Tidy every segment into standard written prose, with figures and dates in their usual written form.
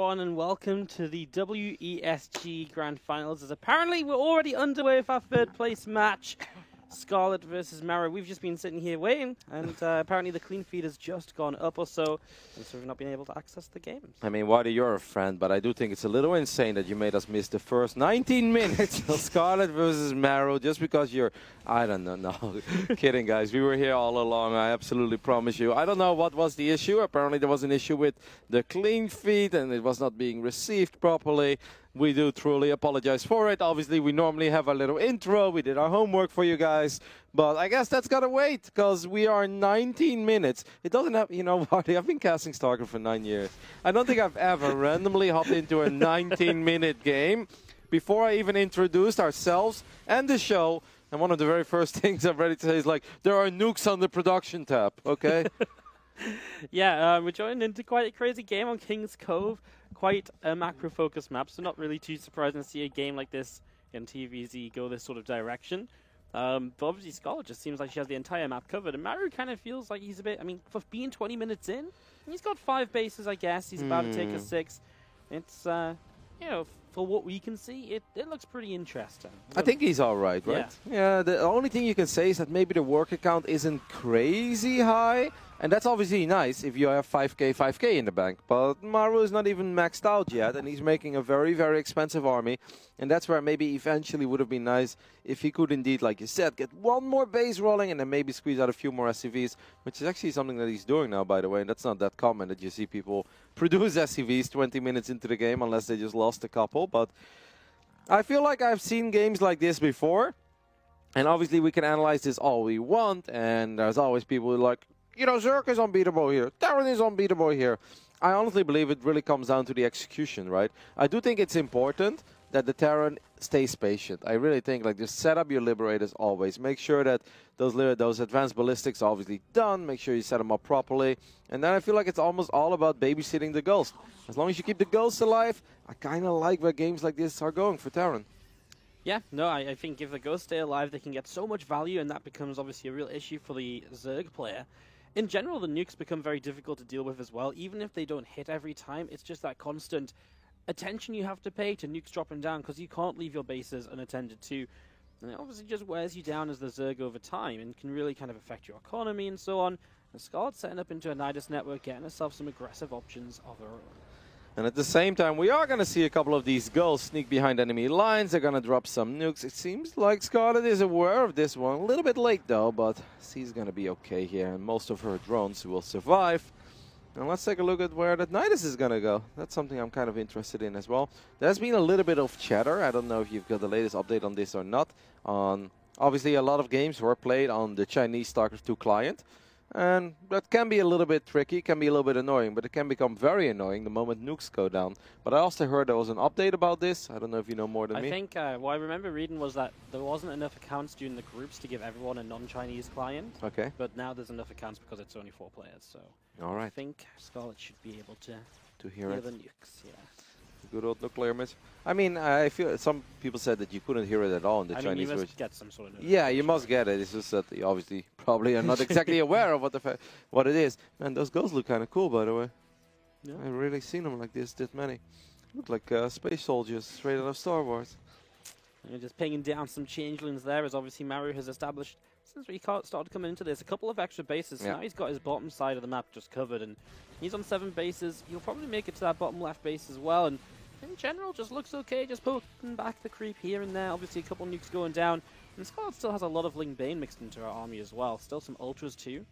everyone, and welcome to the WESG Grand Finals. As apparently we're already underway with our third place match, Scarlet versus Mara. We've just been sitting here waiting, and apparently the clean feed has just gone up or so, and so we've not been able to access the games. I mean, Waddy, you're a friend, but I do think it's a little insane that you made us miss the first 19 minutes of Scarlet versus Maro just because you're, I don't know, no, kidding, guys. We were here all along, I absolutely promise you. I don't know what was the issue. Apparently there was an issue with the clean feed and it was not being received properly. We do truly apologize for it. Obviously, we normally have a little intro. We did our homework for you guys. But I guess that's got to wait because we are 19 minutes. It doesn't have, you know what, I've been casting StarCraft for 9 years. I don't think I've ever randomly hopped into a 19-minute game before I even introduced ourselves and the show. And one of the very first things I'm ready to say is like, there are nukes on the production tab, okay? Yeah, we're joining into quite a crazy game on King's Cove. Quite a macro-focused map, so not really too surprising to see a game like this in TVZ go this sort of direction. But obviously Scarlet just seems like she has the entire map covered, and Maru kind of feels like he's a bit, I mean, for being 20 minutes in, he's got 5 bases, I guess. He's about to take a 6. It's, you know, for what we can see, it looks pretty interesting. I think he's all right, right? Yeah, the only thing you can say is that maybe the work account isn't crazy high. And that's obviously nice if you have 5k in the bank. But Maru is not even maxed out yet, and he's making a very, very expensive army. And that's where maybe eventually would have been nice if he could indeed, like you said, get one more base rolling and then maybe squeeze out a few more SCVs, which is actually something that he's doing now, by the way. And that's not that common that you see people produce SCVs 20 minutes into the game, unless they just lost a couple. But I feel like I've seen games like this before. And obviously we can analyze this all we want. And there's always people who are like, you know, Zerk is unbeatable here. Terran is unbeatable here. I honestly believe it really comes down to the execution, right? I do think it's important that the Terran stays patient. I really think, like, just set up your Liberators always. Make sure that those advanced ballistics are obviously done. Make sure you set them up properly. And then I feel like it's almost all about babysitting the Ghost. As long as you keep the Ghosts alive, I kind of like where games like this are going for Terran. Yeah, no, I think if the Ghosts stay alive, they can get so much value, and that becomes obviously a real issue for the Zerg player. In general, the nukes become very difficult to deal with as well. Even if they don't hit every time, it's just that constant attention you have to pay to nukes dropping down because you can't leave your bases unattended to. And it obviously just wears you down as the Zerg over time and can really kind of affect your economy and so on. And Scarlet's setting up into a Nidus network, getting herself some aggressive options of her own. And at the same time, we are going to see a couple of these Ghosts sneak behind enemy lines. They're going to drop some nukes. It seems like Scarlet is aware of this one. A little bit late, though, but she's going to be okay here. And most of her drones will survive. And let's take a look at where that Nidus is going to go. That's something I'm kind of interested in as well. There's been a little bit of chatter. I don't know if you've got the latest update on this or not. Obviously, a lot of games were played on the Chinese StarCraft 2 client. And that can be a little bit tricky, can be a little bit annoying, but it can become very annoying the moment nukes go down. But I also heard there was an update about this. I don't know if you know more than me. I think what I remember reading was that there wasn't enough accounts during the groups to give everyone a non-Chinese client. Okay. But now there's enough accounts because it's only 4 players. So all right. I think Scarlet should be able to hear the nukes. Yeah. Good old nuclear miss. I mean, I feel some people said that you couldn't hear it at all in the Chinese version. You must get some sort of yeah, you must get it. It's just that you obviously probably are not exactly aware of what it is. Man, those ghosts look kind of cool, by the way. Yeah. I've really seen them like this many. Look like space soldiers straight out of Star Wars. You're just pinging down some changelings there, as obviously Maru has established since we started coming into this. A couple of extra bases. Yeah. Now he's got his bottom side of the map just covered, and he's on 7 bases. He'll probably make it to that bottom left base as well. And in general, just looks okay, just poking back the creep here and there. Obviously, a couple nukes going down. And Scarlet still has a lot of Ling Bane mixed into her army as well. Still some Ultras too.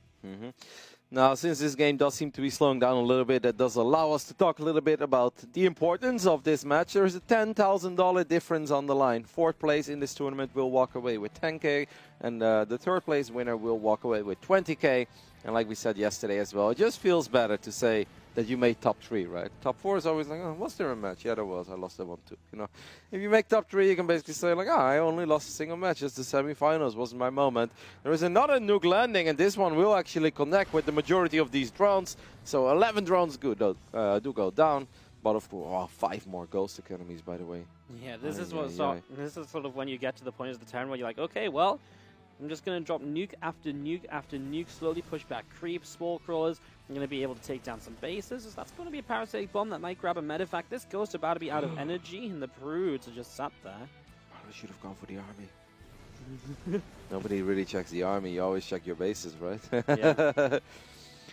Now, since this game does seem to be slowing down a little bit, that does allow us to talk a little bit about the importance of this match. There is a $10,000 difference on the line. 4th place in this tournament will walk away with 10K, and the 3rd place winner will walk away with 20K. And like we said yesterday as well, it just feels better to say that you made top 3, right? Top 4 is always like, oh, was there a match? Yeah, there was. I lost that one too. You know, if you make top 3, you can basically say like, I only lost a single match. Just the semifinals wasn't my moment. There is another nuke landing, and this one will actually connect with the majority of these drones. So 11 drones do go down, but of course, 5 more Ghost economies, by the way. Yeah, this is sort of when you get to the point of the turn where you're like, okay, well, I'm just going to drop nuke after nuke after nuke, slowly push back creeps, spore crawlers. I'm going to be able to take down some bases. So that's going to be a parasitic bomb that might grab a medevac. This Ghost about to be out of energy, and the Broods are just sat there. I should have gone for the army. Nobody really checks the army. You always check your bases, right? Yeah.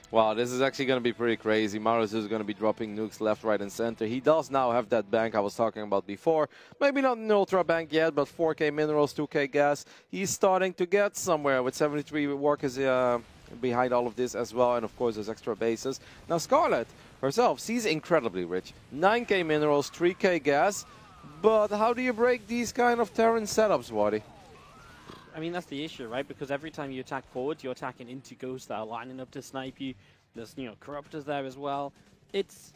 Wow, this is actually going to be pretty crazy. Marus is going to be dropping nukes left, right, and center. He does now have that bank I was talking about before. Maybe not an ultra bank yet, but 4k minerals, 2k gas. He's starting to get somewhere with 73 workers behind all of this as well. And, of course, there's extra bases. Now, Skarlet herself, she's incredibly rich. 9k minerals, 3k gas. But how do you break these kind of Terran setups, Waddy? I mean, that's the issue, right? Because every time you attack forward, you're attacking into ghosts that are lining up to snipe you. There's, you know, Corruptors there as well. It's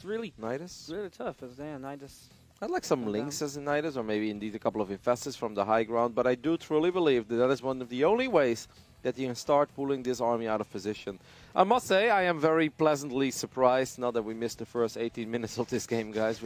really Nidus? really tough. Yeah, Nidus. I'd like some links as in Nidus, or maybe indeed a couple of Infestors from the high ground. But I do truly believe that is one of the only ways that you can start pulling this army out of position. I must say, I am very pleasantly surprised, now that we missed the first 18 minutes of this game, guys.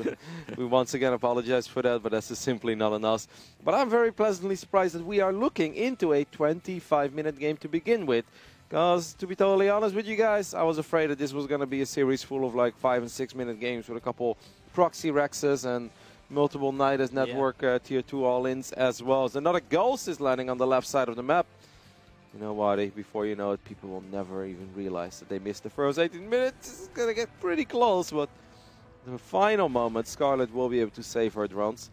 We once again apologize for that, but that's just simply not on us. But I'm very pleasantly surprised that we are looking into a 25-minute game to begin with. Because, to be totally honest with you guys, I was afraid that this was going to be a series full of like 5- and 6-minute games with a couple proxy Rexes and multiple Nidus network tier 2 all-ins as well. So another Ghost is landing on the left side of the map. You know what, before you know it, people will never even realize that they missed the first 18 minutes. It's going to get pretty close, but the final moment, Skarlet will be able to save her drones.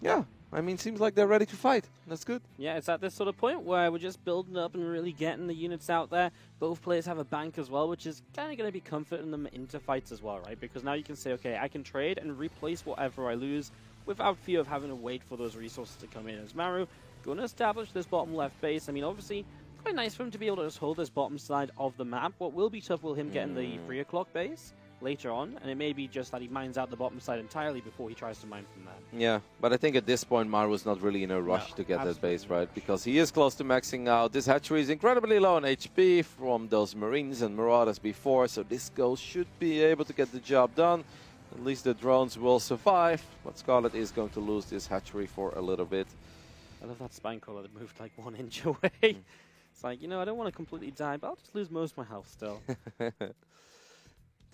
Yeah, I mean, seems like they're ready to fight. That's good. Yeah, it's at this sort of point where we're just building up and really getting the units out there. Both players have a bank as well, which is kind of going to be comforting them into fights as well, right? Because now you can say, okay, I can trade and replace whatever I lose without fear of having to wait for those resources to come in. As Maru going to establish this bottom left base. I mean, obviously, quite nice for him to be able to just hold this bottom side of the map. What will be tough will him getting the 3 o'clock base later on, and it may be just that he mines out the bottom side entirely before he tries to mine from that. Yeah, but I think at this point, Maru's not really in a rush to get that base, right? Because he is close to maxing out. This hatchery is incredibly low on HP from those Marines and Marauders before, so this Ghost should be able to get the job done. At least the drones will survive, but Skarlet is going to lose this hatchery for a little bit. I love that spine crawler that moved like 1 inch away. It's like, you know, I don't want to completely die, but I'll just lose most of my health still.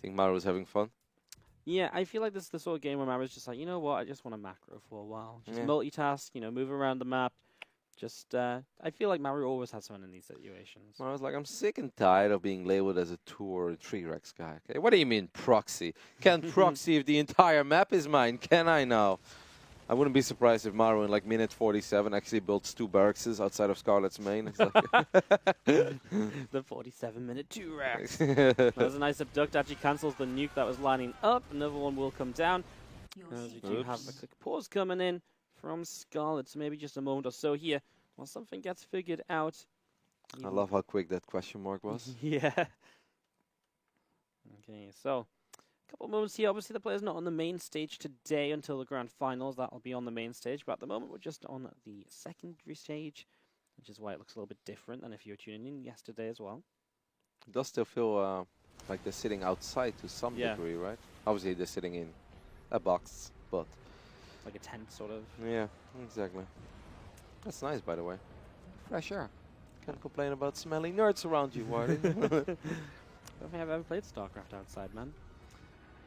Think Maru's having fun? Yeah, I feel like this is the sort of game where Maru's just like, you know what, I just want to macro for a while. Just multitask, you know, move around the map. Just, I feel like Maru always has fun in these situations. Maru's like, I'm sick and tired of being labeled as a 2 or a 3 Rex guy. Okay, what do you mean proxy? Can't proxy if the entire map is mine, can I now? I wouldn't be surprised if Maru in like minute 47 actually builds 2 barracks outside of Skarlet's main. It's like the 47-minute 2 Rex. That was a nice abduct. Actually cancels the nuke that was lining up. Another one will come down. As we do have a quick pause coming in from Skarlet. So maybe just a moment or so here while something gets figured out. I love how quick that question mark was. Yeah. Okay, so couple of moments here. Obviously, the player's not on the main stage today until the grand finals. That'll be on the main stage. But at the moment, we're just on the secondary stage, which is why it looks a little bit different than if you were tuning in yesterday as well. It does still feel like they're sitting outside to some degree, right? Obviously, they're sitting in a box, but like a tent, sort of. Yeah, exactly. That's nice, by the way. Fresh air. Can't complain about smelly nerds around you, Wardy. I don't think I've ever played StarCraft outside, man.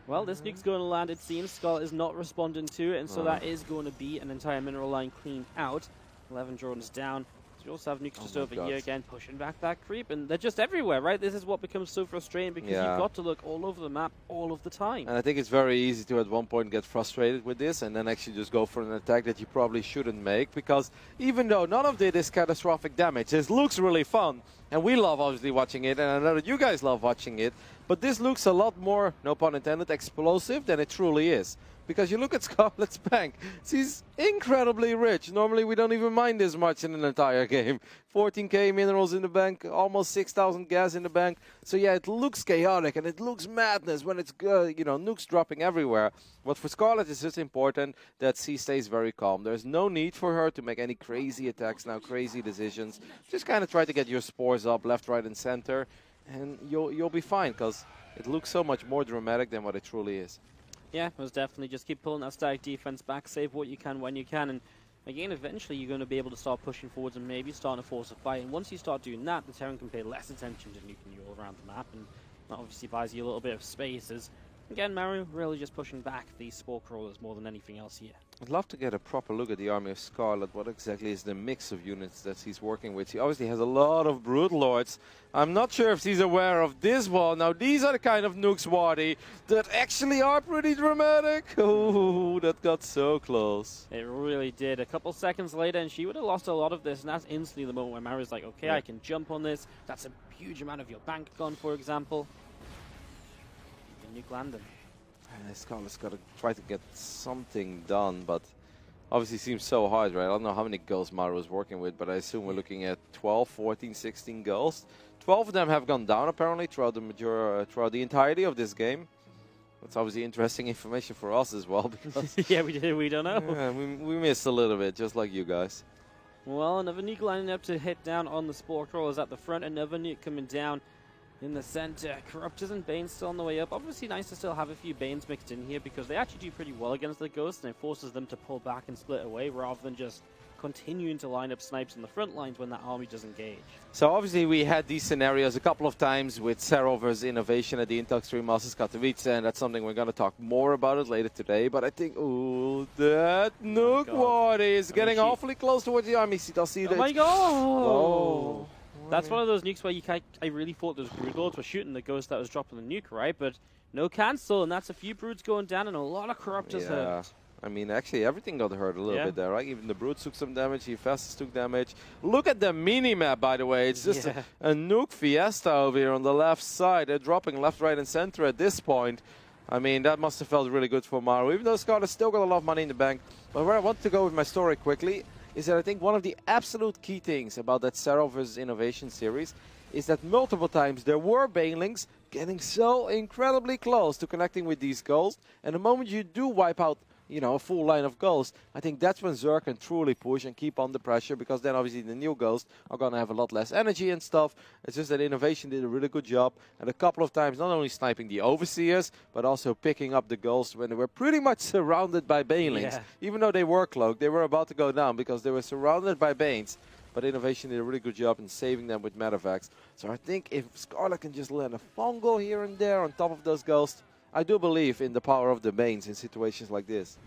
Well, this nuke's going to land, it seems. Skarlet is not responding to it, and so that is going to be an entire mineral line cleaned out. 11 drones down. So you also have nukes just over here again, pushing back that creep, and they're just everywhere, right? This is what becomes so frustrating, because you've got to look all over the map all of the time. And I think it's very easy to, at one point, get frustrated with this, and then actually just go for an attack that you probably shouldn't make, because even though none of it is catastrophic damage, this looks really fun, and we love, obviously, watching it, and I know that you guys love watching it, but this looks a lot more, no pun intended, explosive than it truly is. Because you look at Skarlet's bank, she's incredibly rich. Normally we don't even mind this much in an entire game. 14k minerals in the bank, almost 6,000 gas in the bank. So yeah, it looks chaotic and it looks madness when it's, you know, nukes dropping everywhere. But for Skarlet, it's just important that she stays very calm. There's no need for her to make any crazy attacks now, crazy decisions. Just kind of try to get your spores up left, right, and center, and you'll be fine, because it looks so much more dramatic than what it truly is. Yeah, most definitely. Just keep pulling that static defense back, save what you can when you can, and again, eventually you're going to be able to start pushing forwards and maybe starting to force a fight. And once you start doing that, the Terran can pay less attention to nuking you all around the map, and that obviously buys you a little bit of space. As again, Maru really just pushing back these Spore Crawlers more than anything else here. I'd love to get a proper look at the army of Skarlet. What exactly is the mix of units that he's working with? He obviously has a lot of Brood Lords. I'm not sure if he's aware of this one. Now, these are the kind of nukes, Wardy, that actually are pretty dramatic. Oh, that got so close. It really did. A couple seconds later, and she would have lost a lot of this, and that's instantly the moment where Maru's like, okay, I can jump on this. That's a huge amount of your bank gone, for example. The nuke landing. Skarlet's got to try to get something done, but obviously seems so hard, right? I don't know how many girls Maru is working with, but I assume we're looking at 12, 14, 16 girls. 12 of them have gone down, apparently, throughout the entirety of this game. That's obviously interesting information for us as well, because yeah, we don't know. Yeah, we missed a little bit, just like you guys. Well, another nuke lining up to hit down on the Spore Crawlers at the front. Another nuke coming down in the center. Corruptors and Banes still on the way up. Obviously nice to still have a few Banes mixed in here because they actually do pretty well against the Ghosts, and it forces them to pull back and split away rather than just continuing to line up snipes on the front lines when that army does engage. So obviously we had these scenarios a couple of times with Serral versus Innovation at the Intox 3 Masters Katowice, and that's something we're going to talk more about it later today. But I think, ooh, that nuke Wardy is getting awfully close towards the army seat. I'll see that. Oh my god! Oh. That's one of those nukes where I really thought those Brood Lords were shooting the Ghost that was dropping the nuke, right? But no cancel, and that's a few Broods going down and a lot of Corruptors hurt. I mean, actually, everything got hurt a little bit there, right? Even the Broods took some damage, the Infestors took damage. Look at the mini-map, by the way. It's just a nuke fiesta over here on the left side. They're dropping left, right, and center at this point. I mean, that must have felt really good for Maru, even though Skarlet's still got a lot of money in the bank. But where I want to go with my story quickly is that I think one of the absolute key things about that Serral versus Innovation series is that multiple times there were Banelings getting so incredibly close to connecting with these Ghosts, and the moment you do wipe out, you know, a full line of Ghosts, I think that's when Zerg can truly push and keep under pressure, because then obviously the new Ghosts are going to have a lot less energy and stuff. It's just that Innovation did a really good job, and a couple of times not only sniping the Overseers, but also picking up the Ghosts when they were pretty much surrounded by Banelings. Even though they were cloaked, they were about to go down because they were surrounded by Banes. But Innovation did a really good job in saving them with Medivacs. So I think if Skarlet can just land a fungal here and there on top of those Ghosts, I do believe in the power of the Banes in situations like this.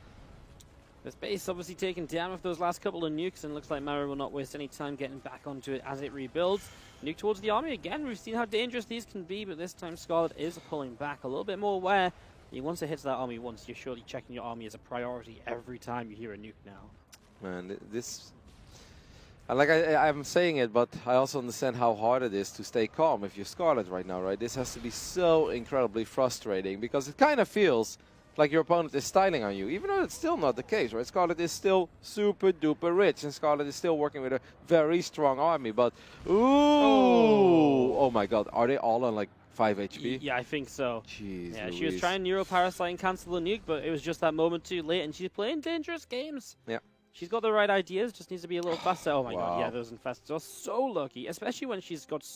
This base obviously taken down with those last couple of nukes, and looks like Maru will not waste any time getting back onto it as it rebuilds. Nuke towards the army again. We've seen how dangerous these can be, but this time Skarlet is pulling back a little bit more aware. Once it hits that army once, you're surely checking your army as a priority every time you hear a nuke now. Man, this... Like I'm saying it, but I also understand how hard it is to stay calm if you're Skarlet right now, right? This has to be so incredibly frustrating, because it kind of feels like your opponent is styling on you, even though it's still not the case, right? Skarlet is still super duper rich, and Skarlet is still working with a very strong army, but oh my god, are they all on like 5 HP? Yeah, I think so. Jeez, yeah, Louise. She was trying Neuroparasite and cancel the nuke, but it was just that moment too late, and she's playing dangerous games. Yeah. She's got the right ideas, just needs to be a little faster. Oh my god, yeah, those Infestors are so lucky, especially when she's got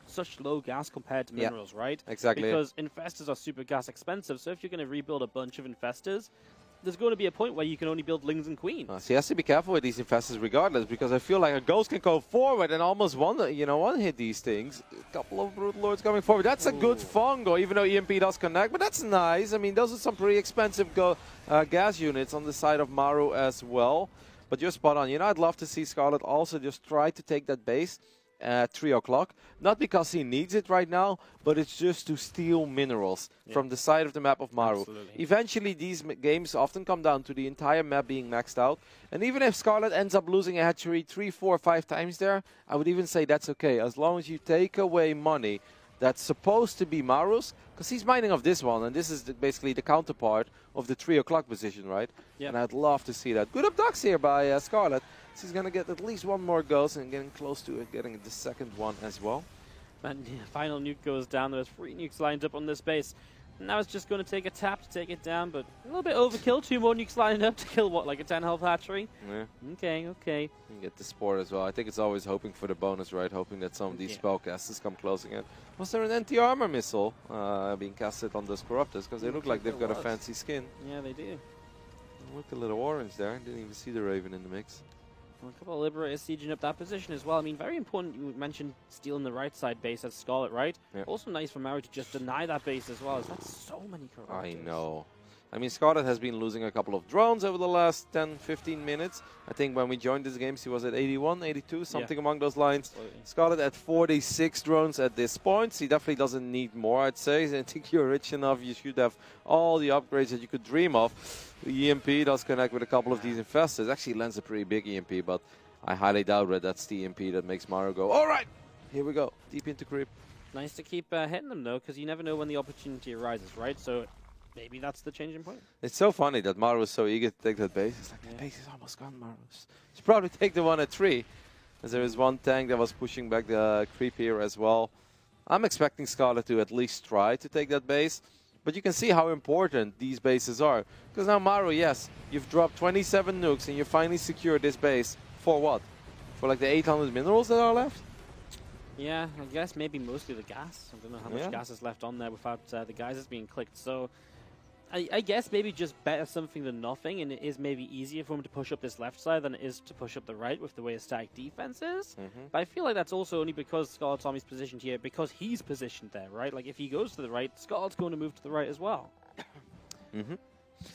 such low gas compared to minerals, right? Exactly. Because Infestors are super gas expensive, so if you're going to rebuild a bunch of Infestors, there's going to be a point where you can only build Lings and Queens. So he has to be careful with these Infestors regardless, because I feel like a Ghost can go forward and almost one-hit these things. A couple of Brood Lords coming forward. That's a good fungo, even though EMP does connect, but that's nice. I mean, those are some pretty expensive gas units on the side of Maru as well. But you're spot on. I'd love to see Skarlet also just try to take that base at 3 o'clock. Not because he needs it right now, but it's just to steal minerals from the side of the map of Maru. Absolutely. Eventually, these games often come down to the entire map being maxed out. And even if Skarlet ends up losing a hatchery 3, 4, 5 times there, I would even say that's okay. As long as you take away money that's supposed to be Maru's, because he's mining off this one, and this is basically the counterpart of the 3 o'clock position, right? Yep. And I'd love to see that. Good abducts here by Skarlet. She's going to get at least one more Ghost and getting close to it, getting the second one as well. And final nuke goes down. There's 3 nukes lined up on this base. Now it's just going to take a tap to take it down, but a little bit overkill. 2 more nukes lining up to kill, what, like a 10 health hatchery? Yeah. Okay. You get the Spore as well. I think it's always hoping for the bonus, right? Hoping that some of these spellcasters come closing in. Was there an anti-armor missile being casted on those Corruptors? Because they look like they've got a fancy skin. Yeah, they do. Look, a little orange there. Didn't even see the Raven in the mix. Well, a couple of Liberators sieging up that position as well. I mean, very important. You mentioned stealing the right side base as Scarlet, right? Yep. Also nice for Maru to just deny that base as well. As that's so many Corruptors. I know. I mean, Scarlet has been losing a couple of drones over the last 10-15 minutes. I think when we joined this game, she was at 81, 82, something among those lines. Absolutely. Scarlet at 46 drones at this point. She definitely doesn't need more, I'd say. I think you're rich enough. You should have all the upgrades that you could dream of. The EMP does connect with a couple of these infestors. Actually lands a pretty big EMP, but I highly doubt that that's the EMP that makes Maru go, all right, here we go, deep into creep. Nice to keep hitting them, though, because you never know when the opportunity arises, right? So maybe that's the changing point. It's so funny that Maru was so eager to take that base. It's like, the base is almost gone, Maru. Should probably take the one at 3. As there is one tank that was pushing back the creep here as well. I'm expecting Scarlet to at least try to take that base. But you can see how important these bases are. Because now Maru, yes, you've dropped 27 nukes and you finally secured this base. For what? For like the 800 minerals that are left? Yeah, I guess maybe mostly the gas. I don't know how much gas is left on there without the geysers being clicked. So I guess maybe just better something than nothing, and it is maybe easier for him to push up this left side than it is to push up the right with the way his static defense is. But I feel like that's also only because Scarlet Tommy's positioned here, because he's positioned there, right? Like if he goes to the right, Scarlet's going to move to the right as well.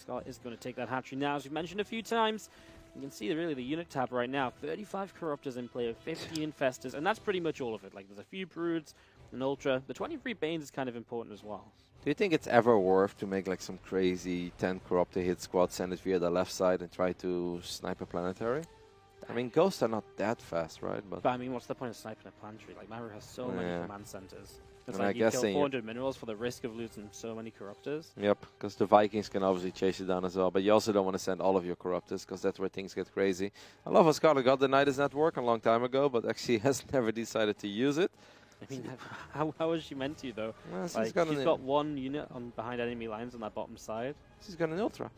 Scarlet is going to take that hatchery now, as we've mentioned a few times. You can see really the unit tab right now, 35 Corruptors in play, 15 Infestors, and that's pretty much all of it. Like there's a few Broods, an Ultra. The 23 Banes is kind of important as well. Do you think it's ever worth to make like some crazy 10 Corruptor hit squad, send it via the left side and try to snipe a planetary? I mean, ghosts are not that fast, right? But I mean, what's the point of sniping a planetary? Like, Maru has so many command centers. It's and like I you guess kill 400 minerals for the risk of losing so many Corruptors. Yep, because the Vikings can obviously chase you down as well. But you also don't want to send all of your Corruptors, because that's where things get crazy. I love how Scarlet got the Nidus network a long time ago, but actually has never decided to use it. I mean, how is she meant to, though? Well, like, she's got one unit on behind enemy lines on that bottom side. She's got an Ultra.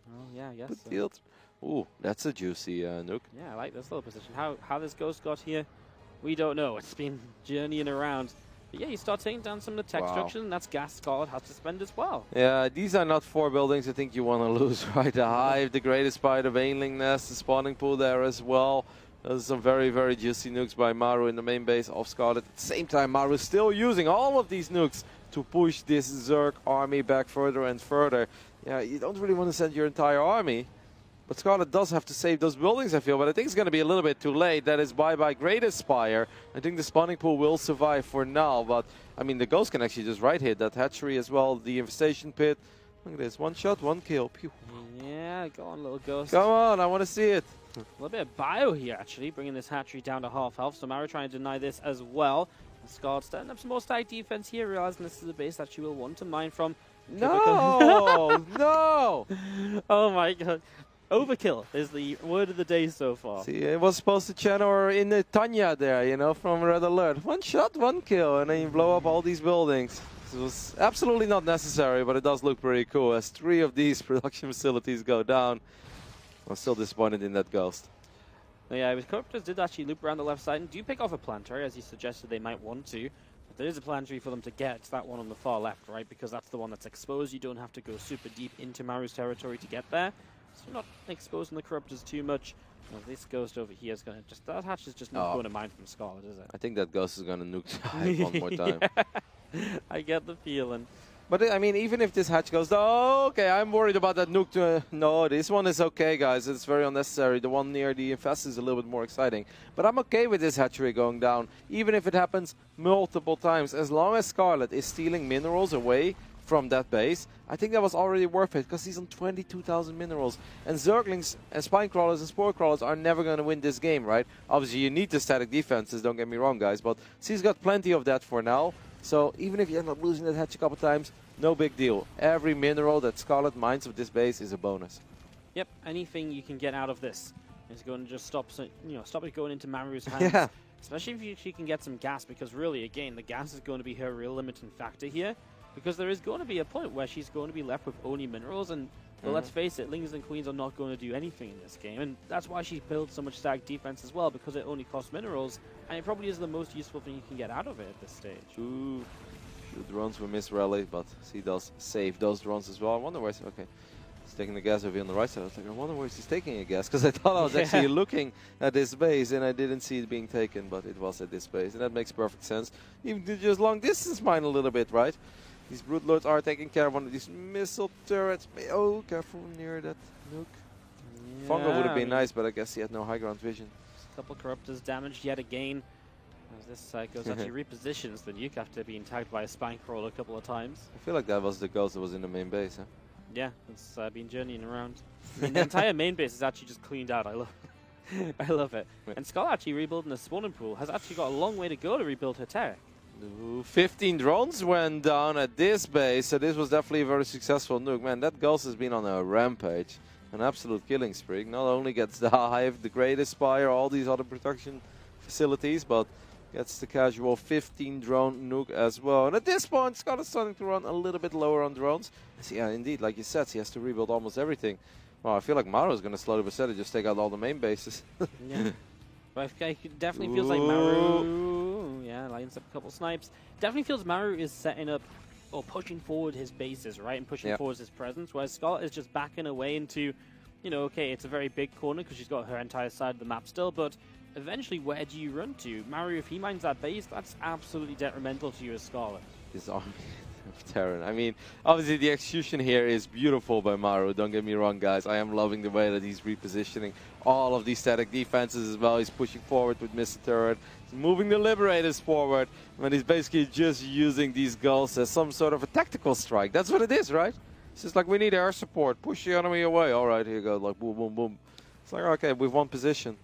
Oh, yeah, I guess Put so. the Ultra. Ooh, that's a juicy nuke. Yeah, I like this little position. How this Ghost got here, we don't know. It's been journeying around. But yeah, you start taking down some of the tech structures, and that's gas Scarlet has to spend as well. Yeah, these are not 4 buildings I think you want to lose, right? The Hive, the Greatest Spider, Baneling Nest, the spawning pool there as well. There's some very, very juicy nukes by Maru in the main base of Scarlet. At the same time, Maru is still using all of these nukes to push this Zerg army back further and further. Yeah, you don't really want to send your entire army. But Scarlet does have to save those buildings, I feel. But I think it's going to be a little bit too late. That is bye-bye Greatest Spire. I think the spawning pool will survive for now. But, I mean, the Ghost can actually just right-hit that hatchery as well. The infestation pit. Look at this. 1 shot, 1 kill. Pew. Yeah, go on, little Ghost. Come on, I want to see it. A little bit of bio here, actually, bringing this hatchery down to half health. So Maru trying to deny this as well. And Scarlet starting up some more static defense here, realizing this is a base that she will want to mine from. No! No! Oh my god. Overkill is the word of the day so far. See, it was supposed to channel her in the Tanya there, you know, from Red Alert. 1 shot, 1 kill, and then you blow up all these buildings. It was absolutely not necessary, but it does look pretty cool as 3 of these production facilities go down. I'm still disappointed in that Ghost. Yeah, with Corruptors did actually loop around the left side and do pick off a planetary, as you suggested they might want to. But there is a planetary for them to get. It's that one on the far left, right? Because that's the one that's exposed. You don't have to go super deep into Maru's territory to get there. So you're not exposing the Corruptors too much. Well, this Ghost over here is going to just... That hatch is just not going to mine from Scarlet, is it? I think that Ghost is going to nuke the Hive one more time. Yeah, I get the feeling. But, I mean, even if this hatch goes, oh, okay, I'm worried about that nuke. No, this one is okay, guys. It's very unnecessary. The one near the infest is a little bit more exciting. But I'm okay with this hatchery going down, even if it happens multiple times. As long as Scarlet is stealing minerals away from that base, I think that was already worth it, because he's on 22,000 minerals. And Zerglings and Spine Crawlers and Spore Crawlers are never going to win this game, right? Obviously, you need the static defenses, don't get me wrong, guys. But she's got plenty of that for now. So even if you end up losing that hatch a couple times, no big deal. Every mineral that Scarlet mines with this base is a bonus. Yep, anything you can get out of this is going to just stop it going into Maru's hands. Yeah. Especially if she can get some gas, because really, again, the gas is going to be her real limiting factor here. Because there is going to be a point where she's going to be left with only minerals, and well, let's face it, Lings and Queens are not going to do anything in this game, and that's why she builds so much static defense as well, because it only costs minerals, and it probably is the most useful thing you can get out of it at this stage. Ooh, few drones will miss Rally, but she does save those drones as well. I wonder why. Okay, He's taking the gas over on the right side. I was like, I wonder where he's taking a gas, because I thought I was actually looking at this base and I didn't see it being taken, but it was at this base, and that makes perfect sense. Even to just long distance mine a little bit, right? These Broodlords are taking care of one of these missile turrets. Oh, careful near that nuke. Yeah, Fungo would have been nice, but I guess he had no high ground vision. A couple of Corruptors damaged yet again. As this goes actually repositions the nuke after being tagged by a Spank Roll a couple of times. I feel like that was the ghost that was in the main base, huh? Yeah, it's been journeying around. I mean, the entire main base is actually just cleaned out. I love it. And Skull actually rebuilding the spawning pool has actually got a long way to go to rebuild her turret. 15 drones went down at this base, so this was definitely a very successful nuke. Man, that ghost has been on a rampage. An absolute killing spree. Not only gets the Hive, the Great Spire, all these other production facilities, but gets the casual 15 drone nuke as well. And at this point, Scott is starting to run a little bit lower on drones. So yeah, indeed, like you said, he has to rebuild almost everything. Well, I feel like Maru is going to slowly but steadily just take out all the main bases. Yeah. But it definitely feels like Maru, lines up a couple snipes. Definitely feels Maru is setting up or pushing forward his bases, right? And pushing forward his presence, whereas Scarlet is just backing away into, you know, okay, it's a very big corner because she's got her entire side of the map still, but eventually, where do you run to? Maru, if he mines that base, that's absolutely detrimental to you as Scarlet. His army of Terran. I mean, obviously the execution here is beautiful by Maru, don't get me wrong, guys. I am loving the way that he's repositioning all of these static defenses as well. He's pushing forward with Mr. Turret. He's moving the Liberators forward, and he's basically just using these gulls as some sort of a tactical strike. That's what it is, right? It's just like, we need air support. Push the enemy away. All right, here you go. Like, boom, boom, boom. It's like, okay, we've won position.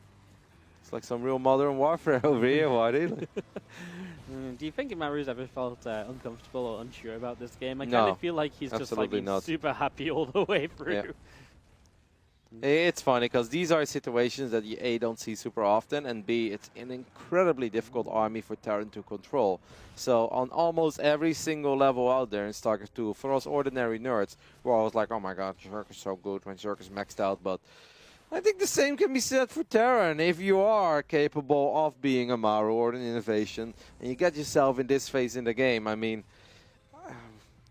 It's like some real modern warfare over here, Waddy. Do you think Maru's ever felt uncomfortable or unsure about this game? I kind of feel like he's just like super happy all the way through. Yeah. It's funny because these are situations that you A, don't see super often, and B, it's an incredibly difficult army for Terran to control. So on almost every single level out there in StarCraft 2, for us ordinary nerds, we're always like, oh my god, Zerg is so good when Zerg is maxed out, but I think the same can be said for Terran. If you are capable of being a Maru or an innovation, and you get yourself in this phase in the game, I mean,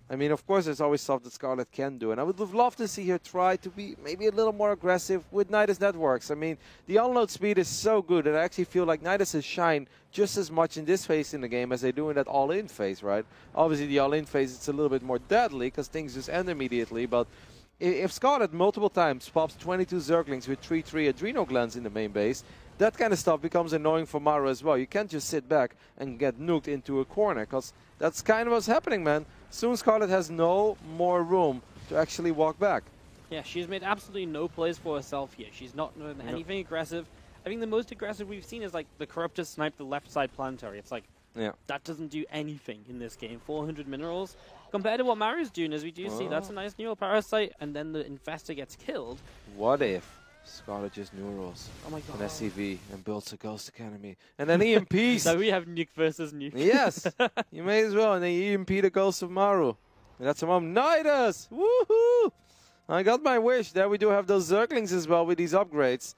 of course, there's always stuff that Scarlet can do, and I would have loved to see her try to be maybe a little more aggressive with Nidus Networks. I mean, the unload speed is so good that I actually feel like Nidus has shined just as much in this phase in the game as they do in that all-in phase, right? Obviously, the all-in phase, it's a little bit more deadly because things just end immediately, but if Scarlet multiple times pops 22 Zerglings with 3-3 Adrenal Glands in the main base, that kind of stuff becomes annoying for Maru as well. You can't just sit back and get nuked into a corner, because that's kind of what's happening, man. Soon Scarlet has no more room to actually walk back. Yeah, she's made absolutely no plays for herself here. She's not doing anything aggressive. I think the most aggressive we've seen is like the Corruptor snipe the left side planetary. It's like, that doesn't do anything in this game. 400 minerals. Compared to what Maru's doing, as we do see, that's a nice neural parasite, and then the Infestor gets killed. What if Scarlet just neurals an SCV and builds a Ghost Academy, and then EMPs? So we have nuke versus nuke. Yes, you may as well, and then you EMP the Ghost of Maru. And that's from Nidus! Woohoo! I got my wish. There we do have those Zerglings as well with these upgrades.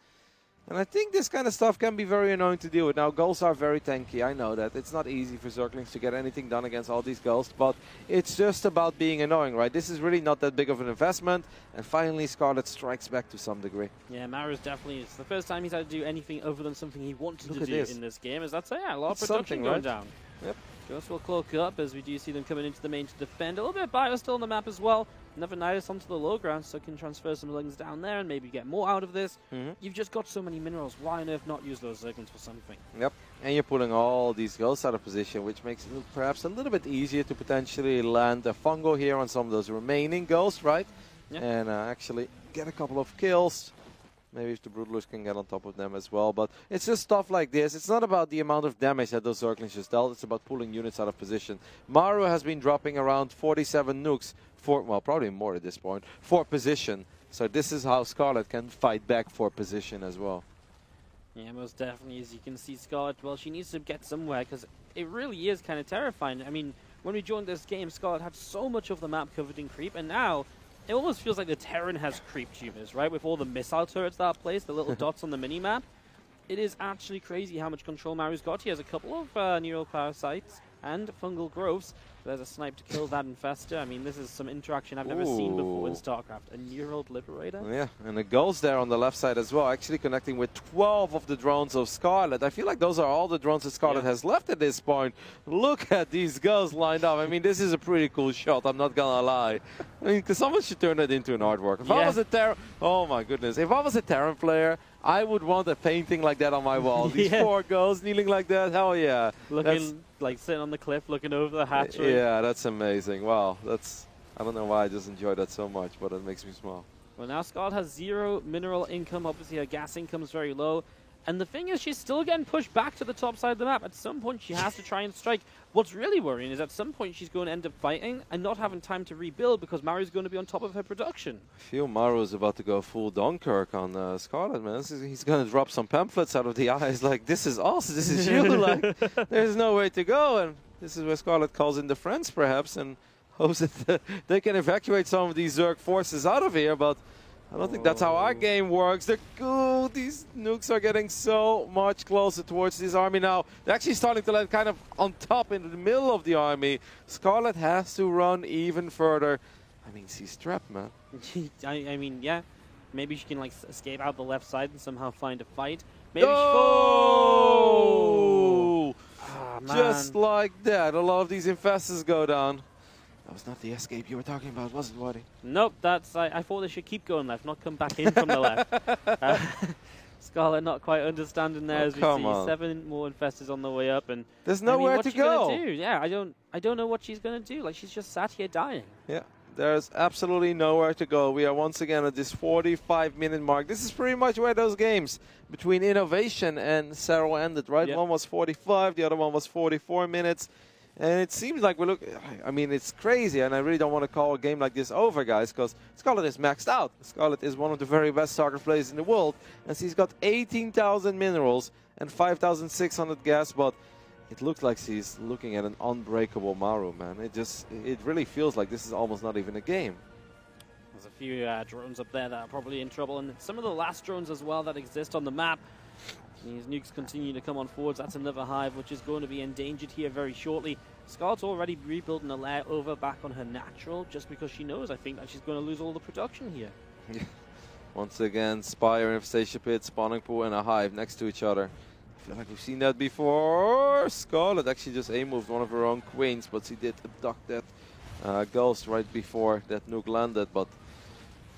And I think this kind of stuff can be very annoying to deal with. Now, Gulls are very tanky, I know that. It's not easy for Zerglings to get anything done against all these Gulls, but it's just about being annoying, right? This is really not that big of an investment, and finally Scarlet strikes back to some degree. Yeah, Maru's definitely, it's the first time he's had to do anything other than something he wanted to do in this game, as that's a lot of production going down. Yep. Ghost will cloak up as we do see them coming into the main to defend. A little bit of bio still on the map as well. Another Nidus onto the low ground, so can transfer some Zerglings down there and maybe get more out of this. You've just got so many minerals. Why on earth not use those Zerglings for something? Yep. And you're pulling all these Ghosts out of position, which makes it perhaps a little bit easier to potentially land a Fungo here on some of those remaining Ghosts, right? Yeah. And actually get a couple of kills. Maybe if the Broodlords can get on top of them as well. But it's just stuff like this. It's not about the amount of damage that those Zerglings just dealt. It's about pulling units out of position. Maru has been dropping around 47 nukes for, well, probably more at this point, for position. So this is how Scarlet can fight back for position as well. Yeah, most definitely. As you can see, Scarlet, well, she needs to get somewhere because it really is kind of terrifying. I mean, when we joined this game, Scarlet had so much of the map covered in creep, and now it almost feels like the Terran has creep tumors, right? With all the missile turrets that are placed, the little dots on the mini-map. It is actually crazy how much control Maru's got. He has a couple of neural parasites. and Fungal Growths. There's a snipe to kill that Infestor. I mean, this is some interaction I've never seen before in StarCraft. A Neural Liberator. Yeah, and the Ghost there on the left side as well, actually connecting with 12 of the drones of Skarlet. I feel like those are all the drones that Skarlet has left at this point. Look at these Ghosts lined up. I mean, this is a pretty cool shot, I'm not gonna lie. I mean, because someone should turn that into an artwork. If I was a Terran... Oh my goodness. If I was a Terran player, I would want a painting like that on my wall. These 4 Ghosts kneeling like that, hell yeah. Looking like sitting on the cliff, looking over the hatchery. Yeah, that's amazing. Wow, that's... I don't know why I just enjoy that so much, but it makes me smile. Well, now Skarlet has 0 mineral income. Obviously, her gas income is very low. And the thing is, she's still getting pushed back to the top side of the map. At some point, she has to try and strike. What's really worrying is at some point, she's going to end up fighting and not having time to rebuild because Maru's going to be on top of her production. I feel Maru is about to go full Dunkirk on Skarlet, man. He's going to drop some pamphlets out of the eyes like, this is us, this is you. Like, there's no way to go. And this is where Skarlet calls in the friends, perhaps, and hopes that they can evacuate some of these Zerg forces out of here. But I don't think that's how our game works. They're cool. These nukes are getting so much closer towards this army now. They're actually starting to land kind of on top in the middle of the army. Skarlet has to run even further. I mean, she's trapped, man. I mean, yeah. Maybe she can like escape out the left side and somehow find a fight. Maybe oh! Just like that. A lot of these infestors go down. That was not the escape you were talking about, was it, Waddy? Nope, that's... I thought they should keep going left, not come back in from the left. Skarlet not quite understanding there as we see 7 more infestors on the way up, and there's nowhere to go. Do? Yeah, I don't know what she's gonna do. Like, she's just sat here dying. Yeah, there's absolutely nowhere to go. We are once again at this 45-minute mark. This is pretty much where those games between Innovation and Serral ended, right? One was 45, the other one was 44 minutes. And it seems like I mean, it's crazy, and I really don't want to call a game like this over, guys, because Skarlet is maxed out. Skarlet is one of the very best soccer players in the world, and she's got 18,000 minerals and 5,600 gas, but it looks like she's looking at an unbreakable Maru, man. It really feels like this is almost not even a game. There's a few drones up there that are probably in trouble, and some of the last drones as well that exist on the map. These nukes continue to come on forwards. That's another hive, which is going to be endangered here very shortly. Skarlet's already rebuilding a layer over back on her natural, just because she knows, I think, that she's going to lose all the production here. Once again, Spire, Infestation Pit, Spawning Pool, and a hive next to each other. I feel like we've seen that before. Skarlet actually just A-moved one of her own queens, but she did abduct that ghost right before that nuke landed. But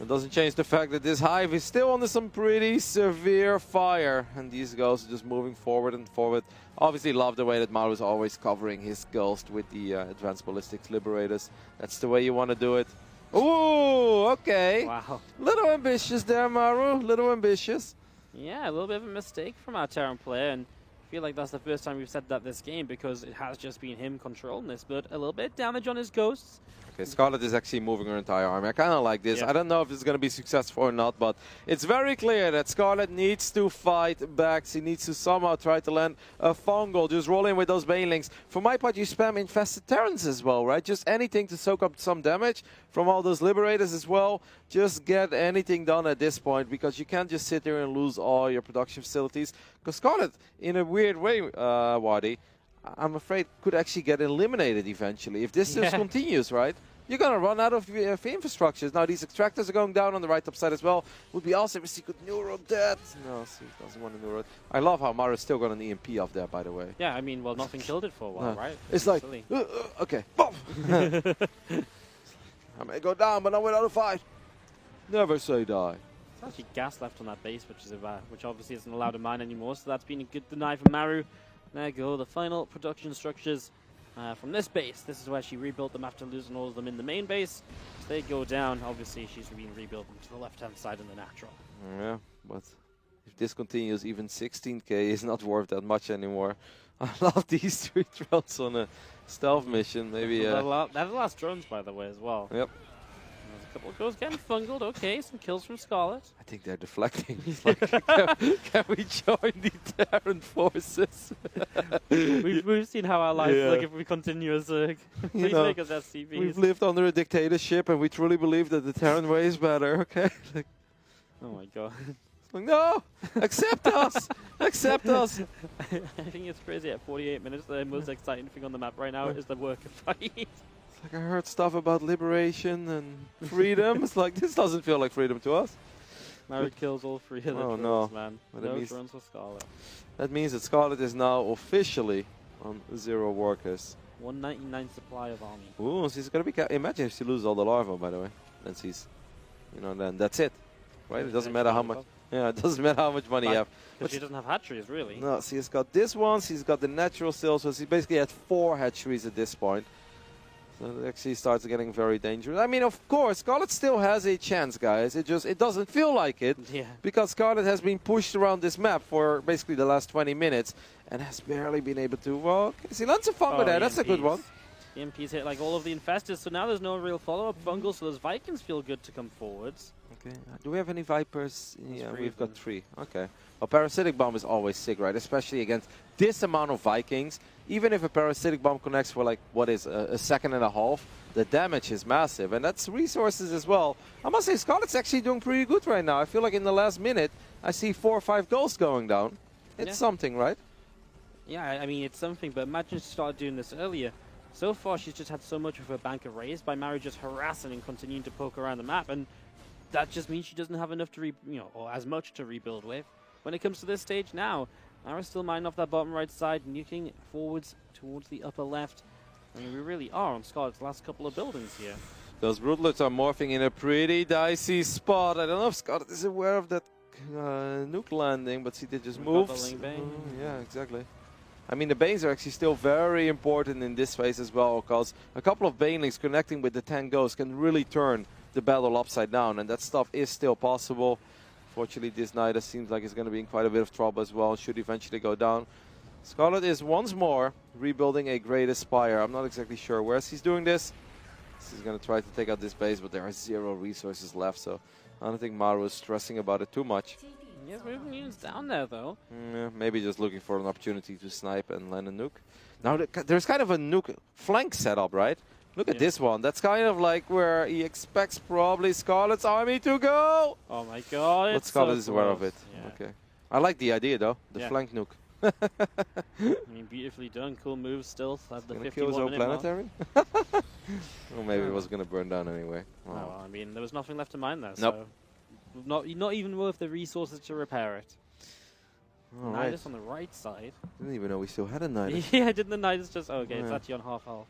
it doesn't change the fact that this hive is still under some pretty severe fire, and these ghosts are just moving forward and forward. Obviously love the way that Maru is always covering his ghost with the Advanced Ballistics Liberators. That's the way you want to do it. Ooh, okay. Wow. Little ambitious there, Maru. Little ambitious. Yeah, a little bit of a mistake from our Terran player, and I feel like that's the first time we've said that this game, because it has just been him controlling this, but a little bit of damage on his ghosts. Okay, Skarlet is actually moving her entire army. I kind of like this. I don't know if it's going to be successful or not, but it's very clear that Skarlet needs to fight back. She needs to somehow try to land a fungal. Just roll in with those banelings. For my part, you spam infested Terrans as well, right? Just anything to soak up some damage from all those Liberators as well. Just get anything done at this point, because you can't just sit there and lose all your production facilities. Because Skarlet, in a weird way, Waddy, I'm afraid could actually get eliminated eventually if this just continues, right? You're going to run out of infrastructures. Now these extractors are going down on the right top side as well. Would be awesome if she could neuro that. No, she doesn't want to neuro it. I love how Maru's still got an EMP off there, by the way. Yeah, I mean, well, nothing killed it for a while, right? It's like, okay, boom! I may go down, but not without a fight. Never say die. There's actually gas left on that base, which obviously isn't allowed to mine anymore, so that's been a good deny for Maru. There you go, the final production structures from this base. This is where she rebuilt them after losing all of them in the main base. So they go down. Obviously, she's been rebuilt to the left-hand side in the natural. Yeah, but if this continues, even 16k is not worth that much anymore. I love these 3 drones on a stealth mission. Maybe they're the last drones, by the way, as well. Yep. There's a couple of ghosts getting fungled. Okay, some kills from Skarlet. I think they're deflecting. Like, can we join the Terran forces? we've seen how our lives look if we continue as Zerg. Please make us SCVs. We've lived under a dictatorship, and we truly believe that the Terran way is better. Okay. Oh my god. No! Accept us! Accept us! I think it's crazy. At 48 minutes, the most exciting thing on the map right now is the worker fight. It's like I heard stuff about liberation and freedom. It's like, this doesn't feel like freedom to us. Maru kills all 3 of the drones, no. man. But No drones for Skarlet. That means that Skarlet is now officially on 0 workers. 199 supply of army. Ooh, she's gonna be. Imagine if she loses all the larvae, by the way. Then she's, then that's it, right? It doesn't matter how much. Yeah, it doesn't matter how much money you have. But she doesn't have hatcheries, really. No, she's got this one. She's got the natural still, so she basically had 4 hatcheries at this point. So it actually starts getting very dangerous. I mean, of course, Skarlet still has a chance, guys. It doesn't feel like it. Yeah. Because Skarlet has been pushed around this map for basically the last 20 minutes and has barely been able to. Well, she lands a fun with that. That's a good one. The MPs hit like all of the infestors, so now there's no real follow-up fungal, so those Vikings feel good to come forwards. Okay. Do we have any Vipers? Yeah, we've got 3. Okay. A Parasitic Bomb is always sick, right? Especially against this amount of Vikings. Even if a Parasitic Bomb connects for like, what is, a second and a half, the damage is massive. And that's resources as well. I must say, Skarlet's actually doing pretty good right now. I feel like in the last minute, I see 4 or 5 goals going down. It's something, right? Yeah, I mean, it's something, but imagine she started doing this earlier. So far, she's just had so much of her bank erased by Maru just harassing and continuing to poke around the map, and that just means she doesn't have enough to or as much to rebuild with. When it comes to this stage now, Maru's still mining off that bottom right side, nuking forwards towards the upper left. I mean, we really are on Skarlet's last couple of buildings here. Those Broodlords are morphing in a pretty dicey spot. I don't know if Skarlet is aware of that nuke landing, but she did just move. Yeah, exactly. I mean, the Banes are actually still very important in this phase as well, because a couple of Banelings connecting with the 10 Ghosts can really turn the battle upside down, and that stuff is still possible. Fortunately, this Nidus seems like it's going to be in quite a bit of trouble as well, should eventually go down. Skarlet is once more rebuilding a Great Aspire. I'm not exactly sure where she's doing this. She's going to try to take out this base, but there are 0 resources left, so I don't think Maru is stressing about it too much. Yes, moving units down there, though. Yeah, maybe just looking for an opportunity to snipe and land a nuke. Now, there's kind of a nuke flank setup, right? Look at this one. That's kind of like where he expects probably Skarlet's army to go. Oh my god, but Skarlet is aware of it. Yeah. Okay. I like the idea, though. The flank nuke. I mean, beautifully done. Cool move still. At the 51-minute planetary? Or maybe it was going to burn down anyway. Oh. Well, I mean, there was nothing left to mine there, nope. so not even worth the resources to repair it. Nidus on the right side. Didn't even know we still had a Nidus. Yeah, didn't the Nidus just... Oh, okay, it's actually on half health.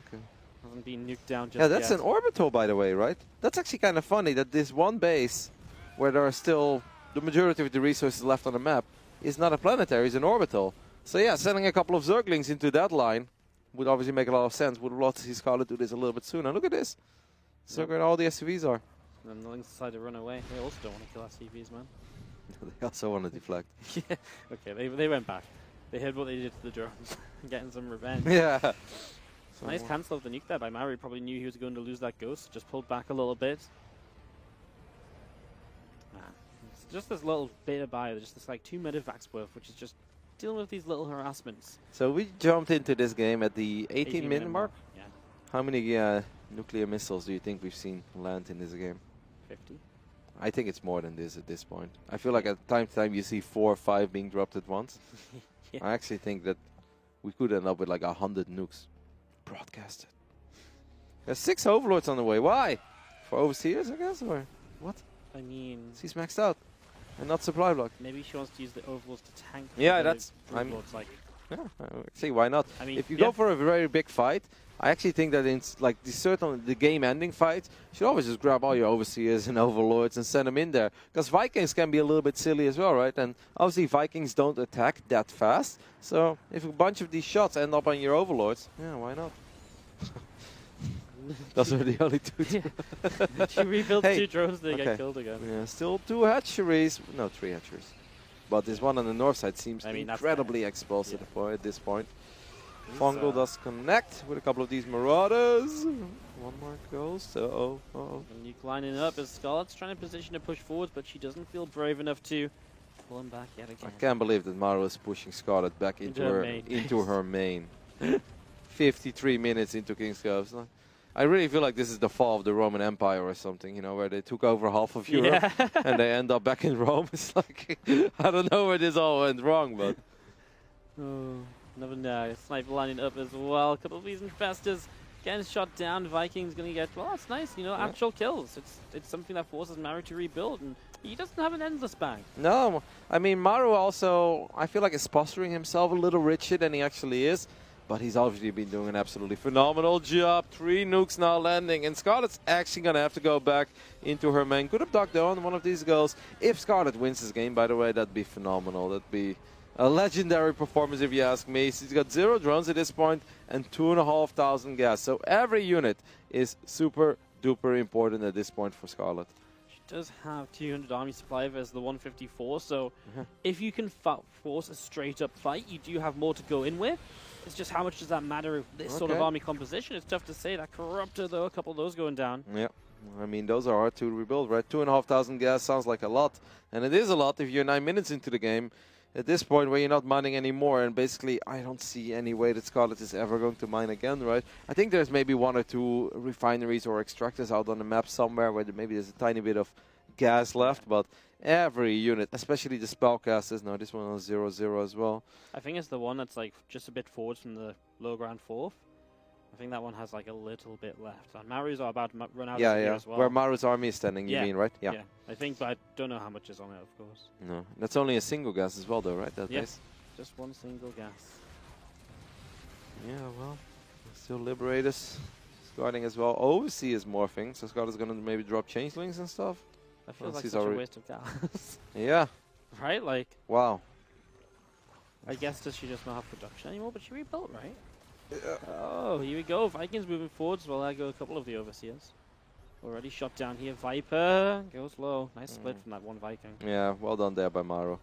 Okay. Hasn't been nuked down just yet. Yeah, that's an orbital, by the way, right? That's actually kind of funny that this one base, where there are still the majority of the resources left on the map, is not a planetary, it's an orbital. So yeah, sending a couple of Zerglings into that line would obviously make a lot of sense. Would love to see Skarlet do this a little bit sooner. Look at this. So where all the SCVs are. And the Lynx decided to run away. They also don't want to kill SCVs, man. They also want to deflect. Yeah. Okay, they went back. They heard what they did to the drones. Getting some revenge. Yeah. Nice cancel of the nuke there by Maru. Probably knew he was going to lose that ghost. Just pulled back a little bit. It's just this little bit of bio. Just this like 2 medevacs worth, which is just dealing with these little harassments. So we jumped into this game at the 18-minute mark. Yeah. How many nuclear missiles do you think we've seen land in this game? 50. I think it's more than this at this point. I feel like at time to time you see 4 or 5 being dropped at once. Yeah. I actually think that we could end up with like 100 nukes broadcasted. There's 6 overlords on the way. Why? For overseers, I guess, or what? I mean, she's maxed out and not supply blocked. Maybe she wants to use the overlords to tank. Yeah, that's. Like. Yeah, see why not? I mean, if you go for a very big fight, I actually think that in like the game-ending fights, you should always just grab all your overseers and overlords and send them in there. Because Vikings can be a little bit silly as well, right? And obviously Vikings don't attack that fast. So if a bunch of these shots end up on your overlords, yeah, why not? Those are the only 2. Yeah. She rebuilt 2 drones, they get killed again. Yeah, still 2 hatcheries. No, 3 hatcheries. But this one on the north side seems incredibly exposed at this point. Fungal does connect with a couple of these Marauders. 1 more goes, so The nuke lining up as Skarlet's trying to position to push forward, but she doesn't feel brave enough to pull him back yet again. I can't believe that Maru is pushing Skarlet back into her main. 53 minutes into King's Cove. I really feel like this is the fall of the Roman Empire or something, you know, where they took over half of Europe and they end up back in Rome. It's like, I don't know where this all went wrong, but... Another sniper lining up as well. A couple of these infestors getting shot down. Vikings going to get, well, that's nice, you know, actual kills. It's something that forces Maru to rebuild, and he doesn't have an endless bank. No, I mean, Maru also, I feel like is posturing himself a little richer than he actually is. But he's obviously been doing an absolutely phenomenal job. 3 nukes now landing. And Scarlet's actually going to have to go back into her main. Could have ducked down one of these goals. If Scarlet wins this game, by the way, that'd be phenomenal. That'd be a legendary performance if you ask me. She's got 0 drones at this point and 2,500 gas. So every unit is super duper important at this point for Scarlet. She does have 200 army supply versus the 154. So if you can force a straight up fight, you do have more to go in with. It's just how much does that matter with this sort of army composition? It's tough to say. That Corruptor, though, a couple of those going down. Yeah, I mean, those are hard to rebuild, right? 2,500 gas sounds like a lot. And it is a lot if you're 9 minutes into the game. At this point where you're not mining anymore, and basically I don't see any way that Scarlet is ever going to mine again, right? I think there's maybe 1 or 2 refineries or extractors out on the map somewhere where maybe there's a tiny bit of gas left, but every unit, especially the spellcasters, no, this one is 0-0 as well. I think it's the one that's like just a bit forward from the low ground 4th. I think that one has like a little bit left. And Maru's are about to run out of here as well. Where Maru's army is standing, you mean, right? Yeah, I think, but I don't know how much is on it, of course. No, that's only a single gas as well, though, right? That base? Just 1 single gas. Yeah, well, still Liberators guarding as well. Overseas is morphing, so Scott is going to maybe drop changelings and stuff. That feels like such a waste of gas. Yeah. Right? Like... Wow. I guess does she just not have production anymore? But she rebuilt, right? Oh, here we go. Vikings moving forwards. Well, there go a couple of the Overseers. Already shot down here. Viper goes low. Nice split from that one Viking. Yeah, well done there by Maru.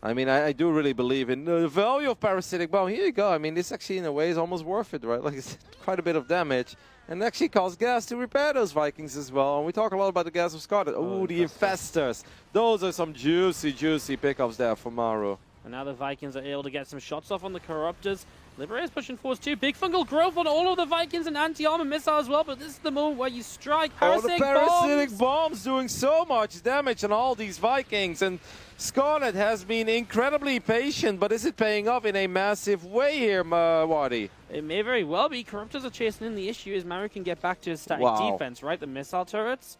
I mean, I do really believe in the value of Parasitic Bomb. Here you go. I mean, this actually in a way is almost worth it, right? Like, it's quite a bit of damage. And actually costs gas to repair those Vikings as well. And we talk a lot about the gas of Scarlet. Oh, the Infestors. Those are some juicy, juicy pickups there for Maru. And now the Vikings are able to get some shots off on the Corruptors. Liberator's pushing forwards too. Big fungal growth on all of the Vikings and anti-armor missile as well. But this is the moment where you strike Parasitic Bombs. The Parasitic Bombs doing so much damage on all these Vikings. And Scarlet has been incredibly patient, but is it paying off in a massive way here, Wadi? It may very well be. Corruptors are chasing in. The issue is Maru can get back to his static defense, right? The missile turrets.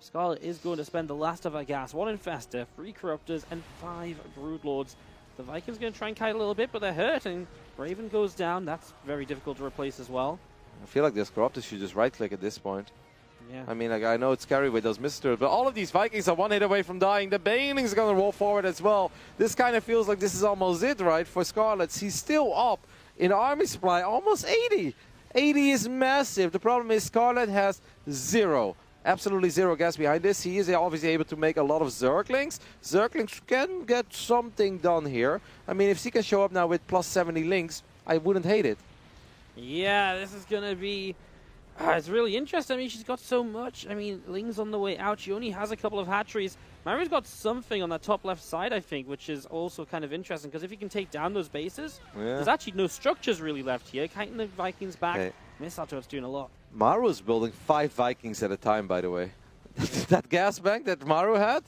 Scarlet is going to spend the last of her gas. 1 Infestor, 3 Corruptors, and 5 Broodlords. The Vikings going to try and kite a little bit, but they're hurt, and Raven goes down. That's very difficult to replace as well. I feel like this Corruptors should just right-click at this point. Yeah. I mean, like, I know it's scary with those misters, but all of these Vikings are 1 hit away from dying. The Banelings are going to roll forward as well. This kind of feels like this is almost it, right, for Scarlet. He's still up in army supply, almost 80. 80 is massive. The problem is Scarlet has 0. Absolutely 0 gas behind this. He is obviously able to make a lot of Zerglings. Zerglings can get something done here. I mean, if she can show up now with plus 70 links, I wouldn't hate it. Yeah, this is going to be... it's really interesting. I mean, she's got so much. I mean, Ling's on the way out. She only has a couple of hatcheries. Maru's got something on that top left side, I think, which is also kind of interesting. Because if you can take down those bases, there's actually no structures really left here. Kiting the Vikings back. Missile turret's doing a lot. Maru's building 5 Vikings at a time, by the way. That gas bank that Maru had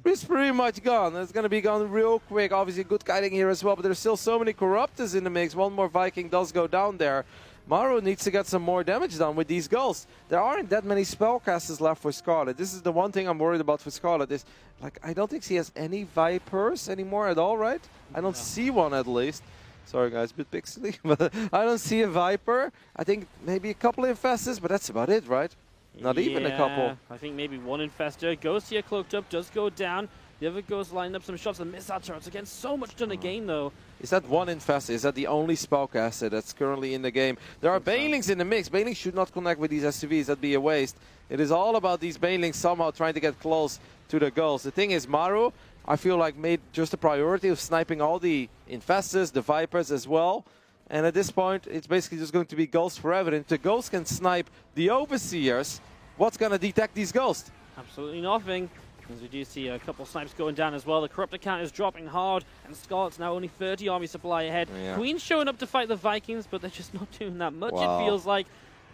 is pretty much gone. It's going to be gone real quick. Obviously, good kiting here as well, but there's still so many Corruptors in the mix. 1 more Viking does go down there. Maru needs to get some more damage done with these gulls. There aren't that many spellcasters left for Scarlet. This is the one thing I'm worried about for Scarlet is, like, I don't think she has any Vipers anymore at all, right? I don't see one at least. Sorry guys, a bit pixely, but I don't see a Viper. I think maybe a couple of Infestors, but that's about it, right? Not even a couple. I think maybe 1 Infestor. Ghost here cloaked up, does go down. The other Ghost lining up some shots. The missile turrets again, so much done again though. Is that 1 Infestor? Is that the only spellcaster that's currently in the game? There are Banelings in the mix. Banelings should not connect with these SCVs. That'd be a waste. It is all about these Banelings somehow trying to get close to the Gulls. The thing is, Maru, I feel like made just a priority of sniping all the Infestors, the Vipers as well. And at this point, it's basically just going to be Ghosts forever. And if the Ghosts can snipe the Overseers, what's going to detect these Ghosts? Absolutely nothing. As we do see a couple snipes going down as well. The Corruptor count is dropping hard, and Scarlet's now only 30 army supply ahead. Queen's showing up to fight the Vikings, but they're just not doing that much, it feels like.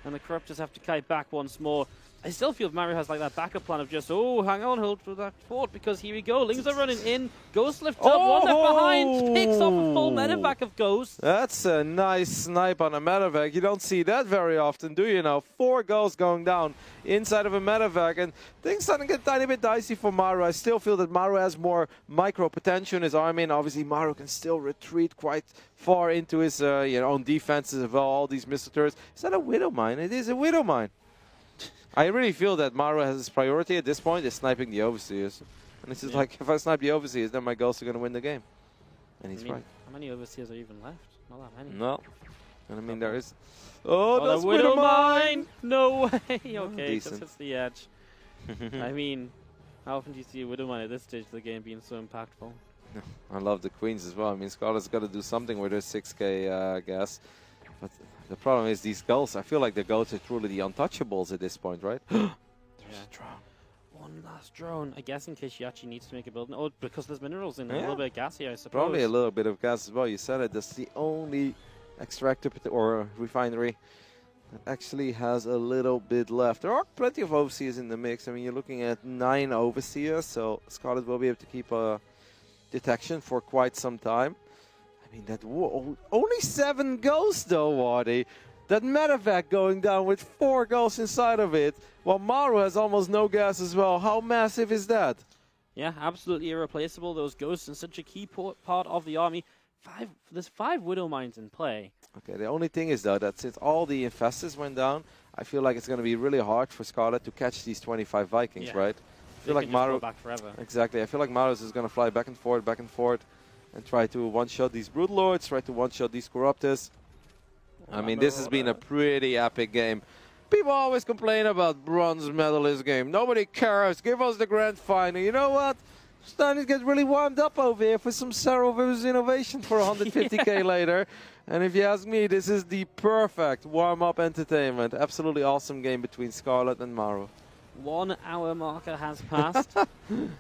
And the Corruptors have to kite back once more. I still feel Mario has like that backup plan of just, oh, hang on, hold to that fort, because here we go. Lings are running in. Ghost lifts up, one left behind. Picks off a full medevac of Ghost. That's a nice snipe on a medevac. You don't see that very often, do you now? 4 Ghosts going down inside of a medevac. And things starting to get a tiny bit dicey for Maru. I still feel that Maru has more micro potential in his army. And obviously Maru can still retreat quite far into his own defenses as well. All these missile turrets. Is that a Widow Mine? It is a Widow Mine. I really feel that Maru has his priority at this point is sniping the Overseers. And it's just like, if I snipe the Overseers, then my Ghosts are going to win the game. And he's right. How many Overseers are even left? Not that many. No. And I mean, there is... Oh, that's Widow Mine! No way! Okay, decent. just hits the edge. I mean, how often do you see a Widow Mine at this stage of the game being so impactful? I love the Queens as well. I mean, Scarlet's got to do something with her 6k gas. But the problem is these Gulls, I feel like the Gulls are truly the untouchables at this point, right? There's a drone. One last drone. I guess in case she actually needs to make a building. Oh, because there's minerals in there. A little bit of gas here, I suppose. Probably a little bit of gas as well. You said it. That's the only extractor or refinery that actually has a little bit left. There are plenty of Overseers in the mix. I mean, you're looking at 9 Overseers, so Scarlet will be able to keep a detection for quite some time. I mean, that only 7 Ghosts though, Wardy. That medevac going down with 4 Ghosts inside of it, while Maru has almost no gas as well. How massive is that? Yeah, absolutely irreplaceable. Those Ghosts in such a key part of the army. There's 5 Widow Mines in play. Okay, the only thing is though that since all the Infestors went down, I feel like it's going to be really hard for Scarlet to catch these 25 Vikings, right? I feel like Maru back forever. Exactly. I feel like Maru is going to fly back and forth, and try to one-shot these Brood Lords, try to one-shot these Corruptors. I mean, this has been a pretty epic game. People always complain about bronze medalist game. Nobody cares. Give us the grand final. You know what? Starting to get really warmed up over here for some Serral vs. Innovation for 150k later. And if you ask me, this is the perfect warm-up entertainment. Absolutely awesome game between Scarlet and Maru. 1 hour marker has passed.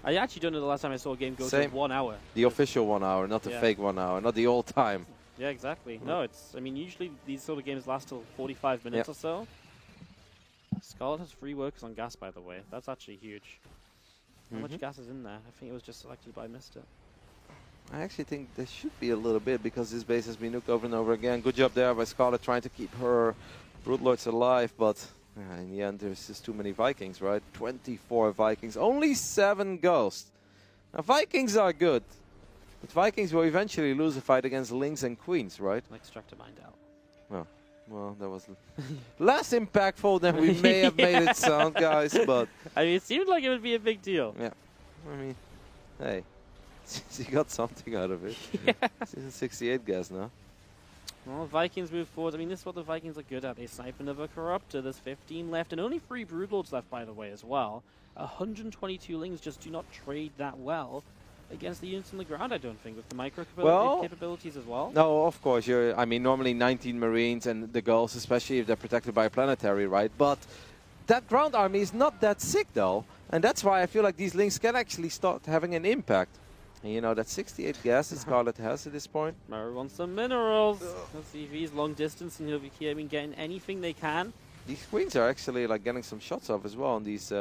I actually don't know the last time I saw a game go to 1 hour. The official 1 hour, not the fake 1 hour, not the old time. Yeah, exactly. No, I mean, usually these sort of games last till 45 minutes or so. Scarlet has free workers on gas, by the way. That's actually huge. How much gas is in there? I think it was just selected, but I missed it. I actually think there should be a little bit because this base has been nuked over and over again. Good job there by Scarlet trying to keep her Broodlords alive, but in the end there's just too many Vikings, right? 24 Vikings, only 7 Ghosts. Now Vikings are good, but Vikings will eventually lose a fight against Lings and Queens, right? Extractor Mind out. Well, that was less impactful than we may have made it sound, guys, but... I mean, it seemed like it would be a big deal. Yeah. I mean, hey, he got something out of it. Season 68 gas now. Well, Vikings move forward. I mean, this is what the Vikings are good at. They snipe another Corruptor. There's 15 left, and only 3 Broodlords left, by the way, as well. 122 Lings just do not trade that well against the units on the ground, I don't think, with the micro capabilities as well. No, of course. I mean, normally 19 Marines and the Gulls, especially if they're protected by a planetary, right? But that ground army is not that sick, though. And that's why I feel like these Lings can actually start having an impact. And you know, that 68 gas that Scarlet has at this point. Maru wants some minerals. Let's see if he's long distance and he'll be here, getting anything they can. These Queens are actually like getting some shots off as well on these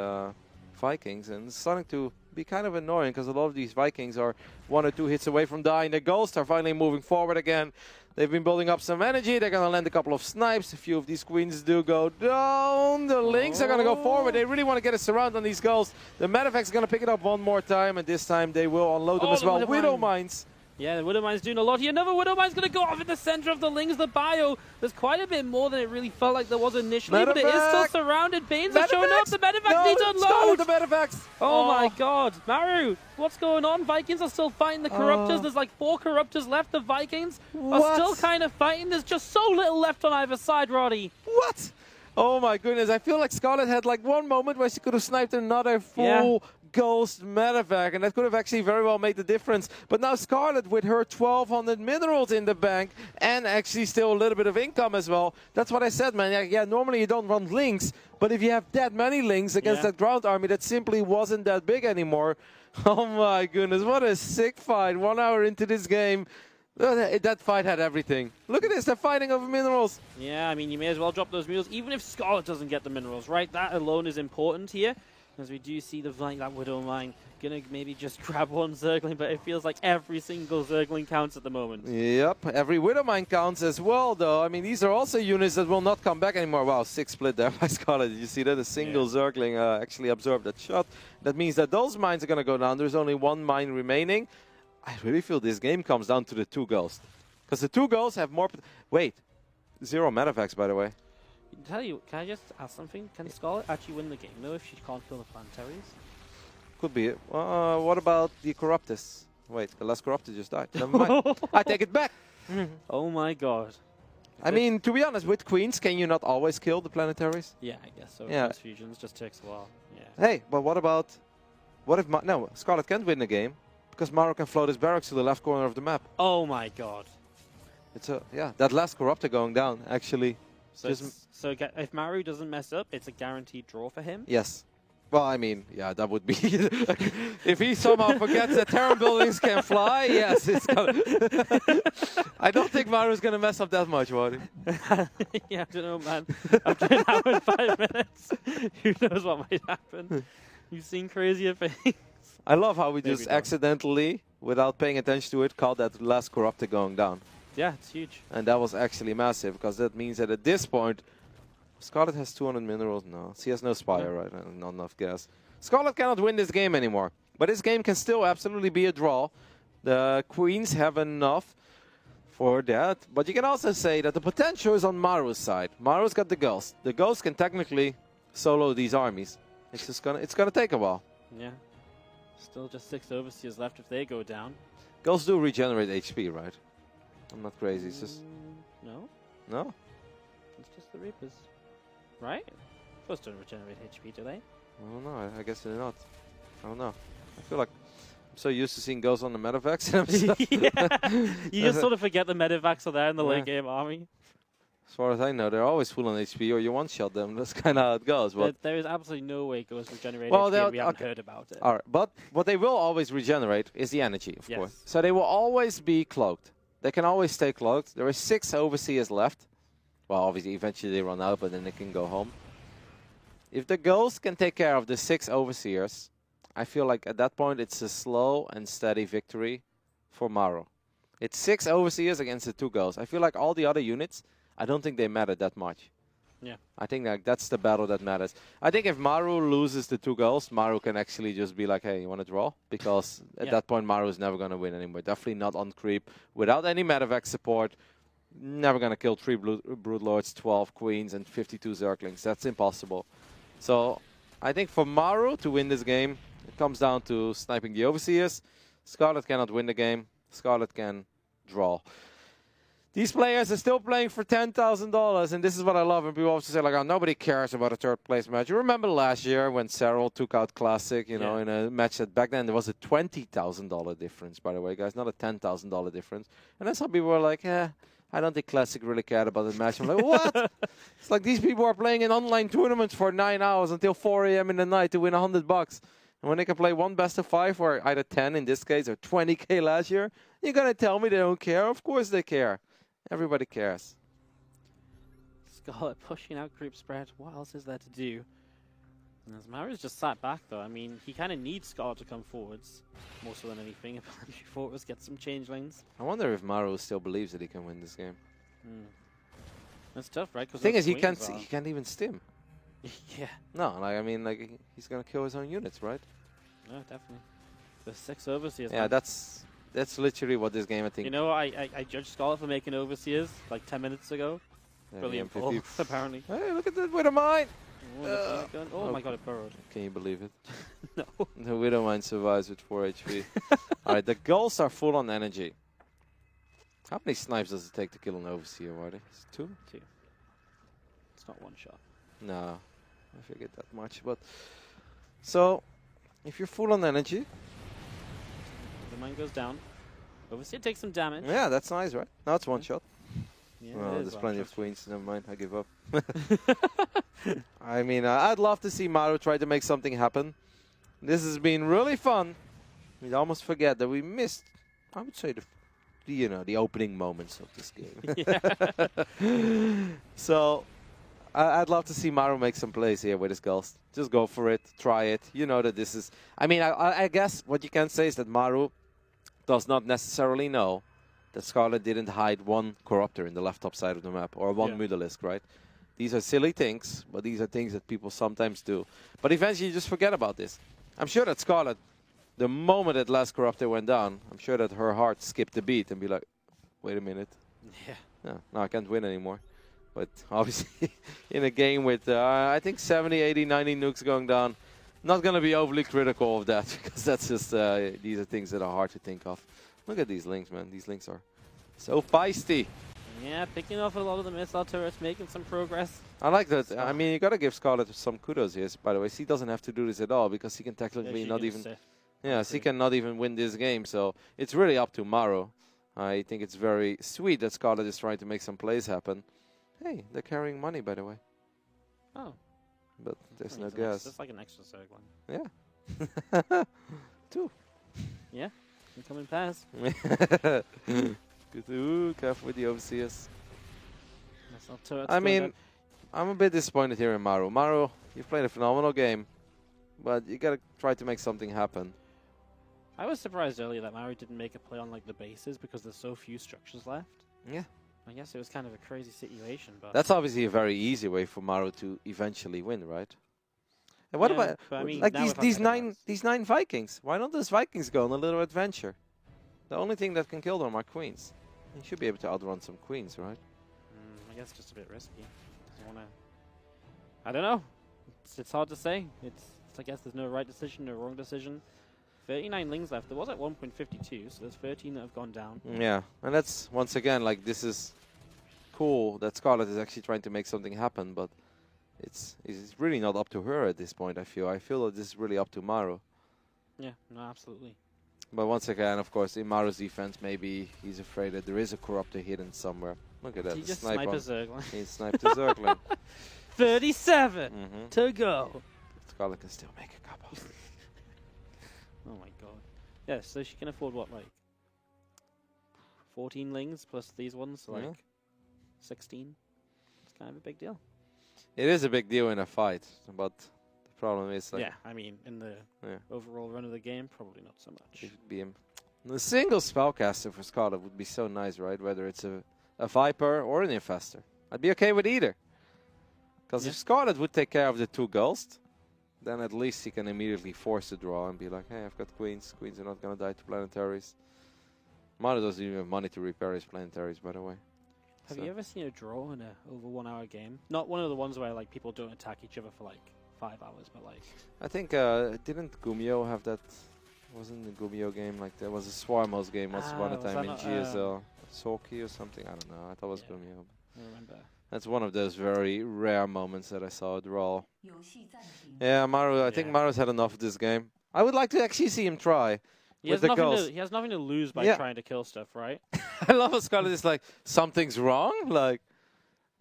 Vikings, and it's starting to be kind of annoying because a lot of these Vikings are 1 or 2 hits away from dying. The Ghosts are finally moving forward again. They've been building up some energy. They're going to land a couple of snipes. A few of these Queens do go down. The Lings are going to go forward. They really want to get a surround on these Ghosts. The Medevac's going to pick it up one more time, and this time they will unload them as well. Widow Mines. Yeah, the Widow Mine's doing a lot here. Another Widow Mine's going to go off in the center of the Lings, the bio. There's quite a bit more than it really felt like there was initially, but it is still surrounded. Banes are showing up. The Medevacs need to unload. The Medevacs. Oh my god. Maru, what's going on? Vikings are still fighting the Corruptors. There's like 4 Corruptors left. The Vikings are still kind of fighting. There's just so little left on either side, Roddy. What? Oh my goodness. I feel like Scarlet had like one moment where she could have sniped another full Ghost Medevac, and that could have actually very well made the difference. But now Scarlet with her 1200 minerals in the bank and actually still a little bit of income as well. That's what I said, man. Yeah, normally you don't run Lings, but if you have that many Lings against that ground army, that simply wasn't that big anymore. Oh my goodness, what a sick fight. 1 hour into this game. That fight had everything. Look at this, they're fighting over minerals. Yeah, I mean, you may as well drop those minerals, even if Scarlet doesn't get the minerals, right? That alone is important here, as we do see that Widow Mine gonna maybe just grab one Zergling, but it feels like every single Zergling counts at the moment. Yep, every Widow Mine counts as well, though. I mean, these are also units that will not come back anymore. Wow, 6 split there by Scarlet. Did you see that? A single Zergling actually absorbed that shot. That means that those mines are gonna go down. There's only one mine remaining. I really feel this game comes down to the 2 Ghosts. Because the 2 Ghosts have more... Wait, 0 Medivacs, by the way. Can I just ask something? Can Scarlet actually win the game, though, if she can't kill the Planetaries? Could be it. What about the Corruptus? Wait, the last Corruptus just died. Never mind. I take it back. Oh my god. I mean, to be honest, with Queens, can you not always kill the Planetaries? Yeah, I guess so. Yeah. Transfusions just takes a while. Yeah. Hey, but what about... What if... No, Scarlet can't win the game. Because Maru can float his barracks to the left corner of the map. Oh my god. It's that last Corruptor going down, actually. So, if Maru doesn't mess up, it's a guaranteed draw for him? Yes. Well, I mean, yeah, that would be... if he somehow forgets that Terran buildings can fly, yes, it's gonna... I don't think Maru's going to mess up that much, Waddy. Yeah, I don't know, man. After an hour and 5 minutes, who knows what might happen. You've seen crazier things. I love how we just accidentally, without paying attention to it, called that last Corruptor going down. Yeah, it's huge. And that was actually massive, because that means that at this point, Scarlet has 200 minerals. No, she has no Spire, right? And not enough gas. Scarlet cannot win this game anymore. But this game can still absolutely be a draw. The Queens have enough for that. But you can also say that the potential is on Maru's side. Maru's got the Ghost. The Ghost can technically solo these armies. It's gonna take a while. Yeah. Still just 6 Overseers left if they go down. Ghosts do regenerate HP, right? I'm not crazy. It's just... No? No? It's just the Reapers. Right? Supposed to regenerate HP, do they? I don't know. I guess they're not. I don't know. I feel like I'm so used to seeing Ghosts on the Medivacs. Yeah. You just sort of forget the Medivacs are there in the late game army. As far as I know, they're always full on HP, or you one-shot them. That's kind of how it goes. But there is absolutely no way Ghosts regenerate HP, and we haven't heard about it. All right, but what they will always regenerate is the energy, of course. So they will always be cloaked. They can always stay cloaked. There are 6 Overseers left. Well, obviously, eventually they run out, but then they can go home. If the Ghost can take care of the 6 Overseers, I feel like at that point it's a slow and steady victory for Maru. It's 6 Overseers against the 2 Ghosts. I feel like all the other units, I don't think they matter that much. Yeah. I think that's the battle that matters. I think if Maru loses the 2 Ghosts, Maru can actually just be like, hey, you want to draw? Because at that point, Maru is never going to win anymore. Definitely not on creep. Without any Medivac support, never going to kill 3 Broodlords, 12 Queens, and 52 Zerglings. That's impossible. So I think for Maru to win this game, it comes down to sniping the Overseers. Scarlet cannot win the game. Scarlet can draw. These players are still playing for $10,000, and this is what I love. And people also say, like, oh, nobody cares about a 3rd place match. You remember last year when Serral took out Classic, you know, in a match that back then there was a $20,000 difference, by the way, guys, not a $10,000 difference. And then some people were like, I don't think Classic really cared about the match. I'm like, what? It's like these people are playing in online tournaments for 9 hours until 4 a.m. in the night to win $100. And when they can play one best of 5 or either 10 in this case or 20K last year, you're going to tell me they don't care? Of course they care. Everybody cares. Scarlet pushing out group spread. What else is there to do? And as Maru's just sat back, though, I mean, he kind of needs Scarlet to come forwards more so than anything. Before us get some changelings. I wonder if Maru still believes that he can win this game. That's tough, right? The thing is, he can't even stim. Yeah. No, like I mean, like he's gonna kill his own units, right? No, definitely. The 6 Overseers. Yeah, that's literally what this game, I think. You know, I judged Scarlet for making Overseers like 10 minutes ago. Yeah, Brilliant pull, apparently. Hey, look at that Widow Mine! Oh my god, it burrowed. Can you believe it? No. The Widow Mine survives with 4 HP. Alright, the Gulls are full on energy. How many snipes does it take to kill an Overseer, Wardy? 2? 2. It's not one shot. No, I figured that much. But so, if you're full on energy, the mine goes down. Overseer takes some damage. Yeah, that's nice, right? Now it's one shot. Yeah, well, there's plenty of Queens. Never mind, I give up. I mean, I'd love to see Maru try to make something happen. This has been really fun. We'd almost forget that we missed, I would say, the the opening moments of this game. So I'd love to see Maru make some plays here with his Ghost. Just go for it, try it. You know that this is. I mean, I guess what you can say is that Maru does not necessarily know that Skarlet didn't hide one Corruptor in the left top side of the map or one Mutalisk, right? These are silly things, but these are things that people sometimes do. But eventually you just forget about this. I'm sure that Skarlet, the moment that last Corruptor went down, I'm sure that her heart skipped a beat and be like, wait a minute. Yeah, no, I can't win anymore. But obviously in a game with, I think 70, 80, 90 nukes going down, not going to be overly critical of that because that's just, these are things that are hard to think of. Look at these links, man. These links are so feisty. Yeah, picking off a lot of the missile turrets, making some progress. I like that. I mean, you got to give Skarlet some kudos here, by the way. She doesn't have to do this at all because he can technically not even... Yeah, she cannot even win this game, so it's really up to Maru. I think it's very sweet that Skarlet is trying to make some plays happen. Hey, they're carrying money, by the way. Oh. But there's no gas. It's like an extra circle. Yeah. 2. Yeah. Incoming pass. Good. Ooh, careful with the overseers. Turrets I mean, I'm a bit disappointed here in Maru. Maru, you've played a phenomenal game, but you gotta try to make something happen. I was surprised earlier that Maru didn't make a play on like the bases because there's so few structures left. Yeah. I guess it was kind of a crazy situation, but that's obviously a very easy way for Maru to eventually win, right? And what about I mean, like these nine Vikings? Why don't those Vikings go on a little adventure? The only thing that can kill them are queens. You should be able to outrun some queens, right? I guess just a bit risky. I don't know. It's hard to say. I guess there's no right decision, no wrong decision. 39 lings left. There was at 1.52, so there's 13 that have gone down. Yeah, and that's, once again, like, this is cool that Skarlet is actually trying to make something happen, but it's really not up to her at this point, I feel. I feel that this is really up to Maru. Yeah, no, absolutely. But once again, of course, in Maru's defense, maybe he's afraid that there is a Corruptor hidden somewhere. Look at that. He just sniped a Zergling. He sniped a Zergling. 37 to go. Skarlet can still make a couple. Oh my god. Yeah, so she can afford what, like 14 lings plus these ones, so like 16. It's kind of a big deal. It is a big deal in a fight, but the problem is like... Yeah, I mean, in the overall run of the game, probably not so much. It should be him. The single spellcaster for Skarlet would be so nice, right? Whether it's a Viper or an Infestor. I'd be okay with either. Because if Skarlet would take care of the 2 Ghosts, then at least he can immediately force the draw and be like, hey, I've got queens. Queens are not going to die to planetaries. Maru doesn't even have money to repair his planetaries, by the way. Have you ever seen a draw in a over 1 hour game? Not one of the ones where like people don't attack each other for like 5 hours, but like... I think, didn't Gumio have that? Wasn't the Gumio game like there was a Swarmos game once upon a time in GSL? Soki or something? I don't know. I thought it was Gumio. I remember. That's one of those very rare moments that I saw a draw. Yeah, Maru. I think Maru's had enough of this game. I would like to actually see him try. He has nothing to lose by trying to kill stuff, right? I love how Skarlet is like, something's wrong? Like,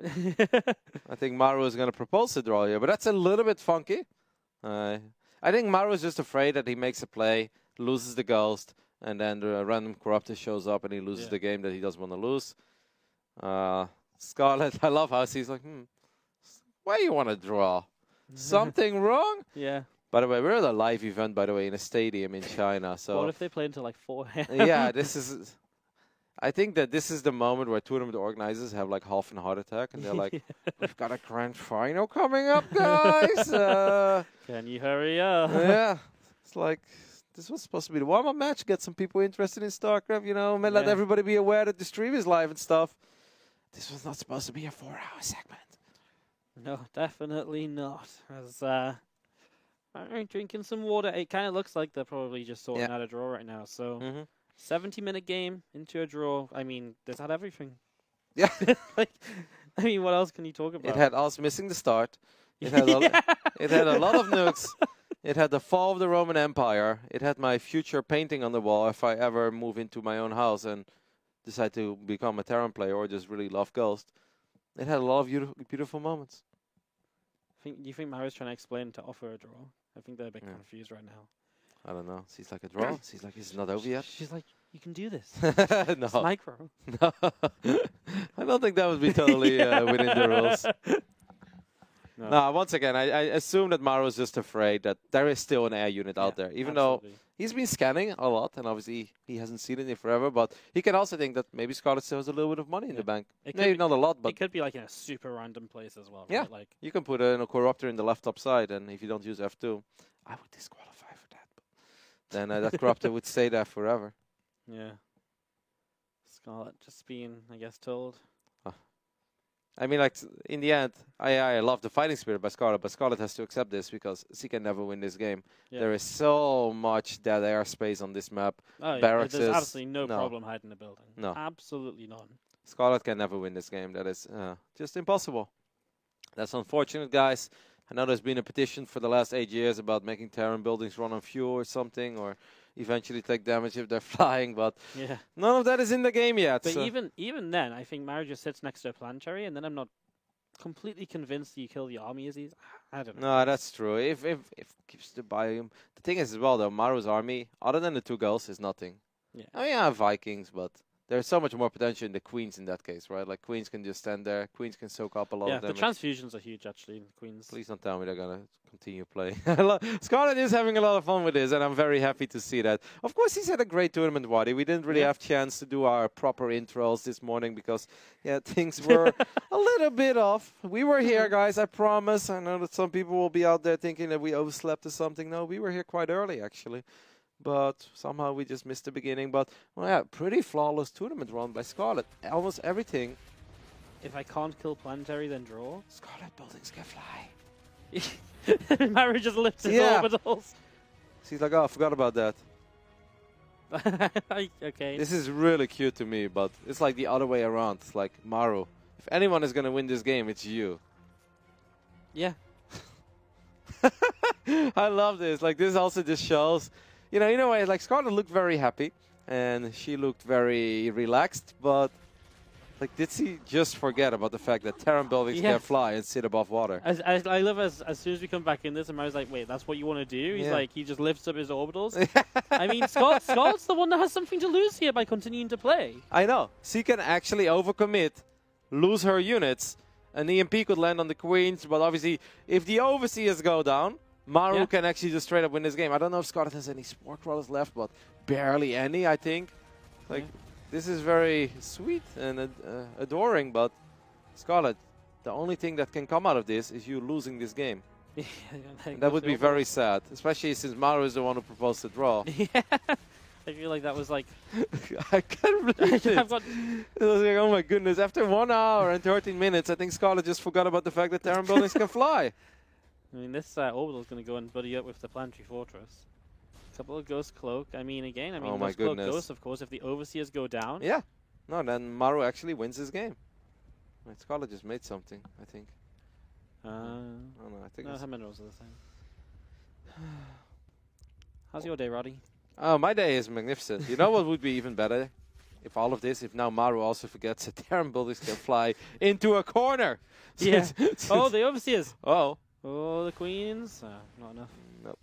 I think Maru is going to propose the draw here, but that's a little bit funky. I think Maru is just afraid that he makes a play, loses the Ghost, and then the random Corruptor shows up and he loses the game that he doesn't want to lose. Skarlet, I love how she's like, why you want to draw? Something wrong? Yeah. By the way, we're at a live event, by the way, in a stadium in China. So what if they play until like 4 a.m.? Yeah, this is... I think that this is the moment where tournament organizers have like half a heart attack and they're like, we've got a grand final coming up, guys. Can you hurry up? Yeah. It's like, this was supposed to be the warm-up match, get some people interested in StarCraft, you know, let everybody be aware that the stream is live and stuff. This was not supposed to be a 4-hour segment. No, definitely not. As I'm drinking some water. It kind of looks like they're probably just sorting out a draw right now. So, 70-minute game into a draw. I mean, this had everything. Yeah. I mean, what else can you talk about? It had us missing the start. It had it had a lot of nukes. It had the fall of the Roman Empire. It had my future painting on the wall if I ever move into my own house and decide to become a Terran player or just really love Ghost. It had a lot of beautiful moments. Do you think Maru's trying to explain to offer a draw? I think they're a bit confused right now. I don't know. Seems like a draw. Seems like it's not over yet. She's like, you can do this. No. It's micro. No. I don't think that would be totally within the rules. No, once again, I assume that Maru is just afraid that there is still an air unit out there, even though he's been scanning a lot, and obviously he hasn't seen it in forever, but he can also think that maybe Scarlet still has a little bit of money in the bank. Maybe not a lot, but... It could be like in a super random place as well, right? Yeah, like you can put a Corruptor in the left top side, and if you don't use F2, I would disqualify for that. But then that Corruptor would stay there forever. Yeah. Scarlet just being, I guess, told... I mean, like, in the end, I love the fighting spirit by Scarlet, but Scarlet has to accept this because she can never win this game. Yeah. There is so much dead airspace on this map. Oh, yeah. There's absolutely no problem hiding the building. No. Absolutely none. Scarlet can never win this game. That is just impossible. That's unfortunate, guys. I know there's been a petition for the last 8 years about making Terran buildings run on fuel or something, or eventually take damage if they're flying, but none of that is in the game yet. But even then, I think Maru just sits next to a planetary, and then I'm not completely convinced you kill the army as easy. I don't know. No, that's true. If keeps the biome. The thing is as well, though, Maru's army, other than the 2 girls, is nothing. Yeah. I mean, I have Vikings, but there's so much more potential in the Queens in that case, right? Like, Queens can just stand there. Queens can soak up a lot of damage. Yeah, the transfusions are huge, actually, in Queens. Please don't tell me they're going to continue playing. Scarlet is having a lot of fun with this, and I'm very happy to see that. Of course, he's had a great tournament, Wadi. We didn't really have chance to do our proper intros this morning because, things were a little bit off. We were here, guys, I promise. I know that some people will be out there thinking that we overslept or something. No, we were here quite early, actually. But somehow we just missed the beginning. But, pretty flawless tournament run by Scarlet. Almost everything. If I can't kill planetary, then draw. Scarlet buildings can fly. Maru just lifts his orbitals. She's like, oh, I forgot about that. Okay. This is really cute to me, but it's like the other way around. It's like, Maru, if anyone is going to win this game, it's you. Yeah. I love this. Like, this also just shows... in a way, like, Scarlet looked very happy, and she looked very relaxed, but, like, did she just forget about the fact that Terran buildings can fly and sit above water? I love as soon as we come back in this, and I was like, wait, that's what you want to do? He's like, he just lifts up his orbitals. I mean, Scarlet's the one that has something to lose here by continuing to play. I know. She can actually overcommit, lose her units, an EMP could land on the Queens, but obviously, if the Overseers go down, Maru can actually just straight up win this game. I don't know if Scarlet has any Spore Crawlers left, but barely any, I think. Like, this is very sweet and adoring, but Scarlet, the only thing that can come out of this is you losing this game. That would be very sad, especially since Maru is the one who proposed to draw. I feel like that was like... I can't believe it. It was like, oh my goodness, after 1 hour and 13 minutes, I think Scarlet just forgot about the fact that Terran buildings can fly. I mean, this orbital is going to go and buddy up with the Planetary Fortress. A couple of Ghost Cloak. I mean, those Cloak Ghosts, of course, if the Overseers go down. Yeah. No, then Maru actually wins this game. Right, Scarlet just made something, I think. Oh, no, I think her minerals are the same. How's your day, Roddy? Oh, my day is magnificent. You know what would be even better? If now Maru also forgets that Terran buildings can fly into a corner. Yeah. Oh, the Overseers. Oh. Oh, the Queens. Not enough. Nope.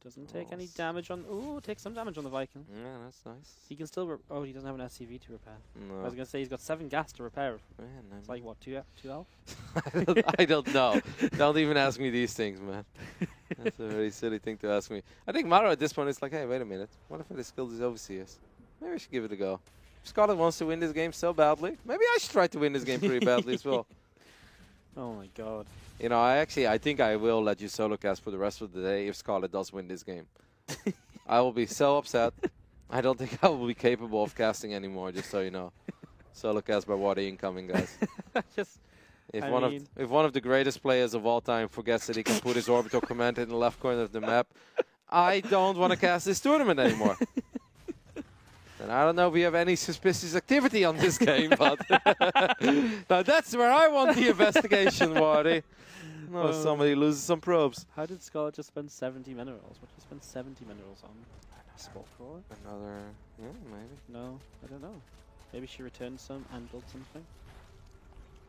Doesn't take any damage on... Ooh, takes some damage on the Viking. Yeah, that's nice. He can still... he doesn't have an SCV to repair. No. I was going to say he's got 7 gas to repair. Yeah, no. It's like, what, 2 health? I don't know. Don't even ask me these things, man. That's a very silly thing to ask me. I think Maru at this point is like, hey, wait a minute. What if I just kill these Overseers? Maybe I should give it a go. If Scarlet wants to win this game so badly, maybe I should try to win this game pretty badly as well. Oh my god. I think I will let you solo cast for the rest of the day if Scarlet does win this game. I will be so upset. I don't think I will be capable of casting anymore, just so you know. Solo cast by Wadi incoming, guys. If one of the greatest players of all time forgets that he can put his orbital command in the left corner of the map, I don't want to cast this tournament anymore. And I don't know if we have any suspicious activity on this game, but now that's where I want the investigation, Wadi. No, somebody loses some probes. How did Scarlet just spend 70 minerals? What did you spend 70 minerals on? Spore Crawler? Another, maybe. No, I don't know. Maybe she returned some and built something.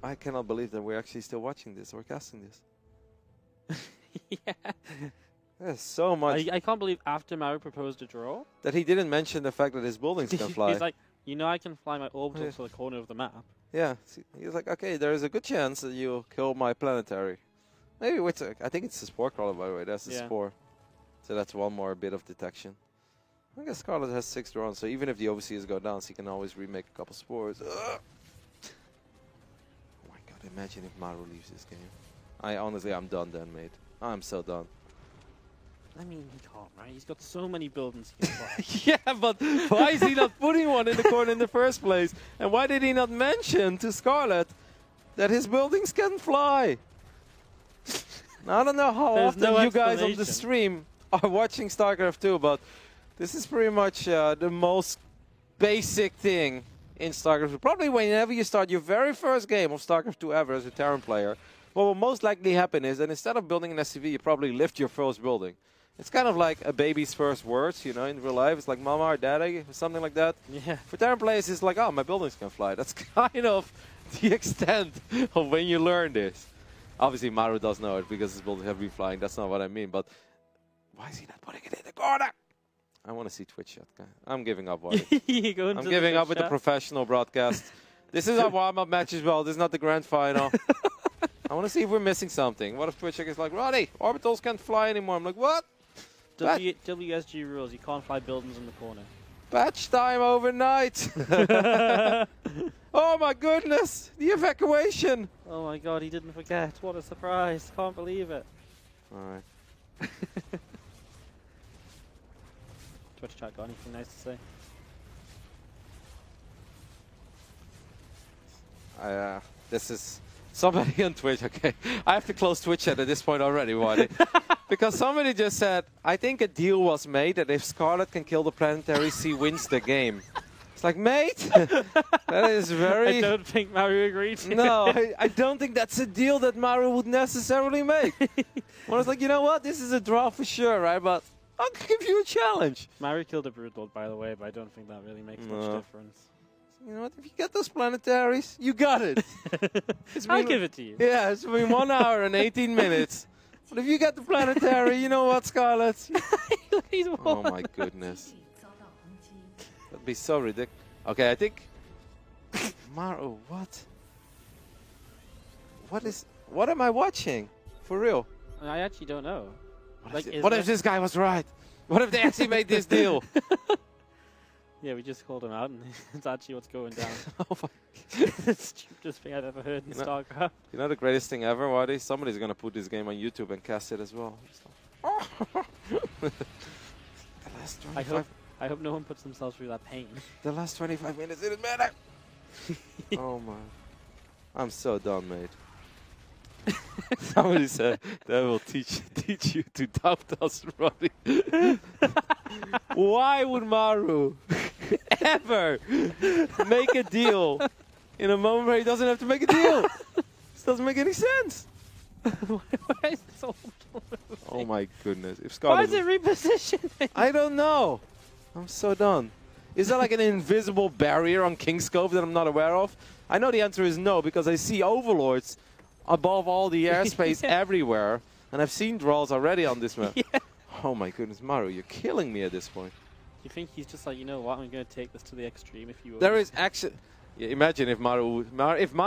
I cannot believe that we're actually still watching this or casting this. Yeah. There's so much. I can't believe after Maru proposed a draw, that he didn't mention the fact that his buildings can fly. he's like, you know, I can fly my orbital to the corner of the map. Yeah, he's like, okay, there is a good chance that you'll kill my planetary. Maybe with I think it's the Spore Crawler, by the way. That's the Spore. So that's one more bit of detection. I guess Scarlet has 6 drones, so even if the overseers go down, she can always remake a couple spores. Ugh. Oh my god, imagine if Maru leaves this game. Honestly, I'm done then, mate. I'm so done. I mean, he can't, right? He's got so many buildings he can fly. Yeah, but why is he not putting one in the corner in the first place? And why did he not mention to Scarlet that his buildings can fly? Now, I don't know how often you guys on the stream are watching StarCraft 2, but this is pretty much the most basic thing in StarCraft 2. Probably whenever you start your very first game of StarCraft 2 ever as a Terran player, what will most likely happen is that instead of building an SCV, you probably lift your first building. It's kind of like a baby's first words, you know, in real life. It's like mama or daddy, or something like that. Yeah. For Terran players, it's like, oh, my buildings can fly. That's kind of the extent of when you learn this. Obviously, Maru does know it because his buildings have been flying. That's not what I mean. But why is he not putting it in the corner? I want to see Twitch chat, guy. I'm giving up, Wadi. I'm giving up with the professional broadcast. This is our warm-up match as well. This is not the grand final. I want to see if we're missing something. What if Twitch is like, Roddy, orbitals can't fly anymore? I'm like, what? WSG rules, you can't fly buildings in the corner. Patch time overnight. Oh my goodness, the evacuation. Oh my god, he didn't forget. What a surprise. Can't believe it. Alright. Twitch chat got anything nice to say? This is somebody on Twitch. Okay, I have to close Twitch chat at this point already, Wadi. Because somebody just said, I think a deal was made that if Scarlet can kill the planetary, she wins the game. It's like, mate, that is very... I don't think Maru agreed to No, I don't think that's a deal that Maru would necessarily make. I was like, you know what, this is a draw for sure, right? But I'll give you a challenge. Maru killed a Broodlord, by the way, but I don't think that really makes much difference. You know what, if you get those planetaries, you got it. I'll give it to you. Yeah, it's been 1 hour and 18 minutes. But if you get the planetary, you know what, Scarlet? Oh my goodness. That'd be so ridiculous. Okay, I think... Maru, what? What am I watching? For real? I actually don't know. What if this guy was right? What if they actually made this deal? Yeah, we just called him out, and it's actually what's going down. Oh my. It's the stupidest thing I've ever heard in StarCraft. You know the greatest thing ever, Wadi? Somebody's going to put this game on YouTube and cast it as well. The last 25 I hope no one puts themselves through that pain. The last 25 minutes didn't matter. Oh my. I'm so done, mate. Somebody said that will teach you to doubt us, Roddy. Why would Maru ever make a deal in a moment where he doesn't have to make a deal? This doesn't make any sense. Why is this all Oh my goodness. If Why is it repositioning? I don't know. I'm so done. Is there like an invisible barrier on Kingscope that I'm not aware of? I know the answer is no, because I see overlords above all the airspace everywhere. And I've seen draws already on this map. Yeah. Oh my goodness, Maru, you're killing me at this point. You think he's just like, you know what, I'm going to take this to the extreme if you will. There is actually... Yeah, imagine if Maru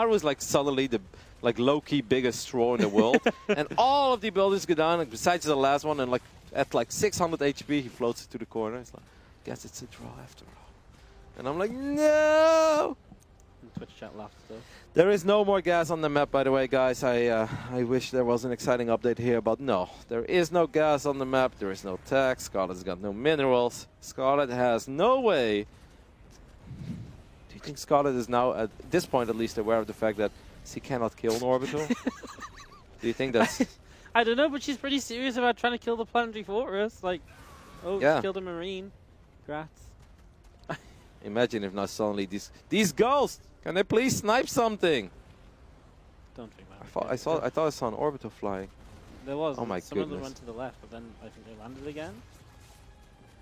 was like suddenly the low-key biggest straw in the world, and all of the buildings go down, besides the last one, and like at like 600 HP, he floats to the corner. It's like, guess it's a draw after all. And I'm like, no! And Twitch chat laughed though. There is no more gas on the map, by the way, guys. I wish there was an exciting update here, but no. There is no gas on the map. There is no tech. Scarlet's got no minerals. Scarlet has no way. Do you think Scarlet is now, at this point at least, aware of the fact that she cannot kill an orbital? Do you think that's... I don't know, but she's pretty serious about trying to kill the planetary fortress. Like, oh, yeah. She killed a marine. Grats. Imagine if now suddenly these ghosts, can they please snipe something? Don't think that. I thought I saw an orbital flying. There was. Oh my Some goodness. of them went to the left, but then I think they landed again.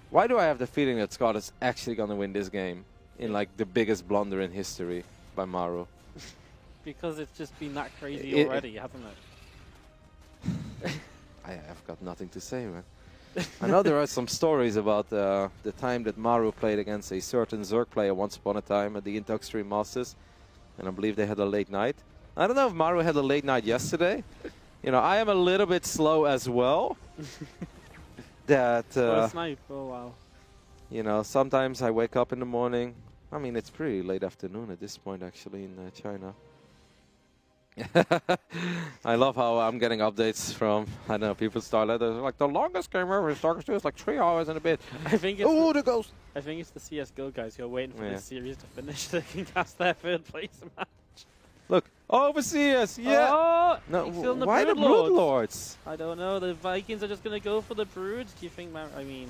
Why do I have the feeling that Scott is actually going to win this game in like the biggest blunder in history by Maru? Because it's just been that crazy already, hasn't it? I have got nothing to say, man. I know there are some stories about the time that Maru played against a certain Zerg player once upon a time at the Intox Stream Masters, and I believe they had a late night. I don't know if Maru had a late night yesterday. You know, I am a little bit slow as well. Snipe. Oh, wow. You know, sometimes I wake up in the morning. I mean, it's pretty late afternoon at this point, actually, in China. I love how I'm getting updates from, I don't know, people start letters like the longest game ever in StarCraft 2 is like 3 hours and a bit. I think it's the ghost. I think it's the CS:GO guys who are waiting for this series to finish so they can cast their third place match. Look, overseers, yeah. Oh, no, why the Brood Lords? I don't know. The Vikings are just gonna go for the Broods. Do you think? I mean,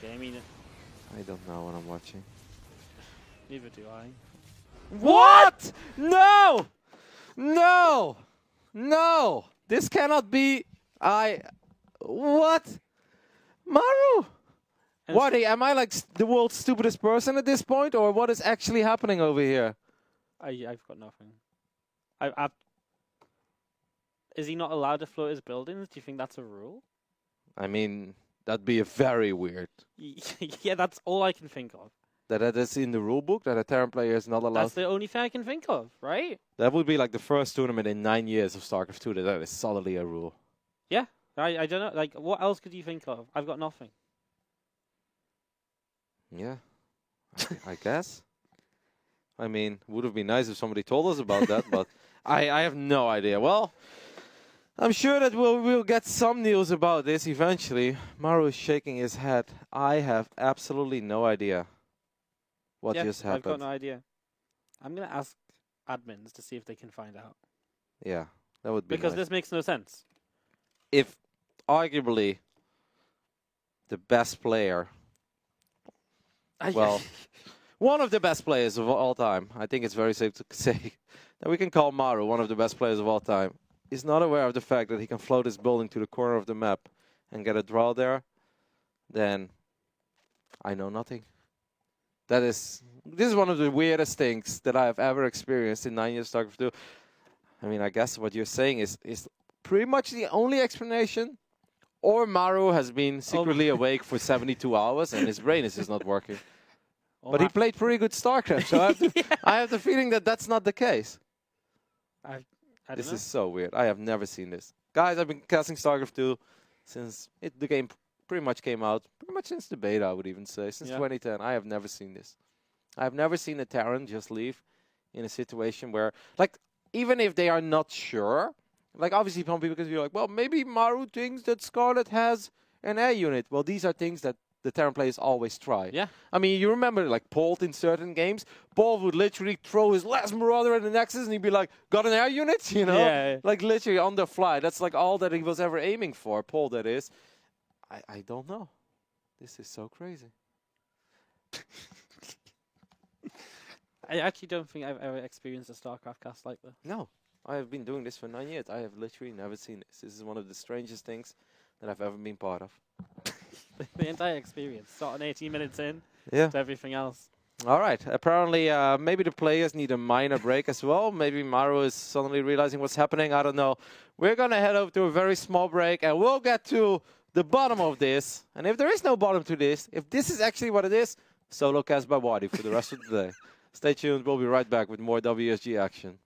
I don't know what I'm watching. Neither do I. What? No! No! No! This cannot be. What? Maru? What? Am I like the world's stupidest person at this point, or what is actually happening over here? I've got nothing. Is he not allowed to float his buildings? Do you think that's a rule? I mean, that'd be very weird. Yeah, that's all I can think of. That is in the rulebook, that a Terran player is not allowed. That's the only thing I can think of, right? That would be like the first tournament in 9 years of StarCraft 2 that is solidly a rule. Yeah, I don't know. Like, what else could you think of? I've got nothing. Yeah, I guess. I mean, would have been nice if somebody told us about that, but I have no idea. Well, I'm sure that we'll get some news about this eventually. Maru is shaking his head. I have absolutely no idea what just happened. I've got no idea. I'm going to ask admins to see if they can find out. Yeah, that would be because nice. This makes no sense. If arguably the best player, well, one of the best players of all time, I think it's very safe to say that we can call Maru one of the best players of all time, is not aware of the fact that he can float his building to the corner of the map and get a draw there, then I know nothing. This is one of the weirdest things that I have ever experienced in 9 years StarCraft 2. I mean, I guess what you're saying is pretty much the only explanation, or Maru has been secretly awake for 72 hours and his brain is just not working. But he played pretty good StarCraft, so I have the feeling that that's not the case. I don't this know. is so weird. I have never seen this. Guys, I've been casting StarCraft 2 since the game pretty much came out, pretty much since the beta, I would even say, since 2010. I have never seen this. I have never seen a Terran just leave in a situation where, like, even if they are not sure, like, obviously some people can be like, well, maybe Maru thinks that Scarlet has an air unit. Well, these are things that the Terran players always try. Yeah. I mean, you remember, like, Polt in certain games, Polt would literally throw his last Marauder at the Nexus and he'd be like, got an air unit, you know? Yeah. Like, literally on the fly. That's, like, all that he was ever aiming for, Polt, that is. I don't know. This is so crazy. I actually don't think I've ever experienced a StarCraft cast like this. No. I have been doing this for 9 years. I have literally never seen this. This is one of the strangest things that I've ever been part of. The entire experience, starting 18 minutes in to everything else. All right. Apparently, maybe the players need a minor break as well. Maybe Maru is suddenly realizing what's happening. I don't know. We're going to head over to a very small break, and we'll get to the bottom of this. And if there is no bottom to this, if this is actually what it is, solo cast by Wadi for the rest of the day. Stay tuned. We'll be right back with more WSG action.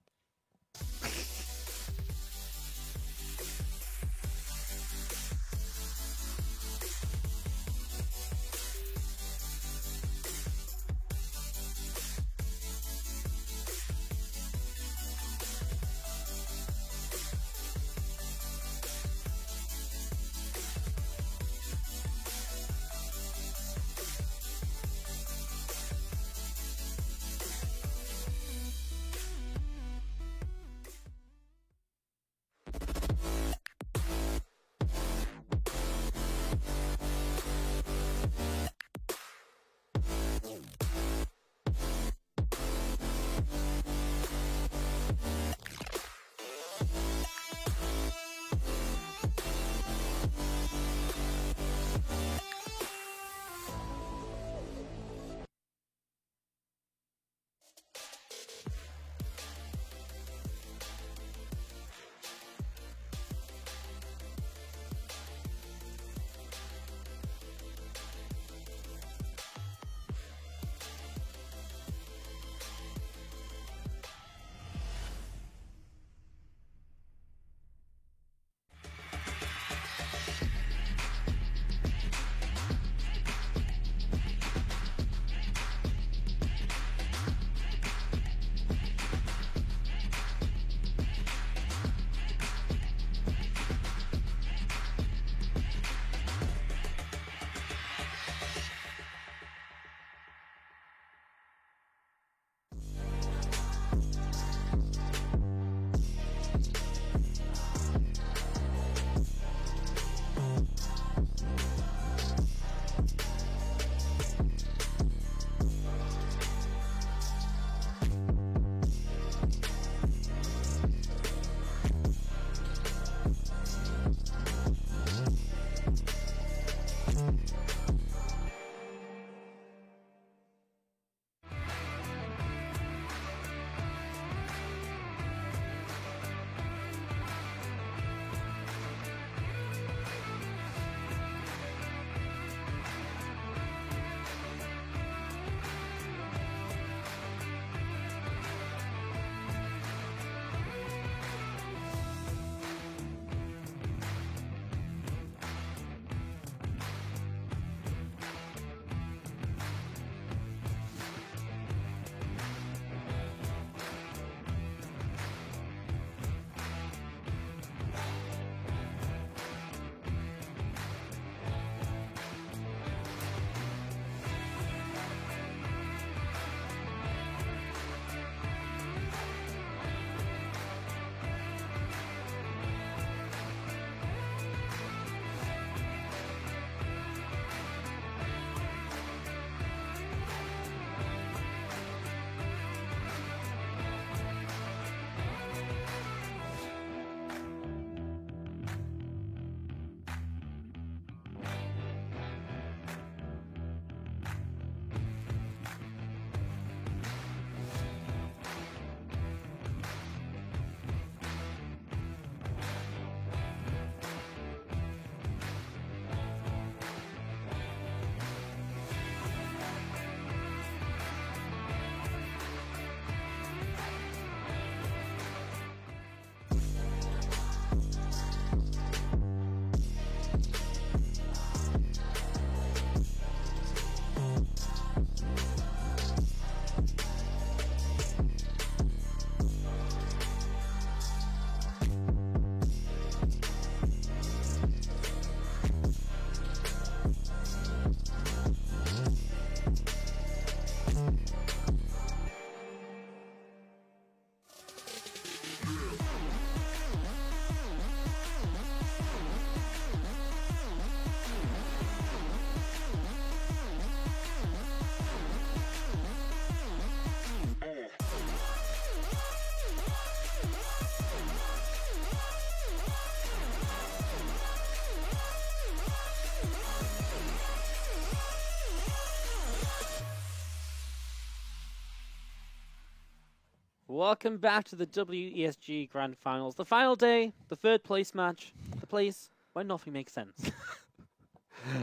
welcome back to the WESG Grand Finals. The final day, the third place match, the place where nothing makes sense.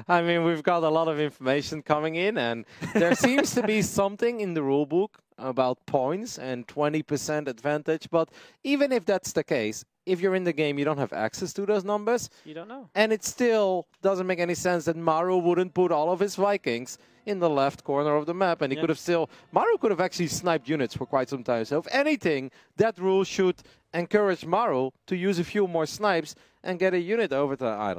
I mean, we've got a lot of information coming in, and there seems to be something in the rulebook about points and 20% advantage. But even if that's the case, if you're in the game, you don't have access to those numbers. You don't know. And it still doesn't make any sense that Maru wouldn't put all of his Vikings in the left corner of the map. And he could have still... Maru could have actually sniped units for quite some time. So if anything, that rule should encourage Maru to use a few more snipes and get a unit over to... I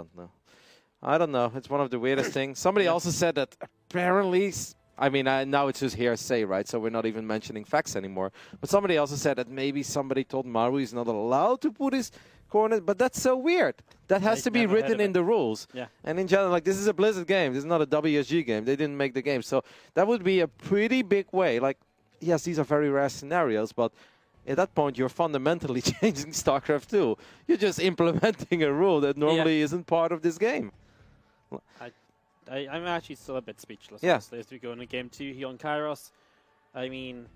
don't know. It's one of the weirdest things. Somebody also said that apparently... I mean, now it's just hearsay, right? So we're not even mentioning facts anymore. But somebody also said that maybe somebody told Maru he's not allowed to put his corner. But that's so weird. That has to be written in the rules. Yeah. And in general, like, this is a Blizzard game. This is not a WSG game. They didn't make the game. So that would be a pretty big way. Like, yes, these are very rare scenarios, but at that point, you're fundamentally changing StarCraft 2. You're just implementing a rule that normally isn't part of this game. I'm actually still a bit speechless, Yeah. honestly, as we go into Game 2 here on Kairos. I mean,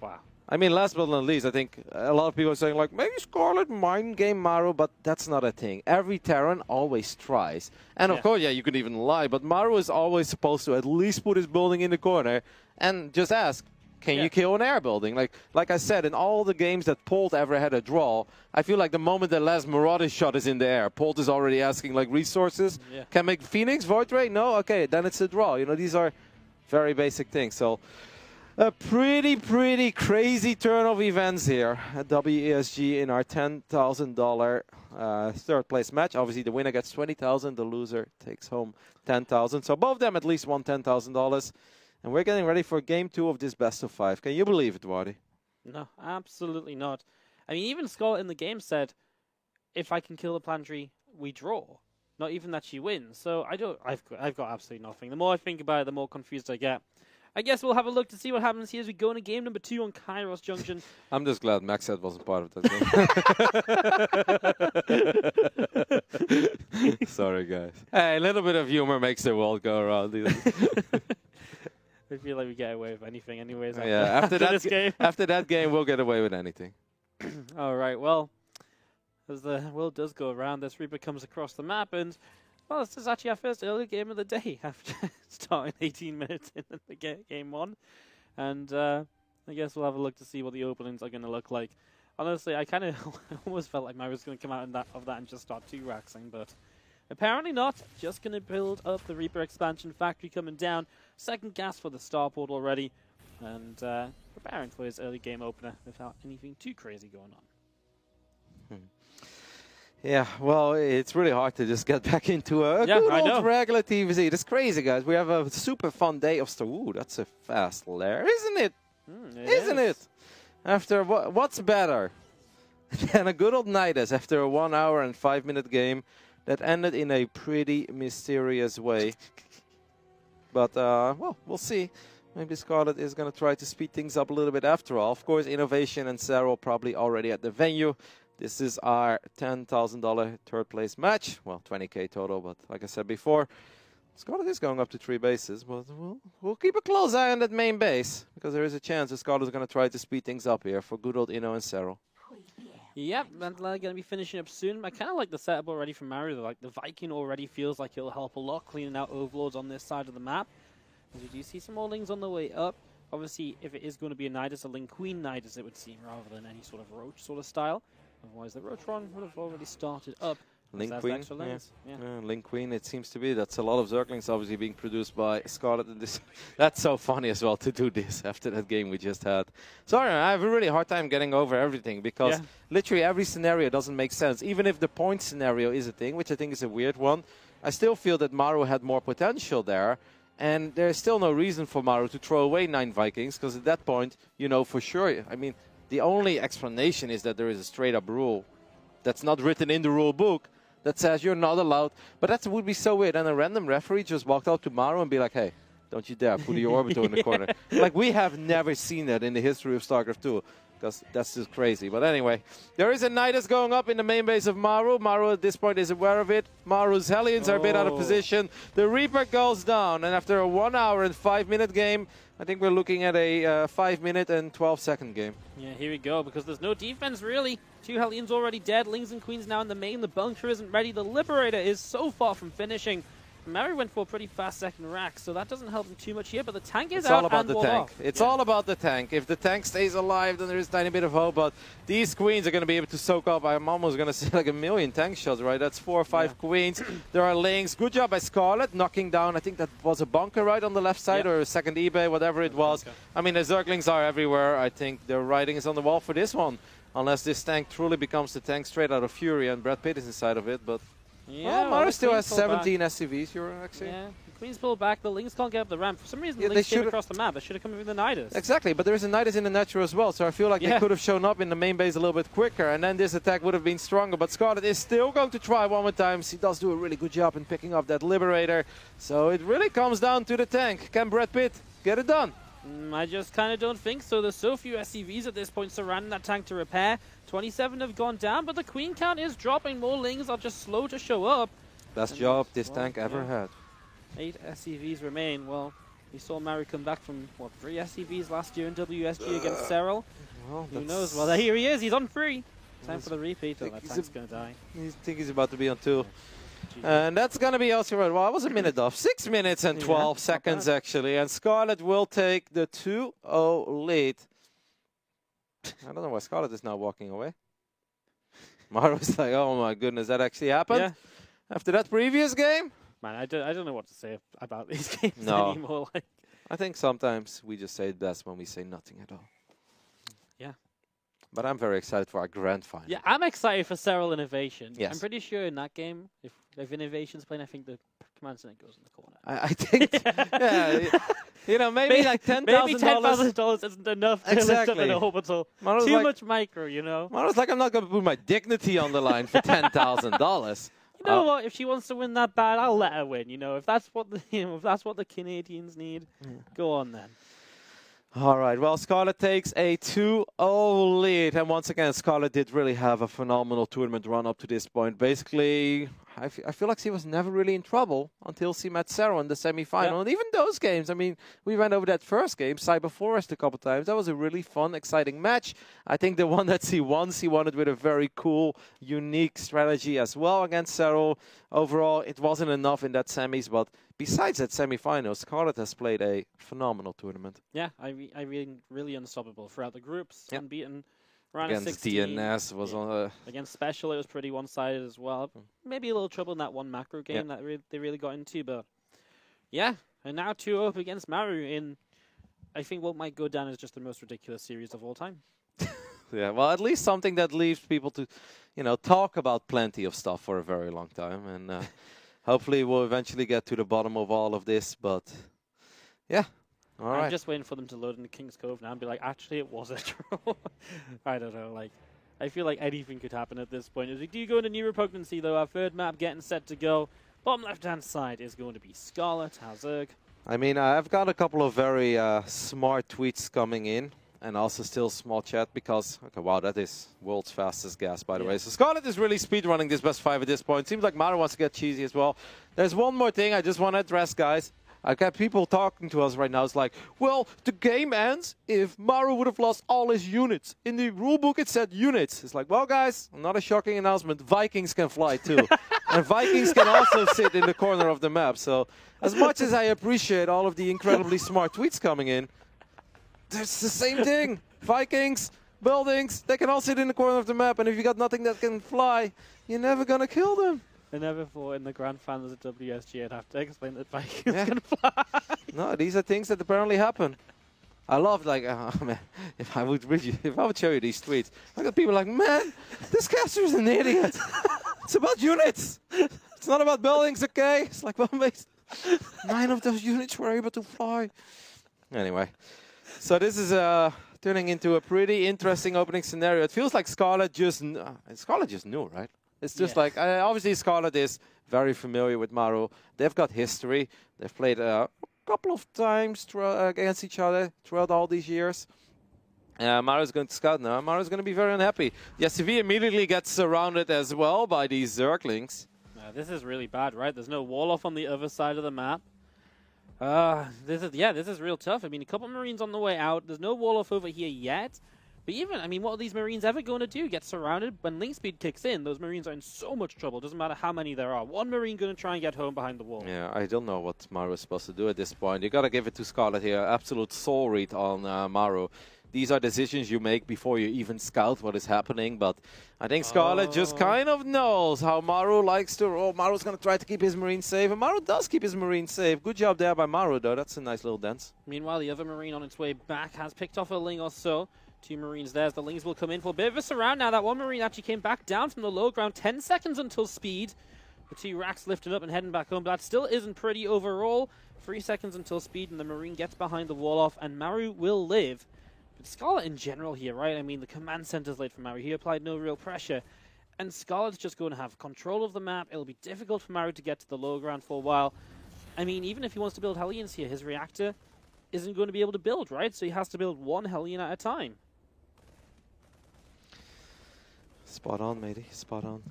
wow. I mean, last but not least, I think a lot of people are saying, like, maybe Scarlet mind game Maru, but that's not a thing. Every Terran always tries. And, of course, you could even lie, but Maru is always supposed to at least put his building in the corner and just ask, can you kill an air building? Like I said, in all the games that Polt ever had a draw, I feel like the moment the last Marauder shot is in the air, Polt is already asking, like, resources. Yeah. Can make Phoenix, Void Ray? No? Okay, then it's a draw. You know, these are very basic things. So, a pretty crazy turn of events here at WESG in our $10,000 third place match. Obviously, the winner gets $20,000, the loser takes home $10,000. So, both of them at least won $10,000. And we're getting ready for Game 2 of this best of 5. Can you believe it, Wardy? No, absolutely not. I mean, even Scarlet in the game said, if I can kill the planetary, we draw. Not even that she wins. So I've got absolutely nothing. The more I think about it, the more confused I get. I guess we'll have a look to see what happens here as we go into game number 2 on Kairos Junction. I'm just glad Maxed wasn't part of that game. Sorry, guys. Hey, a little bit of humor makes the world go around. I feel like we get away with anything anyways. After this game. After that game, we'll get away with anything. All right, well, as the world does go around, this Reaper comes across the map, and, well, this is actually our first early game of the day after starting 18 minutes in the game 1. And I guess we'll have a look to see what the openings are going to look like. Honestly, I kind of almost felt like Mario was going to come out of that and just start 2-raxing, but apparently not. Just going to build up the Reaper expansion factory coming down. Second gas for the starport already. And preparing for his early game opener without anything too crazy going on. Yeah, well, it's really hard to just get back into a good old regular TVZ. That's crazy, guys. We have a super fun day of Star. Ooh, that's a fast lair, isn't it? Isn't it? After what's better than a good old Nidus after a 1 hour and 5 minute game that ended in a pretty mysterious way. But, well, we'll see. Maybe Scarlet is going to try to speed things up a little bit after all. Of course, Innovation and Zero probably already at the venue. This is our $10,000 third place match. Well, 20K total, but like I said before, Scarlet is going up to 3 bases. But we'll keep a close eye on that main base, because there is a chance that Scarlet is going to try to speed things up here for good old Inno and Zero. Yep, and they're going to be finishing up soon. I kind of like the setup already from Mario. Like, the Viking already feels like it'll help a lot, cleaning out Overlords on this side of the map. As we do see some more Lings on the way up. Obviously, if it is going to be a Nidus, a Ling Queen Nidus, it would seem, rather than any sort of Roach sort of style. Otherwise, the Roach run would have already started up. Ling Queen, Ling Queen, it seems to be. That's a lot of Zerglings obviously being produced by Scarlet. And this, that's so funny as well to do this after that game we just had. Sorry, I have a really hard time getting over everything because literally every scenario doesn't make sense. Even if the point scenario is a thing, which I think is a weird one, I still feel that Maru had more potential there. And there's still no reason for Maru to throw away 9 Vikings, because at that point, you know for sure. I mean, the only explanation is that there is a straight-up rule that's not written in the rule book that says you're not allowed. But that would be so weird. And a random referee just walked out to Maru and be like, hey, don't you dare put your Orbital in the corner. Like, we have never seen that in the history of StarCraft 2. because that's just crazy. But anyway, there is a Nidus going up in the main base of Maru. Maru at this point is aware of it. Maru's Hellions are a bit out of position. The Reaper goes down, and after a 1 hour and 5 minute game, I think we're looking at a 5 minute and 12-second game. Yeah, here we go, because there's no defense really. 2 Hellions already dead. Lings and Queens now in the main. The bunker isn't ready. The Liberator is so far from finishing. Mary went for a pretty fast second rack, so that doesn't help him too much here, but the tank is out and walled off. It's all about the tank. If the tank stays alive, then there is a tiny bit of hope, but these Queens are going to be able to soak up. I'm almost going to say like a million tank shots, right? That's 4 or 5 Queens. There are Lings. Good job by Scarlet, knocking down, I think that was a bunker right on the left side, or a second eBay, whatever it was. I mean, the Zerglings are everywhere. I think their writing is on the wall for this one, unless this tank truly becomes the tank straight out of Fury and Brad Pitt is inside of it, but... Yeah, well, Maru still has 17 SCVs, you're actually. Yeah, the Queens pull back, the Lings can't get up the ramp. For some reason, the Lings came across the map. They should have come with the Nidus. Exactly, but there is a Nidus in the natural as well, so I feel like they could have shown up in the main base a little bit quicker, and then this attack would have been stronger. But Scarlet is still going to try one more time. He does do a really good job in picking up that Liberator. So it really comes down to the tank. Can Brad Pitt get it done? I just kind of don't think so. There's so few SCVs at this point surrounding that tank to repair. 27 have gone down, but the Queen count is dropping. More Lings are just slow to show up. Best job this tank ever had. 8 SCVs remain. Well, we saw Maru come back from, what, 3 SCVs last year in WSG against Serral. Well, who knows? Well, here he is. He's on 3. Time for the repeat. Oh, that tank's going to die. I think he's about to be on 2. And that's going to be also right. Well, it was a minute off. 6 minutes and 12 seconds, actually. And Scarlet will take the 2-0 lead. I don't know why Scarlet is now walking away. Maru's like, oh my goodness, that actually happened? Yeah. After that previous game? Man, I don't know what to say about these games anymore. Like, I think sometimes we just say it best when we say nothing at all. Yeah. But I'm very excited for our grand final. Yeah, I'm excited for Serral Innovation. Yes. I'm pretty sure in that game, if Innovation's playing, I think the Command Center goes in the corner. I think, you know, maybe like $10,000. Maybe $10,000 isn't enough to lift up an orbital. Too much micro, you know. Maru's like, I'm not going to put my dignity on the line for $10,000. You know what? If she wants to win that bad, I'll let her win. You know, if that's what the Canadians need, go on then. All right. Well, Scarlet takes a 2-0 lead, and once again, Scarlet did really have a phenomenal tournament run up to this point. Basically, I feel like she was never really in trouble until she met Serral in the semi-final. And even those games, I mean, we went over that first game, Cyber Forest, a couple times. That was a really fun, exciting match. I think the one that she won it with a very cool, unique strategy as well against Serral. Overall, it wasn't enough in that semis, but besides that semi-final, Scarlet has played a phenomenal tournament. Yeah, I really unstoppable throughout the groups, unbeaten. Against 16. DNS was on against Special, it was pretty one-sided as well. Maybe a little trouble in that one macro game that they really got into, but yeah. And now 2 up against Maru in, I think, what might go down as just the most ridiculous series of all time. Yeah, well, at least something that leaves people to, you know, talk about plenty of stuff for a very long time, and hopefully we'll eventually get to the bottom of all of this. But yeah. I'm just waiting for them to load into King's Cove now and be like, actually, it was a draw. I don't know. Like, I feel like anything could happen at this point. As we do go into New Repugnancy, though, our third map getting set to go. Bottom left-hand side is going to be Scarlet, Hazurg. I mean, I've got a couple of very smart tweets coming in, and also still small chat because, okay, wow, that is world's fastest gas, by the way. So Scarlet is really speedrunning this best 5 at this point. Seems like Maru wants to get cheesy as well. There's one more thing I just want to address, guys. I've got people talking to us right now. It's like, well, the game ends if Maru would have lost all his units. In the rulebook, it said units. It's like, well, guys, not a shocking announcement. Vikings can fly, too. And Vikings can also sit in the corner of the map. So as much as I appreciate all of the incredibly smart tweets coming in, it's the same thing. Vikings, buildings, they can all sit in the corner of the map. And if you got nothing that can fly, you're never going to kill them. I never thought in the grand finals of WSG I'd have to explain that Vikings can fly. No, these are things that apparently happen. I love, like, man, if I would show you these tweets, I got people like, man, this caster is an idiot. It's about units. It's not about buildings, okay? It's like, well, mate, 9 of those units were able to fly. Anyway, so this is turning into a pretty interesting opening scenario. It feels like Scarlet just knew, right? It's just like, obviously Scarlet is very familiar with Maru. They've got history. They've played a couple of times against each other throughout all these years. Maru's going to scout now. Maru's going to be very unhappy. The SCV immediately gets surrounded as well by these Zerglings. This is really bad, right? There's no Wolof on the other side of the map. This is real tough. I mean, a couple Marines on the way out. There's no Wolof over here yet. But even, I mean, what are these Marines ever going to do? Get surrounded? When link speed kicks in, those Marines are in so much trouble. Doesn't matter how many there are. One Marine going to try and get home behind the wall. Yeah, I don't know what Maru is supposed to do at this point. You got to give it to Scarlet here. Absolute soul read on Maru. These are decisions you make before you even scout what is happening. But I think Scarlet just kind of knows how Maru likes to roll. Maru's going to try to keep his Marines safe. And Maru does keep his Marines safe. Good job there by Maru, though. That's a nice little dance. Meanwhile, the other Marine on its way back has picked off a Ling or so. 2 Marines there. The Lings will come in for a bit of a surround now. That one Marine actually came back down from the low ground. 10 seconds until speed. The 2 racks lifted up and heading back home. But that still isn't pretty overall. 3 seconds until speed, and the Marine gets behind the wall off, and Maru will live. But Scarlet in general here, right? I mean, the command center's late for Maru. He applied no real pressure. And Scarlet's just going to have control of the map. It'll be difficult for Maru to get to the low ground for a while. I mean, even if he wants to build Hellions here, his reactor isn't going to be able to build, right? So he has to build 1 Hellion at a time. Spot on, matey. Spot on.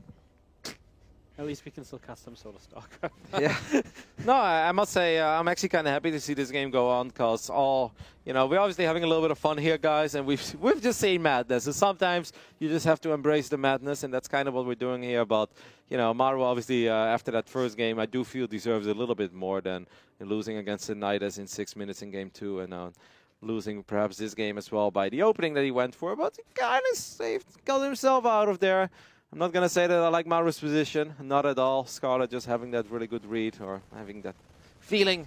At least we can still cast some sort of StarCraft. Yeah. No, I must say, I'm actually kind of happy to see this game go on because we're obviously having a little bit of fun here, guys, and we've just seen madness. And sometimes you just have to embrace the madness, and that's kind of what we're doing here. But, Maru, obviously, after that first game, I do feel deserves a little bit more than losing against the Nidus in 6 minutes in game 2 and losing perhaps this game as well by the opening that he went for. But he kind of got himself out of there. I'm not going to say that I like Maru's position. Not at all. Scarlet just having that really good read or having that feeling.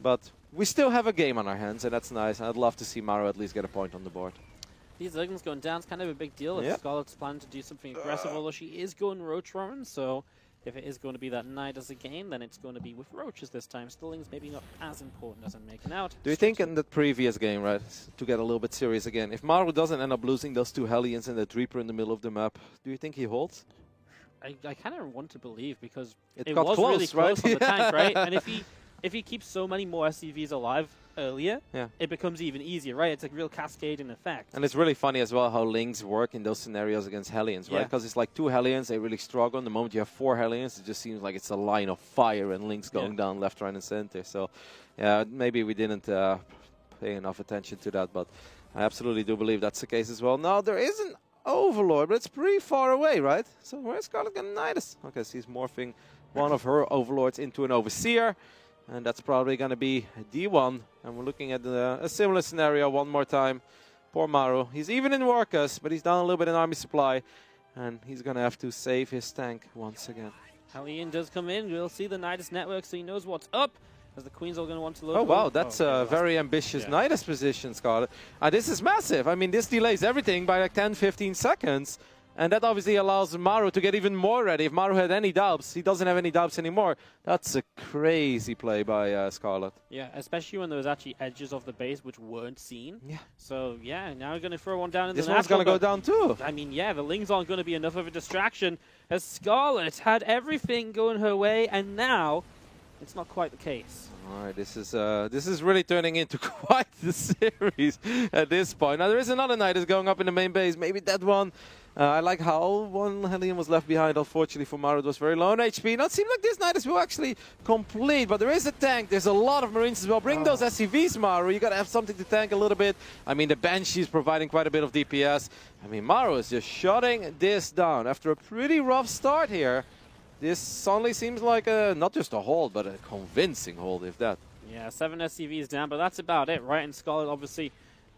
But we still have a game on our hands, and that's nice. I'd love to see Maru at least get a point on the board. These Zerglings going down is kind of a big deal if Scarlet's planning to do something aggressive, although she is going Roach Roaring, so if it is going to be that Nidus again, then it's going to be with Roaches this time. Stilling's maybe not as important as I'm making out. Do you think in the previous game, right, to get a little bit serious again, if Maru doesn't end up losing those 2 Hellions and that Reaper in the middle of the map, do you think he holds? I kind of want to believe because it was close, really close right? on the tank, right? And if he keeps so many more SCVs alive earlier, yeah, it becomes even easier, right? It's a real cascading effect. And it's really funny as well how Lings work in those scenarios against Hellions, right? Because it's like 2 Hellions, they really struggle. And the moment you have 4 Hellions, it just seems like it's a line of fire and Lings going down left, right, and center. So, yeah, maybe we didn't pay enough attention to that, but I absolutely do believe that's the case as well. Now, there is an Overlord, but it's pretty far away, right? So where's Scarlet going to Nidus? Okay, she's morphing one of her Overlords into an Overseer. And that's probably going to be D1. And we're looking at a similar scenario one more time. Poor Maru. He's even in Workus, but he's down a little bit in army supply. And he's going to have to save his tank once again. Hellion does come in. We'll see the Nidus network, so he knows what's up. As the Queen's all going to want to load. Oh, wow. That's a very ambitious Nidus position, Scarlet. This is massive. I mean, this delays everything by like 10, 15 seconds. And that obviously allows Maru to get even more ready. If Maru had any doubts, he doesn't have any doubts anymore. That's a crazy play by Scarlet. Yeah, especially when there was actually edges of the base which weren't seen. Yeah. So, yeah, now we're going to throw one down in this the one's going to go down too. I mean, yeah, the Lings aren't going to be enough of a distraction as Scarlet had everything going her way, and now it's not quite the case. All right, this is really turning into quite the series at this point. Now, there is another Nidus going up in the main base. Maybe that one. I like how 1 Hellion was left behind. Unfortunately for Maru, it was very low on HP. Now, it seems like this Nidus will actually complete, but there is a tank. There's a lot of Marines as well. Bring those SCVs, Maru. You got to have something to tank a little bit. I mean, the Banshee is providing quite a bit of DPS. I mean, Maru is just shutting this down. After a pretty rough start here, this suddenly seems like not just a hold, but a convincing hold, if that. Yeah, 7 SCVs down, but that's about it, right? And Scarlet obviously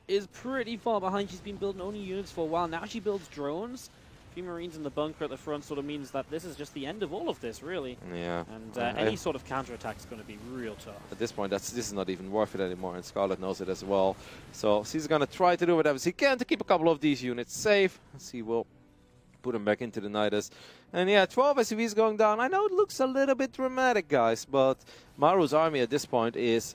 is pretty far behind. She's been building only units for a while. Now she builds drones. A few Marines in the bunker at the front sort of means that this is just the end of all of this, really. Yeah. And any sort of counterattack is going to be real tough. At this point, this is not even worth it anymore, and Scarlet knows it as well. So she's going to try to do whatever she can to keep a couple of these units safe. She will put them back into the Nidus. And yeah, 12 SCVs going down. I know it looks a little bit dramatic, guys, but Maru's army at this point is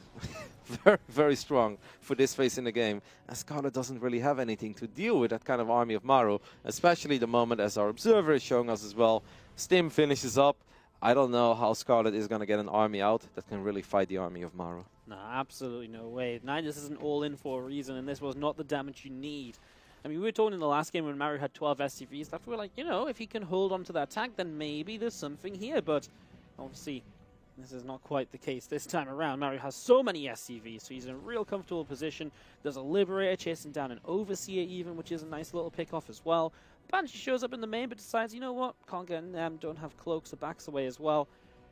very, very strong for this phase in the game. And Scarlet doesn't really have anything to deal with that kind of army of Maru, especially the moment, as our observer is showing us as well, Stim finishes up. I don't know how Scarlet is going to get an army out that can really fight the army of Maru. No, absolutely no way. Nidus isn't all in for a reason, and this was not the damage you need. I mean, we were talking in the last game when Maru had 12 SCVs, that we were like, you know, if he can hold on to that attack, then maybe there's something here. But obviously, this is not quite the case this time around. Maru has so many SCVs, so he's in a real comfortable position. There's a Liberator chasing down an Overseer even, which is a nice little pick-off as well. Banshee shows up in the main, but decides, you know what, can't get in them, don't have cloaks, so backs away as well.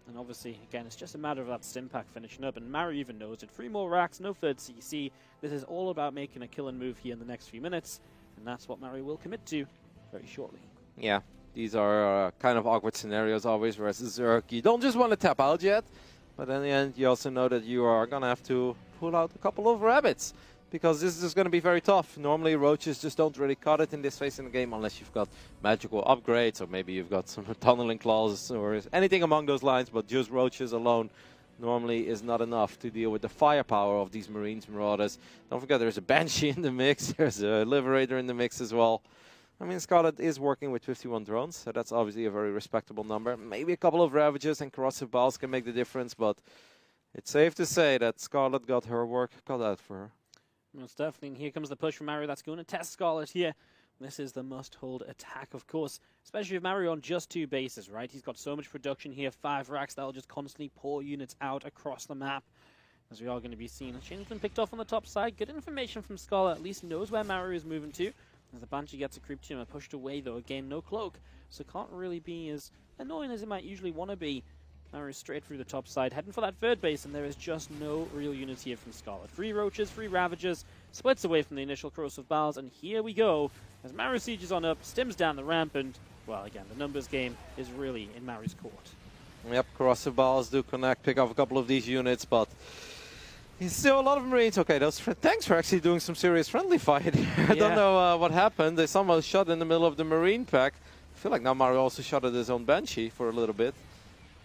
And obviously, again, it's just a matter of that Stimpak finishing up, and Maru even knows it. 3 more racks, no third CC. This is all about making a killing move here in the next few minutes, and that's what Maru will commit to very shortly. Yeah, these are kind of awkward scenarios always, whereas Zerg, you don't just want to tap out yet, but in the end, you also know that you are going to have to pull out a couple of rabbits, because this is going to be very tough. Normally, roaches just don't really cut it in this phase in the game unless you've got magical upgrades, or maybe you've got some tunneling claws or anything among those lines, but just roaches alone normally is not enough to deal with the firepower of these Marines, Marauders. Don't forget there's a Banshee in the mix, there's a Liberator in the mix as well. I mean, Scarlet is working with 51 drones, so that's obviously a very respectable number. Maybe a couple of Ravagers and Corrosive Balls can make the difference, but it's safe to say that Scarlet got her work cut out for her. Most definitely, and here comes the push from Maru. That's going to test Scarlet here. This is the must-hold attack, of course, especially with Maru on just 2 bases, right? He's got so much production here, 5 racks that'll just constantly pour units out across the map, as we are going to be seeing. Shane's been picked off on the top side. Good information from Scarlet, at least knows where Maru is moving to. As the Banshee gets a creep to him and pushed away, though, again, no cloak, so can't really be as annoying as it might usually want to be. Maru straight through the top side, heading for that third base, and there is just no real unity here from Scarlet. 3 Roaches, 3 Ravagers, splits away from the initial Corrosive Balls, and here we go. As Maru sieges on up, stims down the ramp, and, well, again, the numbers game is really in Maru's court. Yep, Corrosive Balls do connect, pick off a couple of these units, but he's still a lot of Marines. Okay, those tanks are actually doing some serious friendly fighting. I don't know what happened. They somehow shot in the middle of the Marine pack. I feel like now Maru also shot at his own Banshee for a little bit.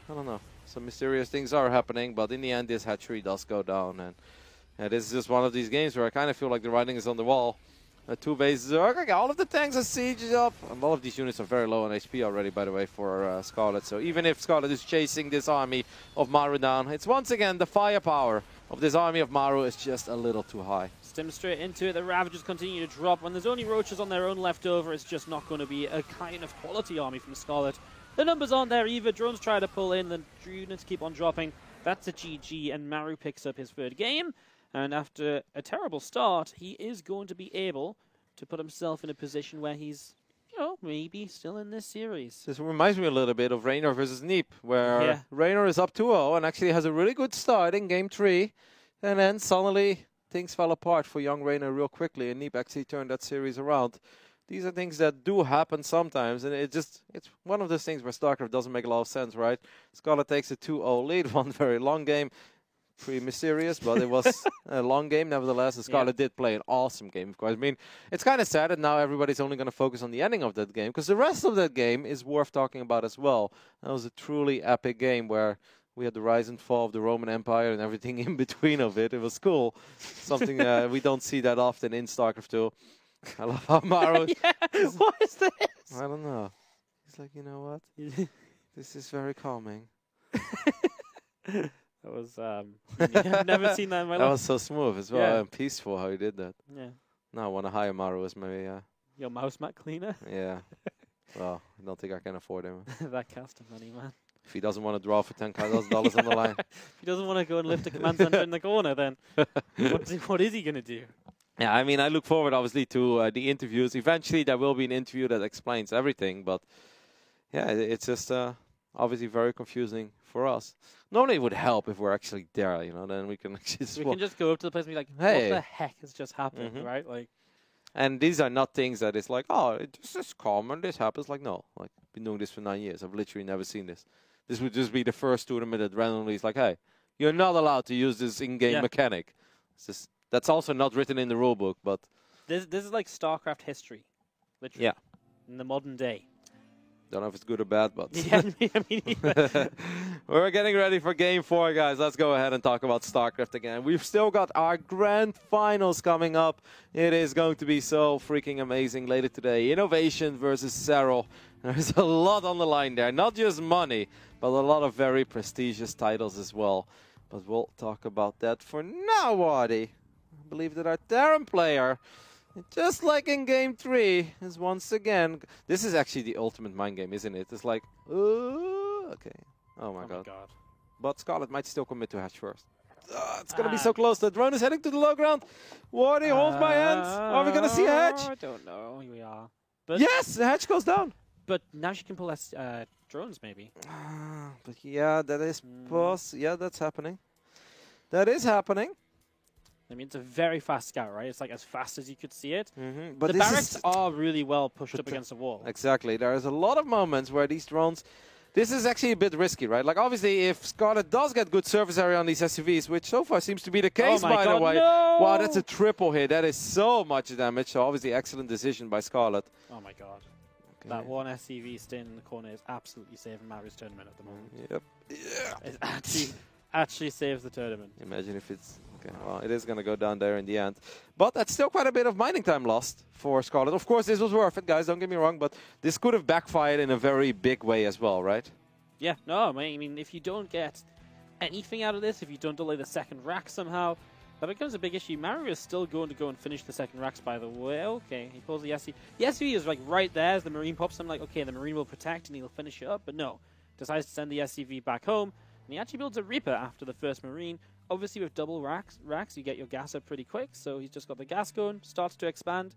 I don't know. Some mysterious things are happening, but in the end, this hatchery does go down. And this is just one of these games where I kind of feel like the writing is on the wall. 2 bases. Okay, all of the tanks are sieged up. And all of these units are very low on HP already, by the way, for Scarlet. So even if Scarlet is chasing this army of Maru down, it's once again the firepower of this army of Maru is just a little too high. Stim straight into it. The Ravagers continue to drop. When there's only Roaches on their own left over, it's just not going to be a kind of quality army from Scarlet. The numbers aren't there either. Drones try to pull in. The units keep on dropping. That's a GG, and Maru picks up his 3rd game. And after a terrible start, he is going to be able to put himself in a position where he's, you know, maybe still in this series. This reminds me a little bit of Reynor versus Neep, where Reynor is up 2-0 and actually has a really good start in game 3. And then suddenly things fell apart for young Reynor real quickly, and Neep actually turned that series around. These are things that do happen sometimes, and it's one of those things where StarCraft doesn't make a lot of sense, right? Scarlet takes a 2-0 lead, one very long game. Pretty mysterious, but it was a long game nevertheless. And Scarlet did play an awesome game, of course. I mean, it's kind of sad that now everybody's only going to focus on the ending of that game, because the rest of that game is worth talking about as well. That was a truly epic game where we had the rise and fall of the Roman Empire and everything in between of it. It was cool. Something we don't see that often in StarCraft 2. I love how Maru... What is this? I don't know. He's like, you know what? This is very calming. That was, I've never seen that in my life. That was so smooth as well, and peaceful how he did that. Yeah. Now I want to hire Maru as my... Your mouse mat cleaner? Yeah. Well, I don't think I can afford him. That cost of money, man. If he doesn't want to draw for $10,000 on the line. If he doesn't want to go and lift a command center in the corner, then what is he going to do? Yeah, I mean, I look forward, obviously, to the interviews. Eventually, there will be an interview that explains everything, but yeah, it's just obviously very confusing for us. Normally, it would help if we're actually there, you know, then we can actually... We can just go up to the place and be like, hey, what the heck has just happened, right? Like, and these are not things that it's like, oh, it's just common, this happens. Like, no, like, I've been doing this for 9 years. I've literally never seen this. This would just be the first tournament that randomly is like, hey, you're not allowed to use this in-game mechanic. It's just, that's also not written in the rulebook, but... This is like StarCraft history, literally. Yeah. In the modern day. Don't know if it's good or bad, but... Yeah, I mean, we're getting ready for Game 4, guys. Let's go ahead and talk about StarCraft again. We've still got our grand finals coming up. It is going to be so freaking amazing later today. Innovation versus Serral. There's a lot on the line there. Not just money, but a lot of very prestigious titles as well. But we'll talk about that for now, Waddy. I believe that our Terran player, just like in Game 3, is once again... This is actually the ultimate mind game, isn't it? It's like, okay. Oh my god. But Scarlet might still commit to hatch first. It's going to be so close. The drone is heading to the low ground. Waddy, hold my hand. Are we going to see a hatch? I don't know. Here we are. But Yes, the hatch goes down. But now she can pull drones, maybe. But yeah, that is yeah, that's happening. That is happening. I mean, it's a very fast scout, right? It's like as fast as you could see it. But the barracks are really well pushed up against the wall. Exactly. There's a lot of moments where these drones... This is actually a bit risky, right? Like, obviously, if Scarlet does get good surface area on these SCVs, which so far seems to be the case, by the way. No! Wow, that's a triple hit. That is so much damage. So, obviously, excellent decision by Scarlet. Oh, my God. Okay. That one SCV staying in the corner is absolutely saving Maru's tournament at the moment. Yep. Yeah. It actually saves the tournament. Imagine if it's... Okay, well, it is going to go down there in the end. But that's still quite a bit of mining time lost for Scarlet. Of course, this was worth it, guys. Don't get me wrong. But this could have backfired in a very big way as well, right? Yeah, no, I mean, if you don't get anything out of this, if you don't delay the second rack somehow, that becomes a big issue. Maru is still going to go and finish the second racks, by the way. Okay, he pulls the SCV. The SCV is like right there as the Marine pops. I'm like, okay, the Marine will protect and he'll finish it up. But no, decides to send the SCV back home. And he actually builds a Reaper after the first Marine. Obviously, with double racks, you get your gas up pretty quick. So he's just got the gas going, starts to expand.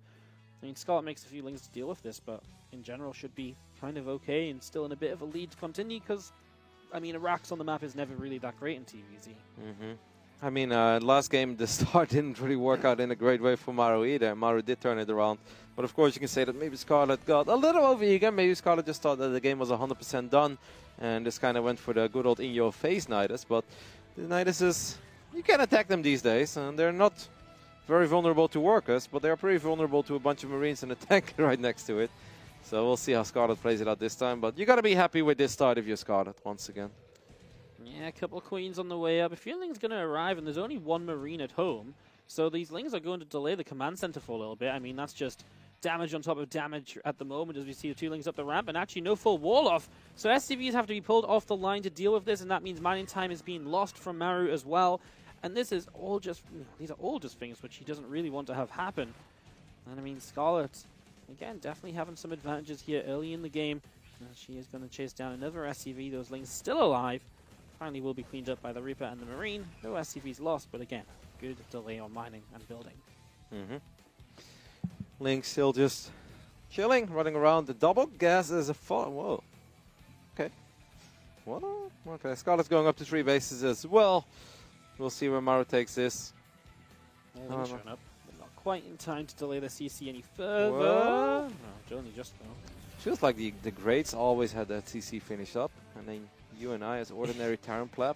I mean, Scarlet makes a few links to deal with this, but in general should be kind of okay and still in a bit of a lead to continue because, I mean, racks on the map is never really that great in TVZ. I mean, last game, the start didn't really work out in a great way for Maru either. Maru did turn it around. But of course, you can say that maybe Scarlet got a little overeager. Maybe Scarlet just thought that the game was 100% done. And this kind of went for the good old in-your-face Nidus. But the Niduses, you can attack them these days. And they're not very vulnerable to workers. But they're pretty vulnerable to a bunch of Marines and a tank right next to it. So we'll see how Scarlet plays it out this time. But you got to be happy with this start if you're Scarlet once again. Yeah, a couple of Queens on the way up. A few Lings going to arrive, and there's only one Marine at home. So these Lings are going to delay the command center for a little bit. I mean, that's just damage on top of damage at the moment as we see the two Lings up the ramp, and actually no full wall off. So SCVs have to be pulled off the line to deal with this, and that means mining time is being lost from Maru as well. And this is all just, these are all just things which he doesn't really want to have happen. And I mean, Scarlet, again, definitely having some advantages here early in the game. And she is going to chase down another SCV. Those Lings still alive. Finally will be cleaned up by the Reaper and the Marine. No SCVs lost, but again, good delay on mining and building. Link still just chilling, running around. The double gas is a fall. Whoa. Okay. What? Okay, Scarlet's going up to 3 bases as well. We'll see where Maru takes this. Link showing up, but not quite in time to delay the CC any further. Whoa. No, only just though. Feels like the Greats always had that CC finished up, and then you and I as ordinary Terran pleb.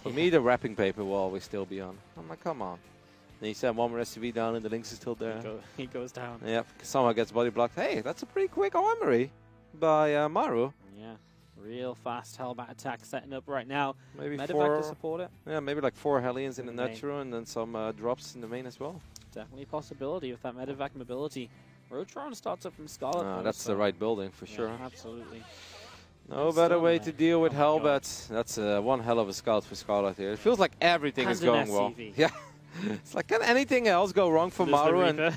For me, the wrapping paper will always still be on. I'm like, come on. Then you send one more SCV down and the Lynx is still there. He goes down. Yep, somehow gets body blocked. Hey, that's a pretty quick armory by Maru. Yeah, real fast Hellbat attack setting up right now. Maybe Medevac to support it. Yeah, maybe like 4 Hellions in the natural and then some drops in the main as well. Definitely a possibility with that Medevac mobility. Rotron starts up from Scarlet. That's the right building for sure. Absolutely. No better way to deal with Hellbats. That's one hell of a scout for Scarlet here. It feels like everything is going well. Yeah. It's like, can anything else go wrong for Maru? And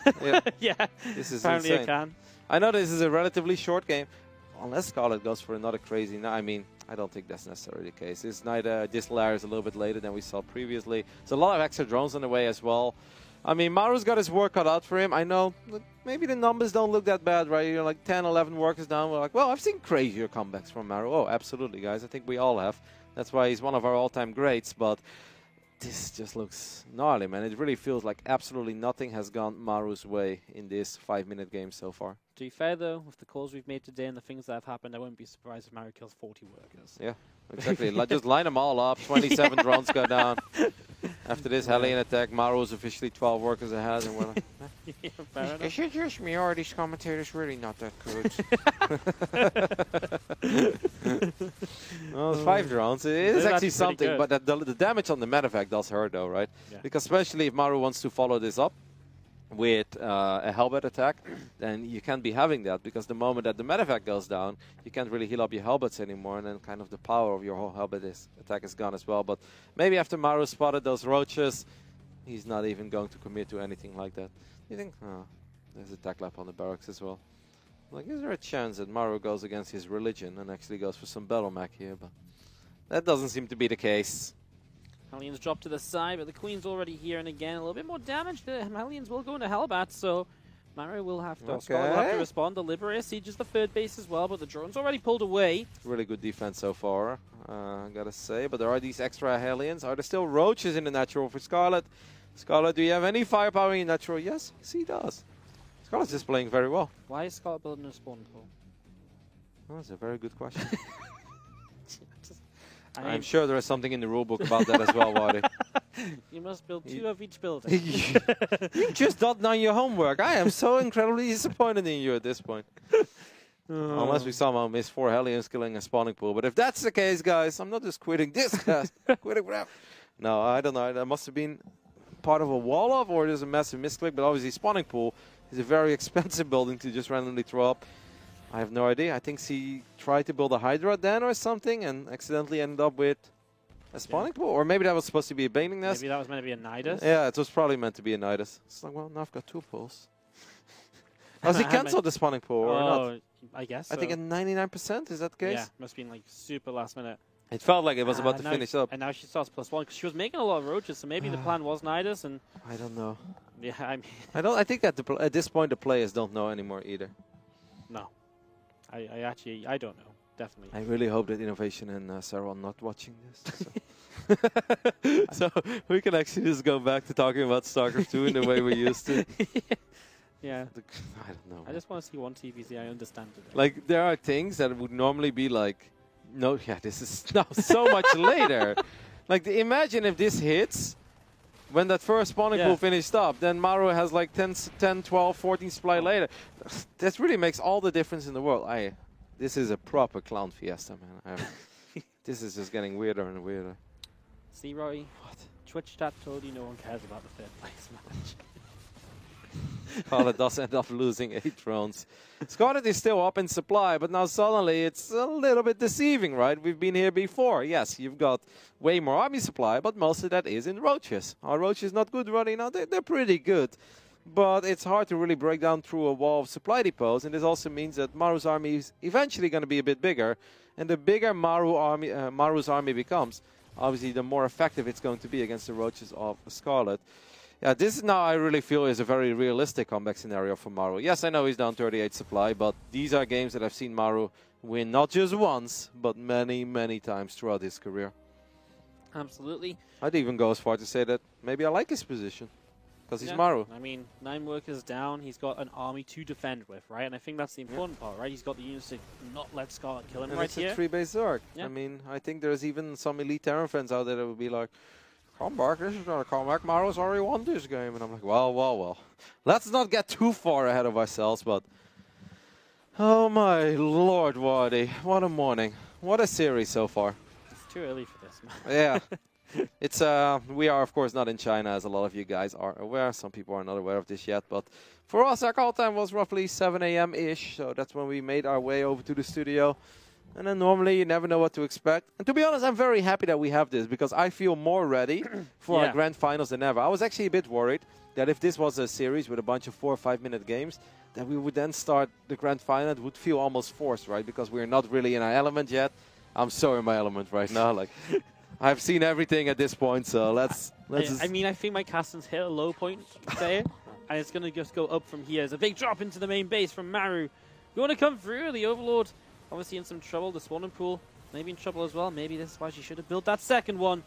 yeah. This is apparently insane. It can. I know this is a relatively short game. Unless Scarlet goes for another crazy... I mean, I don't think that's necessarily the case. This night, this layer is a little bit later than we saw previously. There's a lot of extra drones on the way as well. I mean, Maru's got his work cut out for him. I know maybe the numbers don't look that bad, right? You're like 10, 11 workers down. We're like, well, I've seen crazier comebacks from Maru. Oh, absolutely, guys. I think we all have. That's why he's one of our all-time greats. But this just looks gnarly, man. It really feels like absolutely nothing has gone Maru's way in this 5-minute game so far. To be fair, though, with the calls we've made today and the things that have happened, I wouldn't be surprised if Maru kills 40 workers. Yeah, exactly. Just line them all up. 27 drones go down. After this Hellion attack, Maru is officially 12 workers ahead. And we're like, is it just me, or are these commentators really not that good? Well, it's 5 drones. It is actually something, but the damage on the medevac does hurt, though, right? Yeah. Because especially if Maru wants to follow this up, with a Hellbat attack, then you can't be having that, because the moment that the medevac goes down, you can't really heal up your Hellbats anymore, and then kind of the power of your whole Hellbat attack is gone as well. But maybe after Maru spotted those roaches, he's not even going to commit to anything like that. You think, oh, there's a tech lap on the barracks as well. Like, is there a chance that Maru goes against his religion and actually goes for some battle mech here? But that doesn't seem to be the case. Hellions drop to the side, but the Queen's already here, and again, a little bit more damage. The Hellions will go into Hellbat, so Maru will have to, Scott will have to respond. The Liberator sieges the third base as well, but the drone's already pulled away. Really good defense so far, gotta say. But there are these extra Hellions. Are there still roaches in the natural for Scarlet? Scarlet, do you have any firepower in natural? Yes, he does. Scarlet's just playing very well. Why is Scarlet building a spawn pool? Oh, that's a very good question. I I'm sure there is something in the rulebook about that as well, Waddy. You must build 2 of each building. You just not done your homework. I am so incredibly disappointed in you at this point. Unless we somehow miss 4 Hellions killing a spawning pool. But if that's the case, guys, I'm not just quitting this cast. Quitting forever. No, I don't know. That must have been part of a wall-up, or there's a massive misclick. But obviously, spawning pool is a very expensive building to just randomly throw up. I have no idea. I think she tried to build a Hydra then or something and accidentally ended up with a spawning pool. Or maybe that was supposed to be a baiting nest. Maybe that was meant to be a Nidus. Yeah, it was probably meant to be a Nidus. It's like, well, now I've got 2 pools. Was he cancelled the spawning pool or not? I guess I think at 99%, is that the case? Yeah, must have been like super last minute. It felt like it was about to finish up. And now she starts +1 because she was making a lot of roaches, so maybe the plan was Nidus. And I don't know. Yeah, I mean, I think that at this point the players don't know anymore either. No. I don't know. Definitely. I really hope that Innovation and Sarah are not watching this. So we can actually just go back to talking about StarCraft 2 in the way we used to. Yeah. I don't know. I just want to see one TVC. I understand it. Like, there are things that would normally be like, no, yeah, this is now so much later. Like, imagine if this hits when that first spawning pool finished up, then Maru has like 10, 12, 14 supply later. That really makes all the difference in the world. This is a proper clown fiesta, man. This is just getting weirder and weirder. See, Roy? What? Twitch chat told you no one cares about the 3rd place match. Scarlet does end up losing 8 drones. Scarlet is still up in supply, but now suddenly it's a little bit deceiving, right? We've been here before. Yes, you've got way more army supply, but most of that is in roaches. Are roaches not good running now? They're pretty good. But it's hard to really break down through a wall of supply depots, and this also means that Maru's army is eventually going to be a bit bigger. And the bigger Maru's army becomes, obviously the more effective it's going to be against the roaches of Scarlet. Yeah, this is now I really feel is a very realistic comeback scenario for Maru. Yes, I know he's down 38 supply, but these are games that I've seen Maru win not just once, but many, many times throughout his career. Absolutely. I'd even go as far to say that maybe I like his position, because he's Maru. I mean, 9 workers down, he's got an army to defend with, right? And I think that's the important part, right? He's got the units to not let Scarlet kill him and right here. It's a 3-base Zerg. I mean, I think there's even some elite Terran fans out there that would be like, come back, this is not a comeback. Maru's already won this game. And I'm like, well. Let's not get too far ahead of ourselves, but oh my lord, Waddy. What a morning. What a series so far. It's too early for this, man. Yeah. It's we are, of course, not in China, as a lot of you guys are aware. Some people are not aware of this yet, but for us, our call time was roughly 7 a.m.-ish, so that's when we made our way over to the studio. And then normally you never know what to expect. And to be honest, I'm very happy that we have this, because I feel more ready for our grand finals than ever. I was actually a bit worried that if this was a series with a bunch of 4 or 5 minute games, that we would then start the grand final. It would feel almost forced, right? Because we're not really in our element yet. I'm so in my element right now. Like, I've seen everything at this point, so let's I mean, I think my casting's hit a low point there, and it's going to just go up from here. There's a big drop into the main base from Maru. You want to come through? The Overlord obviously in some trouble. The spawning pool maybe in trouble as well. Maybe this is why she should have built that second one.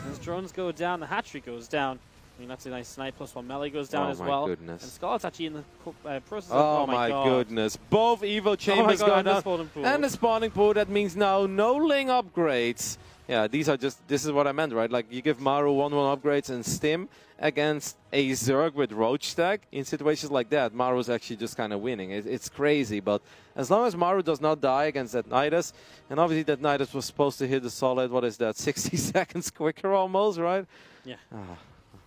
As drones go down, the hatchery goes down. I mean, that's a nice snipe. +1 melee goes down as well. Goodness. And Scarlet's actually in the process of... Oh my goodness. Both Evo chambers go down. And the spawning pool. That means now no Ling upgrades. Yeah, these are just... This is what I meant, right? Like, you give Maru 1-1 upgrades and Stim against a Zerg with Roach stack. In situations like that, Maru's actually just kind of winning. It's crazy, but as long as Maru does not die against that Nidus, and obviously that Nidus was supposed to hit the solid, what is that, 60 seconds quicker almost, right? Yeah.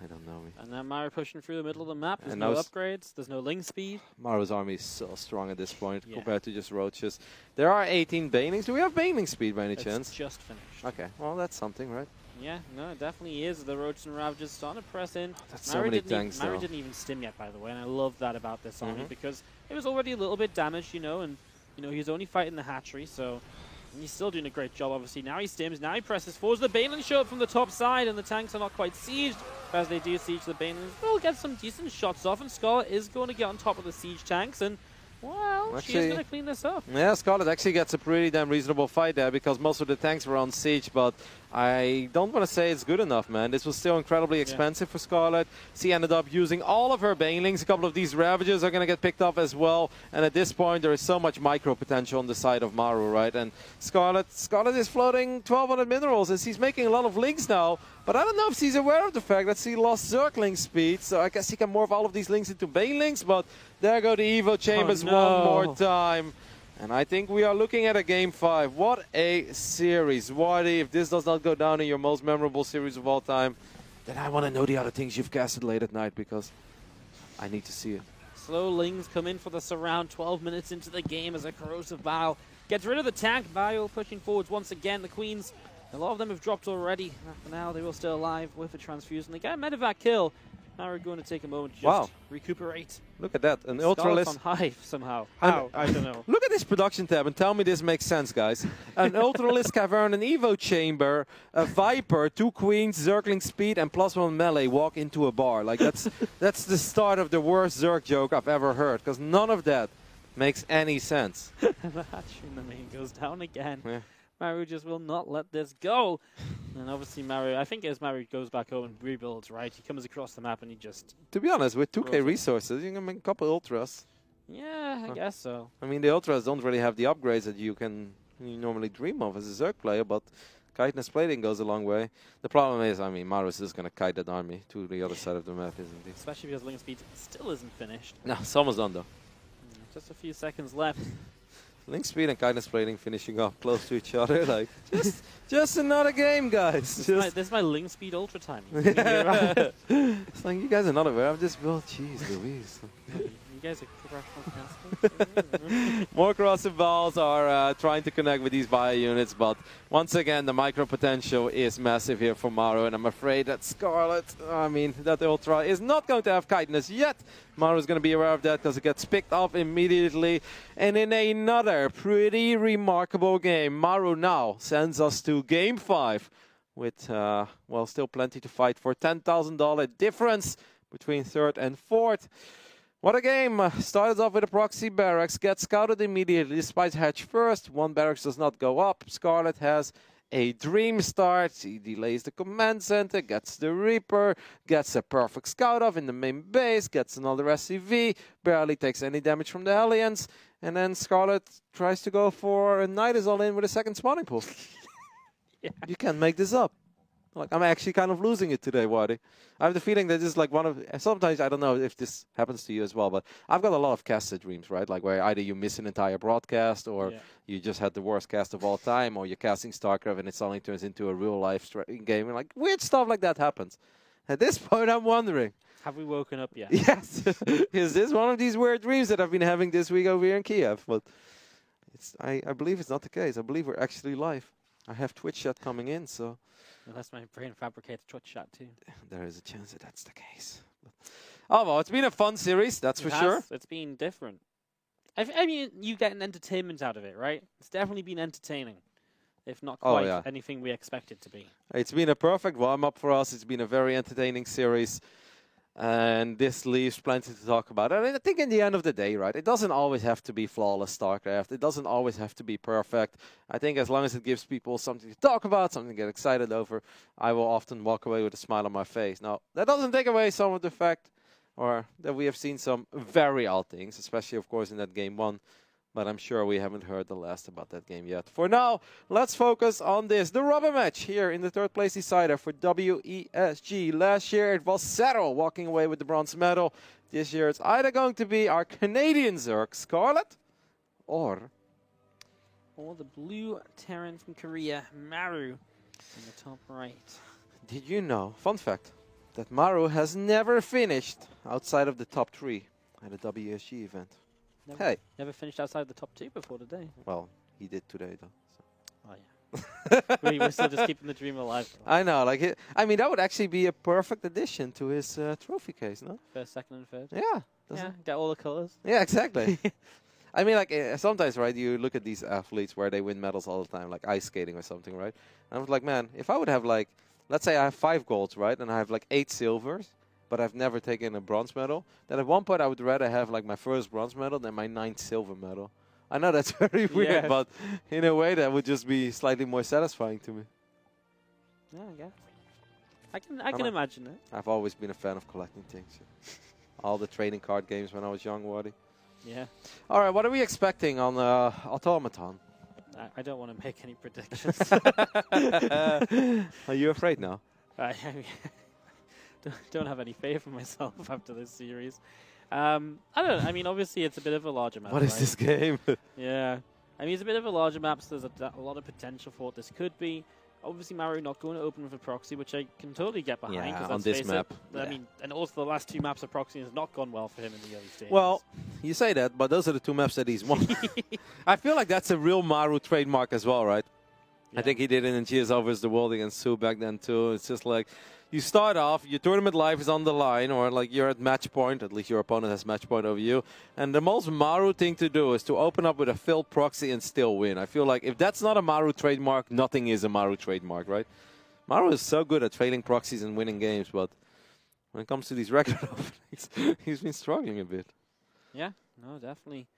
I don't know. And then Maru pushing through the middle of the map. There's And no now upgrades. There's no Ling speed. Maru's army is so strong at this point Yeah. compared to just Roaches. There are 18 Banelings. Do we have Baneling speed by any It's chance? just finished. Okay, well, that's something, right? Yeah, no, it definitely is. The Roaches and Ravages starting to press in. That's so many tanks, Maru though. didn't even stim yet, by the way, and I love that about this army Mhm. because it was already a little bit damaged, you know, and he was only fighting the hatchery, so he's still doing a great job, obviously. Now he stims, now he presses forwards. The Baneling show up from the top side, and the tanks are not quite sieged. But as they do siege the Banelings, they'll get some decent shots off, and Scarlet is going to get on top of the siege tanks, and, well, she is going to clean this up. Yeah, Scarlet actually gets a pretty damn reasonable fight there because most of the tanks were on siege, but I don't want to say it's good enough, man. This was still incredibly expensive for Scarlet. She ended up using all of her Banelings. A couple of these Ravages are going to get picked up as well, and at this point there is so much micro potential on the side of Maru, right? And Scarlet is floating 1200 minerals, and she's making a lot of links now, but I don't know if she's aware of the fact that she lost Zergling speed, so I guess she can morph all of these links into Banelings, but there go the Evo Chambers one more time. And I think we are looking at a Game 5. What a series. Waddy, if this does not go down in your most memorable series of all time, then I want to know the other things you've casted late at night because I need to see it. Slow Lings come in for the surround 12 minutes into the game as a corrosive bile gets rid of the tank. Bile pushing forwards once again. The Queens, a lot of them have dropped already. For now, they will stay alive with the transfusion. They get a medevac kill. Now we're going to take a moment to just recuperate. Look at that. An Scarlet's Ultralisk on high somehow. How? I don't know. Look at this production tab and tell me this makes sense, guys. An Ultralisk Cavern, an Evo Chamber, a Viper, 2 Queens, Zergling Speed, and +1 melee walk into a bar. Like that's the start of the worst Zerg joke I've ever heard, because none of that makes any sense. The hatchery in the main goes down again. Yeah. Maru just will not let this go. And obviously Maru, I think as Maru goes back home and rebuilds, right, he comes across the map and he just... To be honest, with 2K resources, you can make a couple Ultras. Yeah, I guess so. I mean, the Ultras don't really have the upgrades that you normally dream of as a Zerg player, but Chitinous Plating goes a long way. The problem is, I mean, Maru is just going to kite that army to the other side of the map, isn't he? Especially because Ling Speed still isn't finished. No, it's almost done, though. Just a few seconds left. Link Speed and Chitinous Plating finishing off close to each other. Like, just another game, guys. This is my Ling Speed Ultra timing. It's like, you guys are not aware. I've just built, jeez Louise. You guys are professional. More corrosive balls are trying to connect with these bio units, but once again, the micro potential is massive here for Maru, and I'm afraid that Scarlet, I mean, that Ultra is not going to have Chitinous yet. Maru is going to be aware of that because it gets picked up immediately. And in another pretty remarkable game, Maru now sends us to Game 5 with, well, still plenty to fight for. $10,000 difference between third and fourth. What a game. Started off with a proxy barracks, gets scouted immediately despite hatch first. One barracks does not go up. Scarlet has a dream start. He delays the command center, gets the Reaper, gets a perfect scout off in the main base, gets another SCV, barely takes any damage from the Hellions, and then Scarlet tries to go for a Night is all in with a second spawning pool. Yeah. You can't make this up. Like, I'm actually kind of losing it today, Waddy. I have the feeling that this is like one of... Sometimes, I don't know if this happens to you as well, but I've got a lot of casted dreams, right? Like where either you miss an entire broadcast or you just had the worst cast of all time, or you're casting StarCraft and it suddenly turns into a real-life game. And like, weird stuff like that happens. At this point, I'm wondering... Have we woken up yet? Yes. Is this one of these weird dreams that I've been having this week over here in Kiev? But I believe it's not the case. I believe we're actually live. I have Twitch chat coming in, so... Unless my brain fabricates Twitch chat too. There is a chance that that's the case. Oh, well, it's been a fun series, that's for sure. It's been different. I mean, you get an entertainment out of it, right? It's definitely been entertaining, if not quite anything we expect it to be. It's been a perfect warm-up for us. It's been a very entertaining series. And this leaves plenty to talk about. And I think in the end of the day, right, it doesn't always have to be flawless StarCraft. It doesn't always have to be perfect. I think as long as it gives people something to talk about, something to get excited over, I will often walk away with a smile on my face. Now, that doesn't take away some of the fact or that we have seen some very odd things, especially, of course, in that Game 1. But I'm sure we haven't heard the last about that game yet. For now, let's focus on this. The rubber match here in the third place decider for WESG. Last year it was Settle walking away with the bronze medal. This year it's either going to be our Canadian Zerg, Scarlet, or the blue Terran from Korea, Maru, in the top right. Did you know, fun fact, that Maru has never finished outside of the top 3 at a WSG event. Never finished outside the top 2 before today. Well, he did today, though. So. Oh, yeah. We're still just keeping the dream alive. I know, like I mean, that would actually be a perfect addition to his trophy case, no? First, second, and third. Yeah. Yeah, get all the colors. Yeah, exactly. I mean, like sometimes, right? You look at these athletes where they win medals all the time, like ice skating or something, right? And I was like, man, if I would have like, let's say I have 5 golds, right, and I have like 8 silvers, but I've never taken a bronze medal, then at one point I would rather have like my first bronze medal than my 9th silver medal. I know that's very weird, but in a way that would just be slightly more satisfying to me. Yeah, I guess. I can imagine it. I've always been a fan of collecting things. All the trading card games when I was young, Wardy. Yeah. All right, what are we expecting on Automaton? I don't want to make any predictions. Are you afraid now? I don't have any faith in myself after this series. I don't know. I mean, obviously, it's a bit of a larger map. What is this game? Yeah. I mean, it's a bit of a larger map, so there's a lot of potential for what this could be. Obviously, Maru not going to open with a proxy, which I can totally get behind. Yeah, on this map. I mean, and also the last 2 maps of proxy has not gone well for him in the early stages. Well, you say that, but those are the 2 maps that he's won. I feel like that's a real Maru trademark as well, right? Yeah. I think he did it in GSL vs. the World against Sue back then too. It's just like, you start off, your tournament life is on the line, or like you're at match point, at least your opponent has match point over you. And the most Maru thing to do is to open up with a filled proxy and still win. I feel like if that's not a Maru trademark, nothing is a Maru trademark, right? Maru is so good at failing proxies and winning games, but when it comes to these regular openings, he's been struggling a bit. Yeah, no, definitely.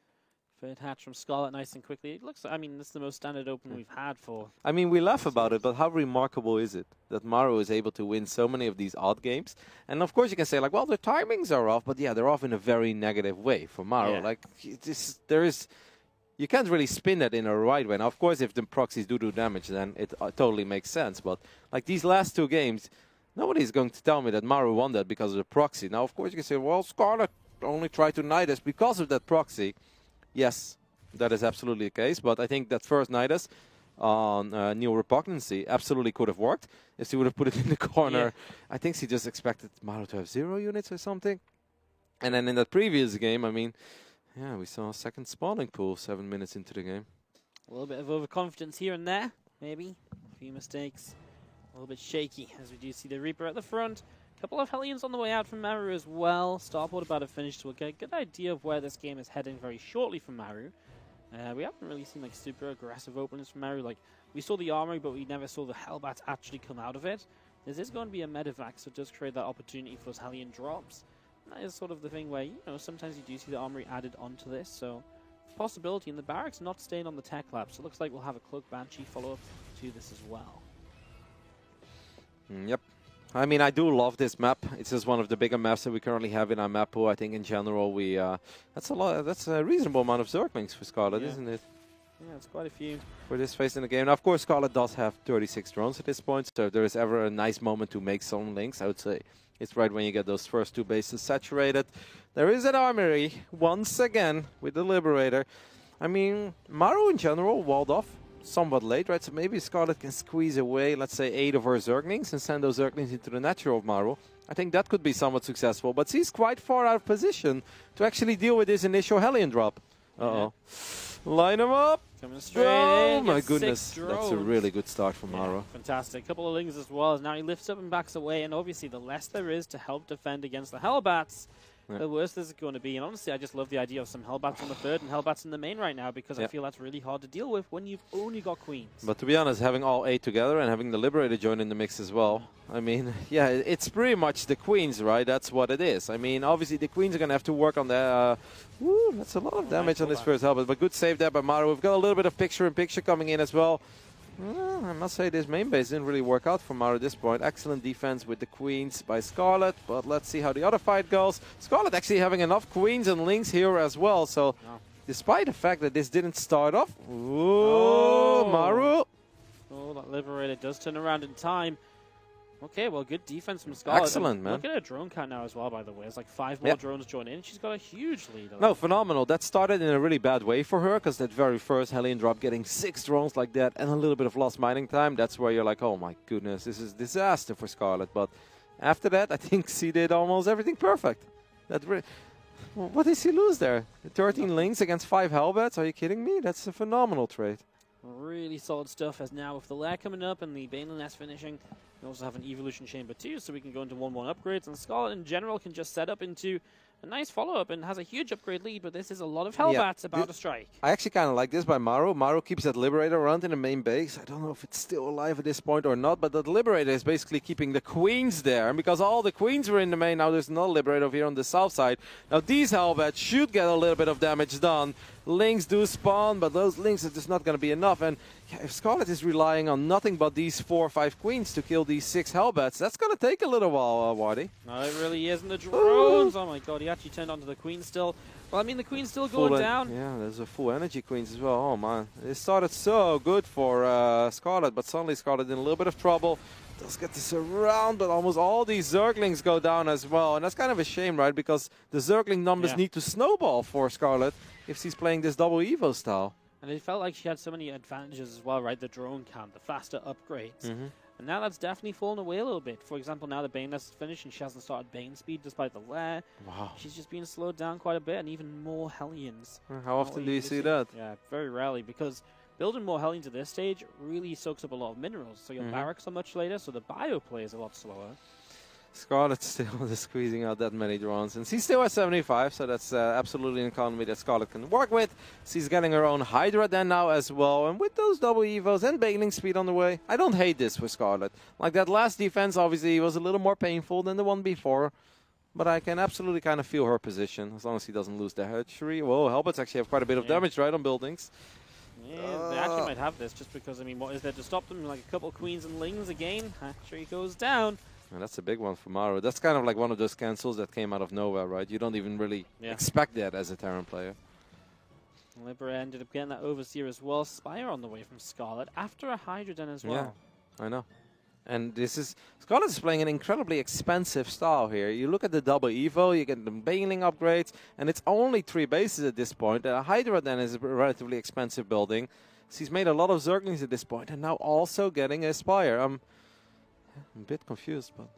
Third hatch from Scarlet nice and quickly. It looks, I mean, this is the most standard open we've had for... I mean, we laugh about it, but how remarkable is it that Maru is able to win so many of these odd games? And of course you can say, like, well, the timings are off, but yeah, they're off in a very negative way for Maru. Yeah. Like, you can't really spin that in a right way. Now, of course, if the proxies do damage, then it totally makes sense. But, like, these last 2 games, nobody's going to tell me that Maru won that because of the proxy. Now, of course, you can say, well, Scarlet only tried to Nidus because of that proxy. Yes, that is absolutely the case, but I think that first Nidus on Neo Repugnancy absolutely could have worked if she would have put it in the corner. Yeah. I think she just expected Maru to have 0 units or something. And then in that previous game, I mean, yeah, we saw a second spawning pool 7 minutes into the game. A little bit of overconfidence here and there, maybe. A few mistakes. A little bit shaky as we do see the Reaper at the front. A couple of Hellions on the way out from Maru as well. Starport about to finish, so we'll get a good idea of where this game is heading very shortly from Maru. We haven't really seen like super aggressive openings from Maru. Like, we saw the Armory, but we never saw the Hellbats actually come out of it. This is going to be a medevac, so it does create that opportunity for those Hellion drops. And that is sort of the thing where, you know, sometimes you do see the Armory added onto this, so possibility. And the Barracks not staying on the Tech Lab, so it looks like we'll have a Cloak Banshee follow-up to this as well. Yep. I mean, I do love this map. It's just one of the bigger maps that we currently have in our map pool. I think in general we that's a lot. That's a reasonable amount of Zerglings for Scarlet, isn't it? Yeah, it's quite a few for this phase in the game. Now, of course, Scarlet does have 36 drones at this point, so if there is ever a nice moment to make some links, I would say it's right when you get those first 2 bases saturated. There is an Armory once again with the Liberator. I mean, Maru in general walled off somewhat late, right? So maybe Scarlet can squeeze away, let's say, 8 of her Zerglings and send those Zerglings into the natural of Maru. I think that could be somewhat successful, but she's quite far out of position to actually deal with this initial Hellion drop. Uh-oh. Yeah. Line them up! Coming straight in. Oh my goodness, that's a really good start for Maru. Fantastic. Couple of Lings as well. Now he lifts up and backs away, and obviously the less there is to help defend against the Hellbats, the worse this is going to be. And honestly, I just love the idea of some Hellbats on the third and Hellbats in the main right now, because I feel that's really hard to deal with when you've only got Queens. But to be honest, having all 8 together and having the Liberator join in the mix as well, I mean, yeah, it's pretty much the Queens, right? That's what it is. I mean, obviously the Queens are going to have to work on their... woo, that's a lot of damage on this first Hellbat, but good save there by Maru. We've got a little bit of picture-in-picture coming in as well. I must say this main base didn't really work out for Maru at this point. Excellent defense with the Queens by Scarlet, but let's see how the other fight goes. Scarlet actually having enough Queens and Lings here as well, so despite the fact that this didn't start off... Ooh, Maru! Oh, that Liberator does turn around in time. Okay, well, good defense from Scarlet. Excellent, man. Look at her drone count now as well, by the way. It's like 5 more drones join in. She's got a huge lead. No, phenomenal. That started in a really bad way for her, because that very first Hellion drop, getting 6 drones like that and a little bit of lost mining time, that's where you're like, oh my goodness, this is disaster for Scarlet. But After that, I think C did almost everything perfect. What did he lose there? 13 links against 5 Hellbats? Are you kidding me? That's a phenomenal trade. Really solid stuff, as now with the Lair coming up and the Banelin S finishing, we also have an Evolution Chamber too, so we can go into 1-1 upgrades, and Scarlet in general can just set up into a nice follow-up and has a huge upgrade lead, but this is a lot of Hellbats about to strike. I actually kind of like this by Maru. Maru keeps that Liberator around in the main base. I don't know if it's still alive at this point or not, but that Liberator is basically keeping the Queens there. And because all the Queens were in the main, now there's no Liberator over here on the south side. Now these Hellbats should get a little bit of damage done. Lings do spawn, but those Lings are just not going to be enough. And yeah, if Scarlet is relying on nothing but these 4 or 5 Queens to kill these 6 Hellbats, that's going to take a little while, Wardy. No, it really isn't. The drones! Oh my god, he actually turned onto the Queen still. Well, I mean, the Queen's still going down. Yeah, there's a full energy Queens as well. Oh man, it started so good for Scarlet, but suddenly Scarlet in a little bit of trouble. Does get this around, but almost all these Zerglings go down as well. And that's kind of a shame, right? Because the Zergling numbers need to snowball for Scarlet if she's playing this double Evo style. And it felt like she had so many advantages as well, right? The drone count, the faster upgrades. And now that's definitely fallen away a little bit. For example, now the Baneless is finished and she hasn't started Bane speed despite the Lair. Wow. She's just being slowed down quite a bit, and even more Hellions. How often do you see that? Yeah, very rarely, because building more Hellions at this stage really soaks up a lot of minerals. So your barracks are much later, so the bio play is a lot slower. Scarlet still is squeezing out that many drones, and she's still at 75, so that's absolutely an economy that Scarlet can work with. She's getting her own Hydra then now as well, and with those double Evos and Baneling speed on the way, I don't hate this for Scarlet. Like that last defense obviously was a little more painful than the one before, but I can absolutely kind of feel her position, as long as he doesn't lose the hatchery. Whoa, Hellbats actually have quite a bit of damage, right, on buildings. Yeah, they actually might have this, just because, I mean, what is there to stop them? Like a couple Queens and Lings again. Hatchery goes down. And that's a big one for Maru. That's kind of like one of those cancels that came out of nowhere, right? You don't even really expect that as a Terran player. Libera ended up getting that Overseer as well. Spire on the way from Scarlet after a Hydra Den as well. Yeah, I know. And this is... Scarlet is playing an incredibly expensive style here. You look at the double Evo, you get the Baneling upgrades, and it's only 3 bases at this point. Hydra Den is a relatively expensive building. She's made a lot of Zerglings at this point, and now also getting a Spire. I'm a bit confused, but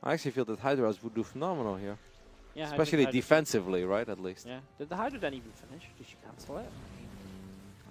I actually feel that Hydras would do phenomenal here. Yeah, especially defensively, right, at least. Yeah. Did the Hydra Den even finish? Did she cancel it?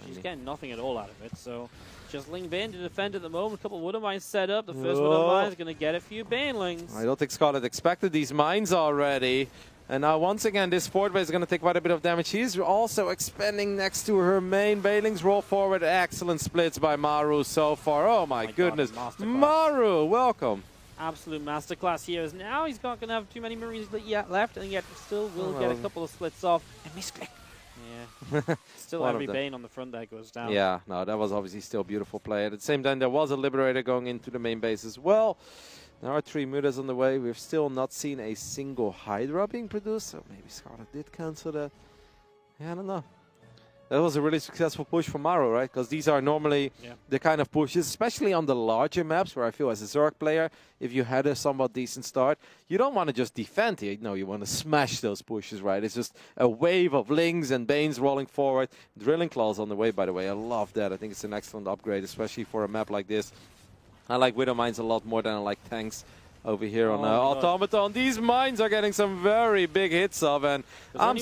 She's getting nothing at all out of it, so just Ling Bane to defend at the moment. A couple of Widow Mines set up. The first Widow Mine is going to get a few Banelings. I don't think Scarlet expected these mines already. And now once again, this forward base is going to take quite a bit of damage. She's also expanding next to her main. Banelings roll forward. Excellent splits by Maru so far. Oh my goodness. God, Maru, welcome. Absolute masterclass here. As now he's not going to have too many Marines left, and yet still will get a couple of splits off. And misclick. Yeah. Still every Bane on the front there goes down. Yeah, no, that was obviously still beautiful play. At the same time, there was a Liberator going into the main base as well. There are 3 Mutas on the way. We've still not seen a single Hydra being produced, so maybe Scarlet did cancel that. Yeah, I don't know. That was a really successful push for Maru, right? Because these are normally the kind of pushes, especially on the larger maps, where I feel as a Zerg player, if you had a somewhat decent start, you don't want to just defend here. No, you want to smash those pushes, right? It's just a wave of Lings and Banes rolling forward. Drilling Claws on the way, by the way. I love that. I think it's an excellent upgrade, especially for a map like this. I like Widow Mines a lot more than I like tanks over here on Automaton. These mines are getting some very big hits of, and I'm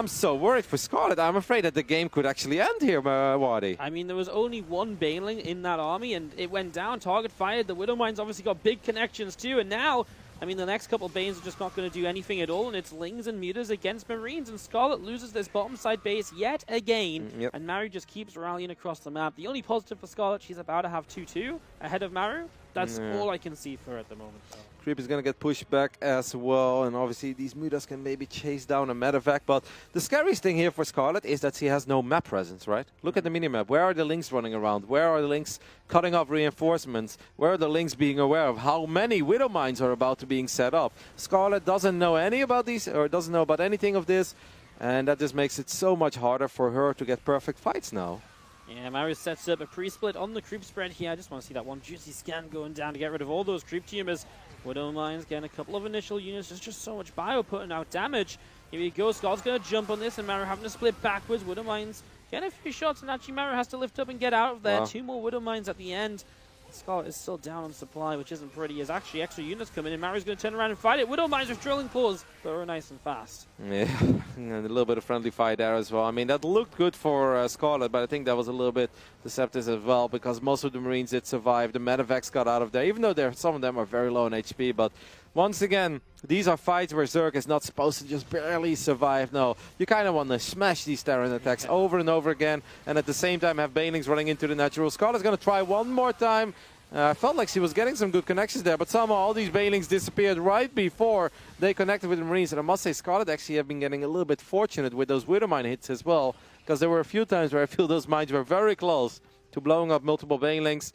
so worried for Scarlet. I'm afraid that the game could actually end here, Wardy. I mean, there was only one Baneling in that army, and it went down. Target fired. The Widow Mines obviously got big connections too, and now, I mean, the next couple of Banes are just not going to do anything at all, and it's Lings and Mutas against Marines, and Scarlet loses this bottom side base yet again, and Maru just keeps rallying across the map. The only positive for Scarlet, she's about to have 2-2 ahead of Maru. That's all I can see for her at the moment. So. Creep is going to get pushed back as well, and obviously these Mutas can maybe chase down a medevac, but the scariest thing here for Scarlet is that she has no map presence, right? Look at the minimap. Where are the Lings running around? Where are the Lings cutting off reinforcements? Where are the Lings being aware of how many Widow Mines are about to being set up? Scarlet doesn't know any about these, or doesn't know about anything of this, and that just makes it so much harder for her to get perfect fights now. Yeah, Maru sets up a pre-split on the creep spread here. I just want to see that one juicy scan going down to get rid of all those creep tumors. Widow Mines getting a couple of initial units. There's just so much bio putting out damage. Here we go. Scott's going to jump on this, and Maru having to split backwards. Widow Mines getting a few shots, and actually Maru has to lift up and get out of there. Wow. 2 more Widow Mines at the end. Scarlet is still down on supply, which isn't pretty. As actually extra units come in, Maru's going to turn around and fight it. Widow Mines with drilling claws, but we're nice and fast. Yeah, and a little bit of friendly fight there as well. I mean, that looked good for Scarlet, but I think that was a little bit deceptive as well, because most of the Marines did survive. The Medivacs got out of there, even though some of them are very low in HP. But once again, these are fights where Zerg is not supposed to just barely survive. No, you kind of want to smash these Terran attacks over and over again, and at the same time have Banelings running into the natural. Scarlet's going to try one more time. I felt like she was getting some good connections there, but somehow all these Banelings disappeared right before they connected with the Marines. And I must say, Scarlet actually have been getting a little bit fortunate with those Widow Mine hits as well, because there were a few times where I feel those mines were very close to blowing up multiple Banelings.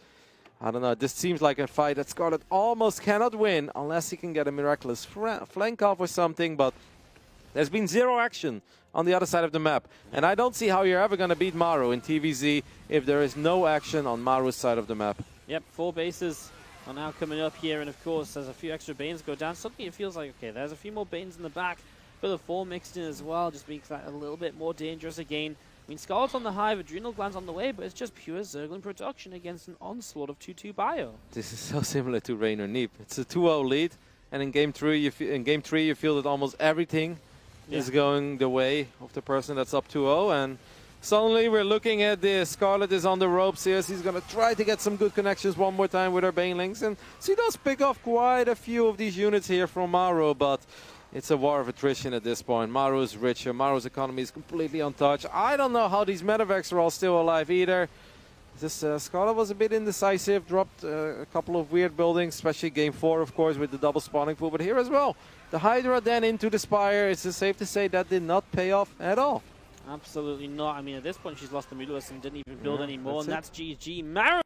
I don't know, this seems like a fight that Scarlet almost cannot win unless he can get a miraculous flank off or something, but there's been zero action on the other side of the map. And I don't see how you're ever going to beat Maru in TVZ if there is no action on Maru's side of the map. Yep, 4 bases are now coming up here, and of course, as a few extra Banes go down, suddenly it feels like, okay, there's a few more Banes in the back, but the 4 mixed in as well, just makes that a little bit more dangerous again. I mean, Scarlet's on the hive, Adrenal Gland's on the way, but it's just pure Zergling production against an onslaught of 2-2 bio. This is so similar to Raynor Neep. It's a 2-0 lead, and in game 3 you feel that almost everything is going the way of the person that's up 2-0, and suddenly we're looking at this. Scarlet is on the ropes here. She's going to try to get some good connections one more time with her Banelings, and she does pick off quite a few of these units here from Maru, but it's a war of attrition at this point. Maru is richer. Maru's economy is completely untouched. I don't know how these Medivacs are all still alive either. This Scarlet was a bit indecisive, dropped a couple of weird buildings, especially game 4, of course, with the double spawning pool. But here as well, the Hydra then into the Spire. It's safe to say that did not pay off at all. Absolutely not. I mean, at this point, she's lost the Mutalisk and didn't even build any more, and that's GG. Maru